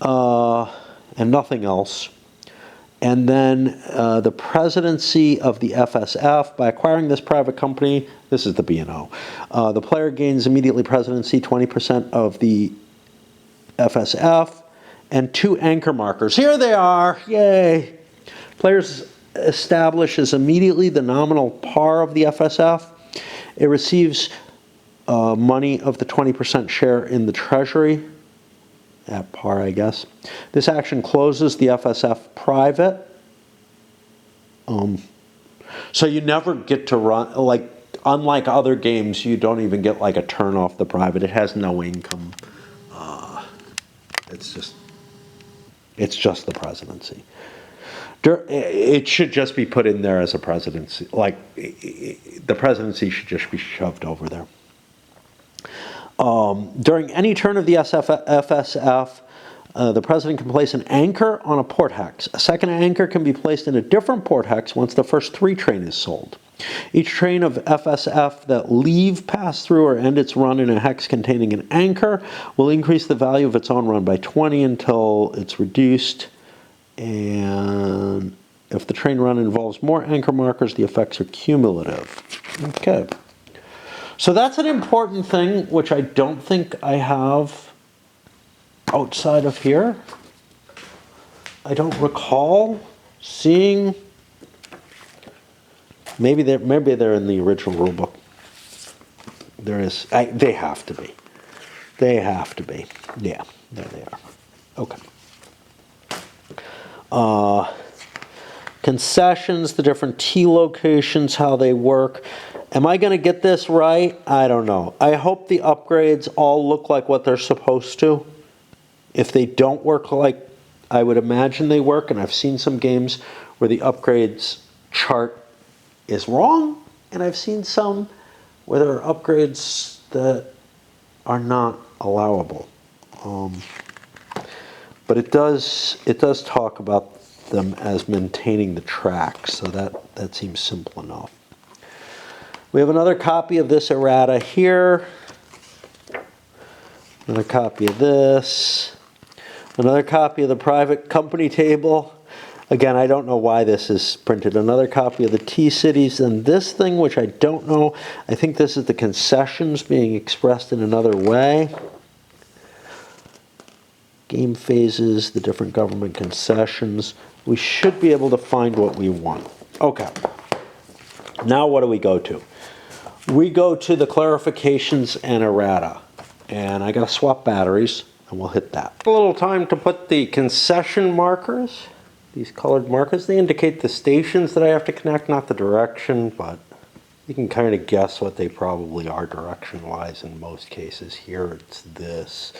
And nothing else. And then the presidency of the FSF. By acquiring this private company, this is the B&O. The player gains immediately presidency, 20% of the FSF, and 2 anchor markers. Here they are, yay! Players establishes immediately the nominal par of the FSF. It receives money of the 20% share in the treasury, at par, I guess. This action closes the FSF private. So you never get to run, like, unlike other games, you don't even get like a turn off the private. It has no income. It's just the presidency. It should just be put in there as a presidency. Like, the presidency should just be shoved over there. During any turn of the FSF, the president can place an anchor on a port hex. A second anchor can be placed in a different port hex once the first 3 train is sold. Each train of FSF that leave, pass through, or end its run in a hex containing an anchor will increase the value of its own run by 20 until it's reduced. And if the train run involves more anchor markers, the effects are cumulative. Okay. So that's an important thing, which I don't think I have outside of here. I don't recall seeing. Maybe they're in the original rulebook. There is. They have to be. They have to be. Yeah, there they are. Okay. Concessions, the different T locations, how they work. Am I going to get this right? I don't know. I hope the upgrades all look like what they're supposed to. If they don't work like I would imagine they work, and I've seen some games where the upgrades chart is wrong, and I've seen some where there are upgrades that are not allowable. But it does talk about them as maintaining the track, so that seems simple enough. We have another copy of this errata here. Another copy of this. Another copy of the private company table. Again, I don't know why this is printed. Another copy of the T-Cities, and this thing, which I don't know. I think this is the concessions being expressed in another way. Game phases, the different government concessions. We should be able to find what we want. Okay. Now what do we go to? We go to the clarifications and errata. And I gotta swap batteries, and we'll hit that. A little time to put the concession markers. These colored markers, they indicate the stations that I have to connect, not the direction, but you can kind of guess what they probably are direction-wise in most cases. Here it's this.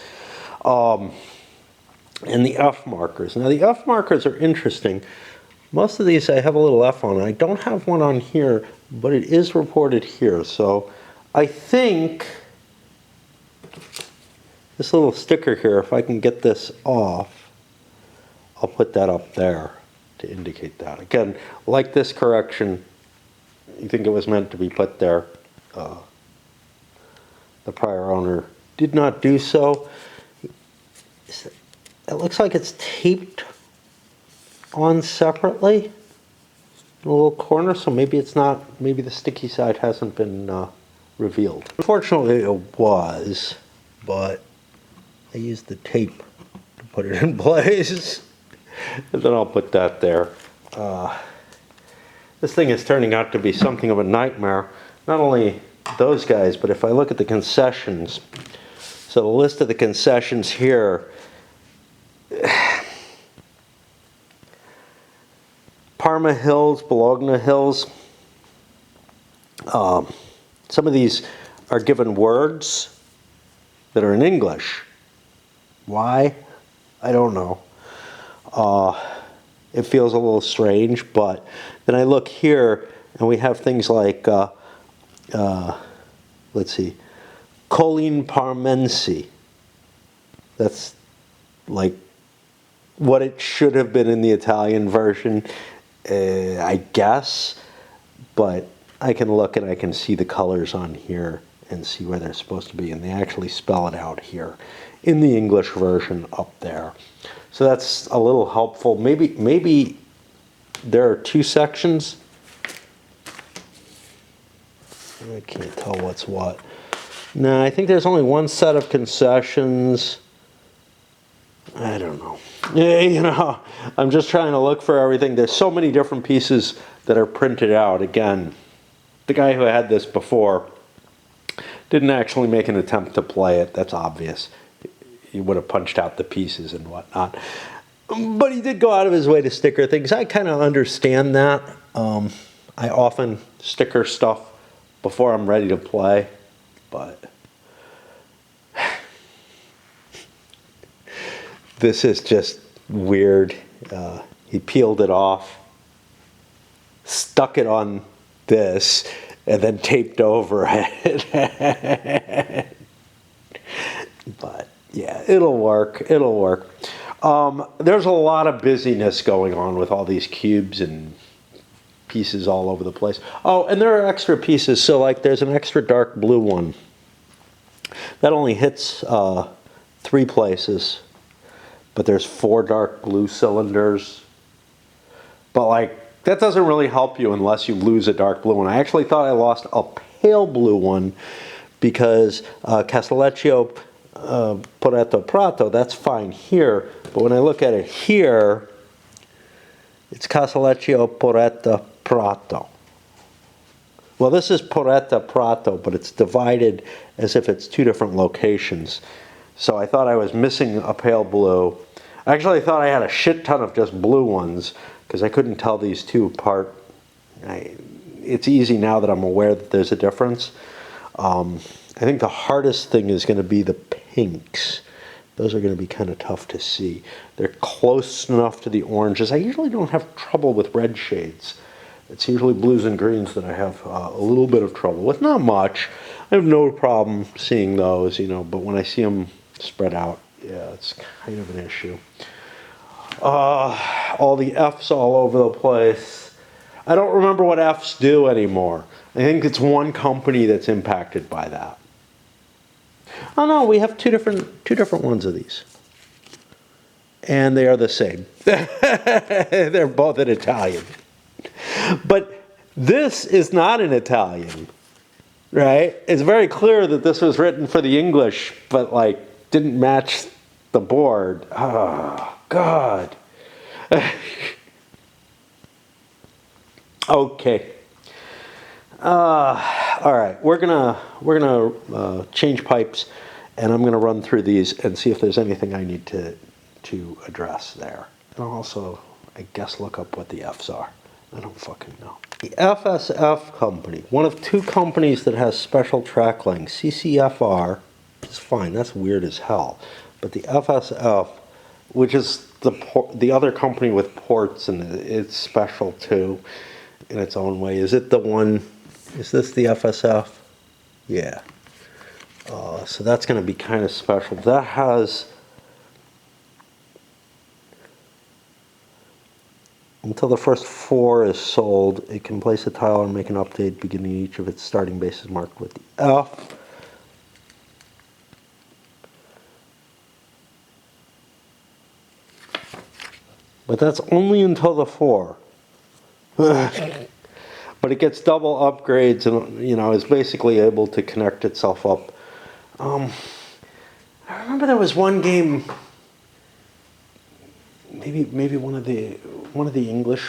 And the F markers. Now the F markers are interesting. Most of these I have a little F on. I don't have one on here, but it is reported here. So I think this little sticker here, if I can get this off, I'll put that up there to indicate that. Again, like this correction, you think it was meant to be put there. The prior owner did not do so. It looks like it's taped on separately in a little corner, so maybe it's not, maybe the sticky side hasn't been revealed. Unfortunately it was, but I used the tape to put it in place. And then I'll put that there. This thing is turning out to be something of a nightmare. Not only those guys, but if I look at the concessions. So the list of the concessions here. Parma Hills, Bologna Hills. Some of these are given words that are in English. Why? I don't know. It feels a little strange, but then I look here and we have things like, let's see, Colline Parmense. That's like what it should have been in the Italian version, I guess, but I can look and I can see the colors on here and see where they're supposed to be, and they actually spell it out here in the English version up there. So that's a little helpful. Maybe there are two sections. I can't tell what's what. No, I think there's only one set of concessions. I don't know. Yeah, you know, I'm just trying to look for everything. There's so many different pieces that are printed out. Again, the guy who had this before didn't actually make an attempt to play it. That's obvious. He would have punched out the pieces and whatnot. But he did go out of his way to sticker things. I kind of understand that. I often sticker stuff before I'm ready to play, but this is just weird. He peeled it off, stuck it on this, and then taped over it. But yeah, it'll work. It'll work. There's a lot of busyness going on with all these cubes and pieces all over the place. Oh, and there are extra pieces. So like there's an extra dark blue one. That only hits 3 places. But there's 4 dark blue cylinders. But like, that doesn't really help you unless you lose a dark blue one. I actually thought I lost a pale blue one because Castellecchio Poretto Prato, that's fine here. But when I look at it here, it's Castellecchio Poretta Prato. Well, this is Poretta Prato, but it's divided as if it's 2 different locations. So I thought I was missing a pale blue. I actually thought I had a shit ton of just blue ones because I couldn't tell these two apart. It's easy now that I'm aware that there's a difference. I think the hardest thing is going to be the pinks. Those are going to be kind of tough to see. They're close enough to the oranges. I usually don't have trouble with red shades. It's usually blues and greens that I have a little bit of trouble with. Not much. I have no problem seeing those, you know, but when I see them spread out, yeah, it's kind of an issue. All the F's all over the place. I don't remember what Fs do anymore. I think it's one company that's impacted by that. Oh no, we have two different ones of these. And they are the same. They're both in Italian. But this is not in Italian, right? It's very clear that this was written for the English, but like didn't match the board. Oh, God. Okay. All right, we're gonna change pipes, and I'm gonna run through these and see if there's anything I need to address there. And I'll also, I guess, look up what the Fs are. I don't fucking know. The FSF company, one of two companies that has special track length. CCFR is fine. That's weird as hell. But the FSF, which is the other company with ports, and it's special too, in its own way. Is it the one? Is this the FSF? Yeah. So that's going to be kind of special. That has, until the first 4 is sold, it can place a tile or make an update beginning each of its starting bases marked with the F. But that's only until the 4. But it gets double upgrades and, you know, is basically able to connect itself up. I remember there was one game, maybe one of the English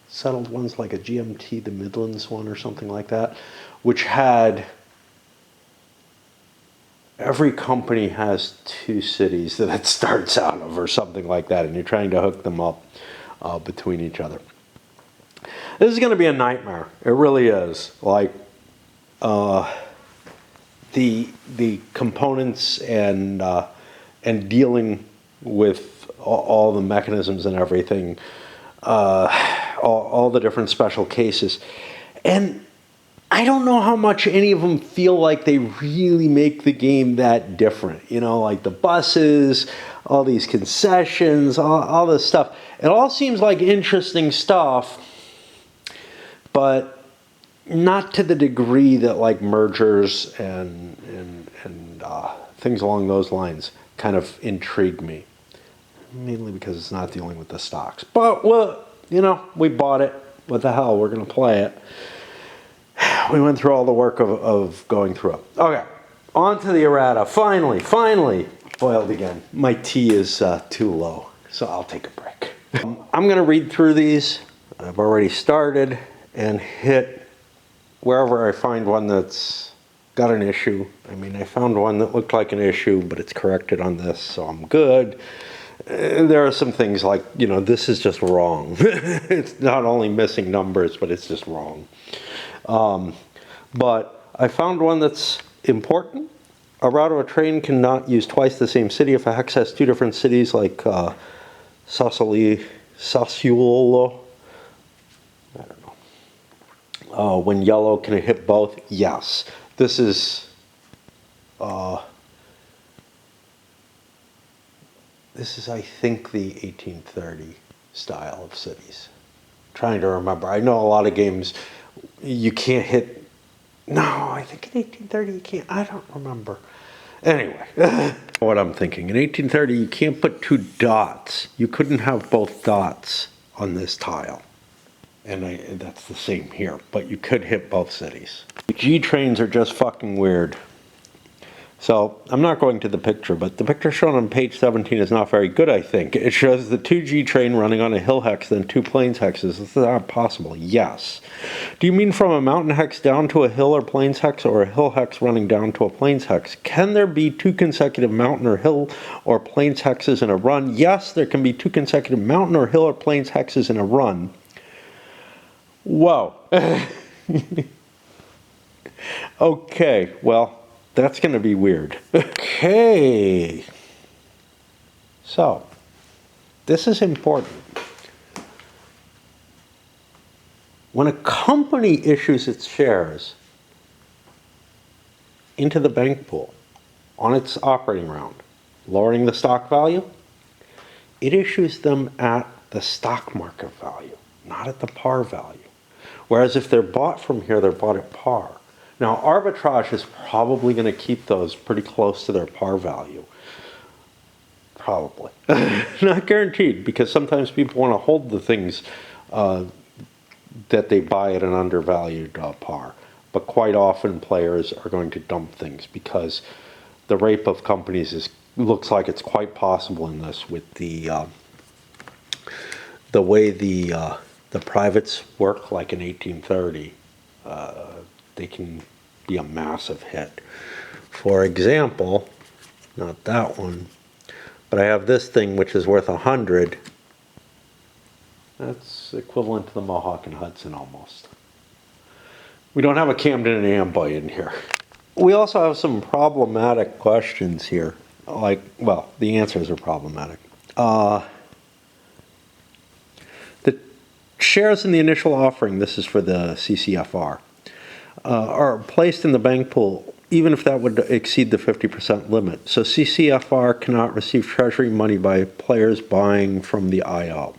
settled ones, like a GMT, the Midlands one or something like that, which had, every company has 2 cities that it starts out of or something like that, and you're trying to hook them up between each other. This is going to be a nightmare. It really is. Like the components and dealing with all the mechanisms and everything, all the different special cases, and I don't know how much any of them feel like they really make the game that different. You know, like the buses, all these concessions, all this stuff. It all seems like interesting stuff, but not to the degree that like mergers and things along those lines kind of intrigue me. Mainly because it's not dealing with the stocks. But, well, you know, we bought it. What the hell? We're going to play it. We went through all the work of going through it. Okay, on to the errata. Finally, boiled again. My tea is too low, so I'll take a break. I'm going to read through these. I've already started and hit wherever I find one that's got an issue. I mean, I found one that looked like an issue, but it's corrected on this, so I'm good. There are some things like, you know, this is just wrong. It's not only missing numbers, but it's just wrong. But I found one that's important. A route of a train cannot use twice the same city if a hex has 2 different cities, like Sassuolo. I don't know. When yellow, can it hit both? Yes. This is I think, the 1830 style of cities. I'm trying to remember. I know a lot of games you can't hit. No, I think in 1830 you can't. I don't remember. Anyway, what I'm thinking. In 1830 you can't put 2 dots. You couldn't have both dots on this tile. And that's the same here. But you could hit both cities. G trains are just fucking weird. So, I'm not going to the picture, but the picture shown on page 17 is not very good, I think. It shows the 2G train running on a hill hex, then 2 plains hexes. This is not possible. Yes. Do you mean from a mountain hex down to a hill or plains hex, or a hill hex running down to a plains hex? Can there be 2 consecutive mountain or hill or plains hexes in a run? Yes, there can be 2 consecutive mountain or hill or plains hexes in a run. Whoa. Okay, well, that's going to be weird. Okay. So, this is important. When a company issues its shares into the bank pool on its operating round, lowering the stock value, it issues them at the stock market value, not at the par value. Whereas if they're bought from here, they're bought at par. Now, arbitrage is probably going to keep those pretty close to their par value. Probably. Not guaranteed, because sometimes people want to hold the things that they buy at an undervalued par. But quite often players are going to dump things because the rape of companies looks like it's quite possible in this with the way the privates work, like in 1830. They can be a massive hit. For example, not that one, but I have this thing which is worth 100. That's equivalent to the Mohawk and Hudson almost. We don't have a Camden and Amboy in here. We also have some problematic questions here. Like, well, the answers are problematic. The shares in the initial offering, this is for the CCFR, are placed in the bank pool even if that would exceed the 50% limit. So CCFR cannot receive treasury money by players buying from the IO.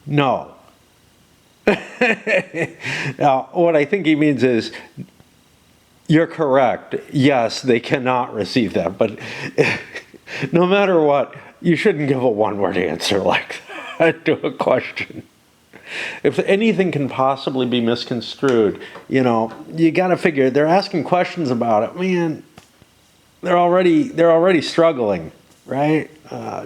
No. Now, what I think he means is, you're correct. Yes, they cannot receive that, but no matter what, you shouldn't give a one-word answer like that to a question. If anything can possibly be misconstrued, you got to figure they're asking questions about it. Man, they're already struggling, right?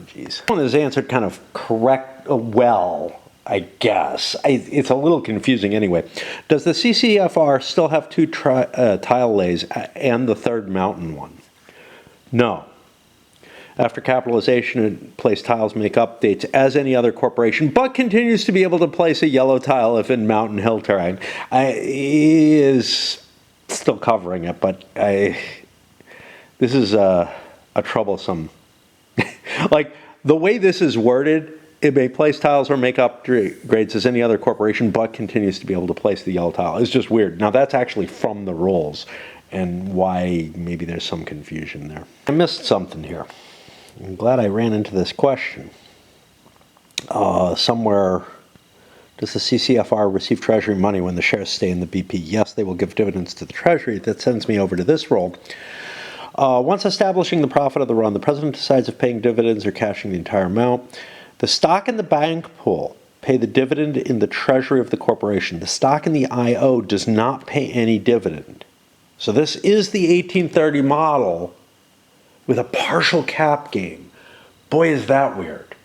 Geez. One is answered kind of correct, well, I guess. It's a little confusing anyway. Does the CCFR still have two tile lays and the third mountain one? No. After capitalization, it place tiles make updates as any other corporation, but continues to be able to place a yellow tile if in mountain hill terrain. He is still covering it, but this is a troublesome. Like, the way this is worded, it may place tiles or make upgrades as any other corporation, but continues to be able to place the yellow tile. It's just weird. Now, that's actually from the rules, and why maybe there's some confusion there. I missed something here. I'm glad I ran into this question. Somewhere, does the CCFR receive Treasury money when the shares stay in the BP? Yes, they will give dividends to the Treasury. That sends me over to this role. Once establishing the profit of the run, the president decides if paying dividends or cashing the entire amount. The stock in the bank pool pay the dividend in the treasury of the corporation. The stock in the IO does not pay any dividend. So this is the 1830 model with a partial cap game. Boy, is that weird.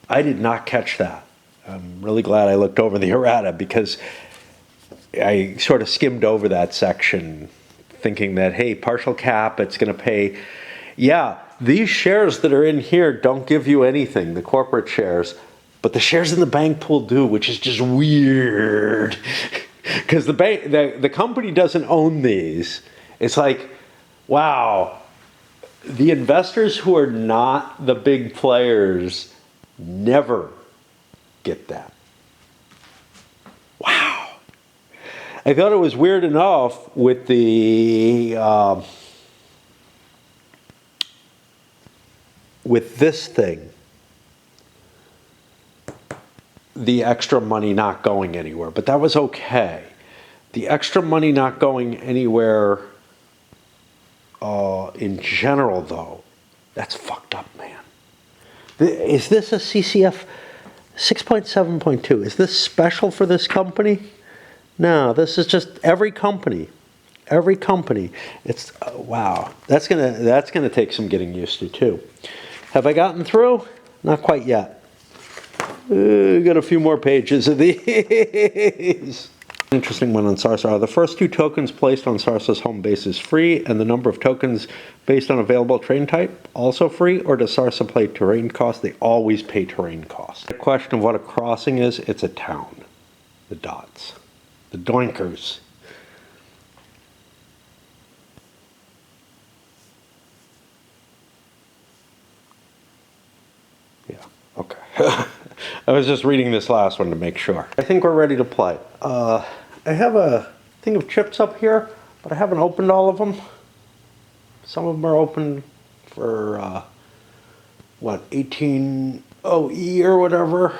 I did not catch that. I'm really glad I looked over the errata because I sort of skimmed over that section thinking that, hey, partial cap, it's going to pay. Yeah, these shares that are in here don't give you anything, the corporate shares, but the shares in the bank pool do, which is just weird. Because the company doesn't own these. It's like, wow, the investors who are not the big players never get that. Wow. I thought it was weird enough with with this thing, the extra money not going anywhere, but that was okay. The extra money not going anywhere in general, though, that's fucked up, man. Is this a CCF 6.7.2? Is this special for this company? No, this is just every company. Every company. It's wow. That's gonna take some getting used to too. Have I gotten through? Not quite yet. Got a few more pages of these. Interesting one on Sarsa. The first two tokens placed on Sarsa's home base is free, and the number of tokens based on available terrain type also free, or does Sarsa pay terrain cost? They always pay terrain cost. The question of what a crossing is, it's a town. The dots. The doinkers. Yeah, okay. I was just reading this last one to make sure. I think we're ready to play. I have a thing of chips up here, but I haven't opened all of them. Some of them are open for, 18OE or whatever.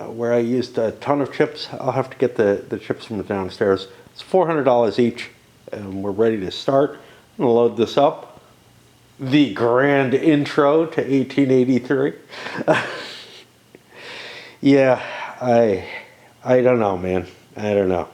where I used a ton of chips. I'll have to get the chips from downstairs. It's $400 each, and we're ready to start. I'm gonna load this up. The grand intro to 1883. Yeah, I don't know, man. I don't know.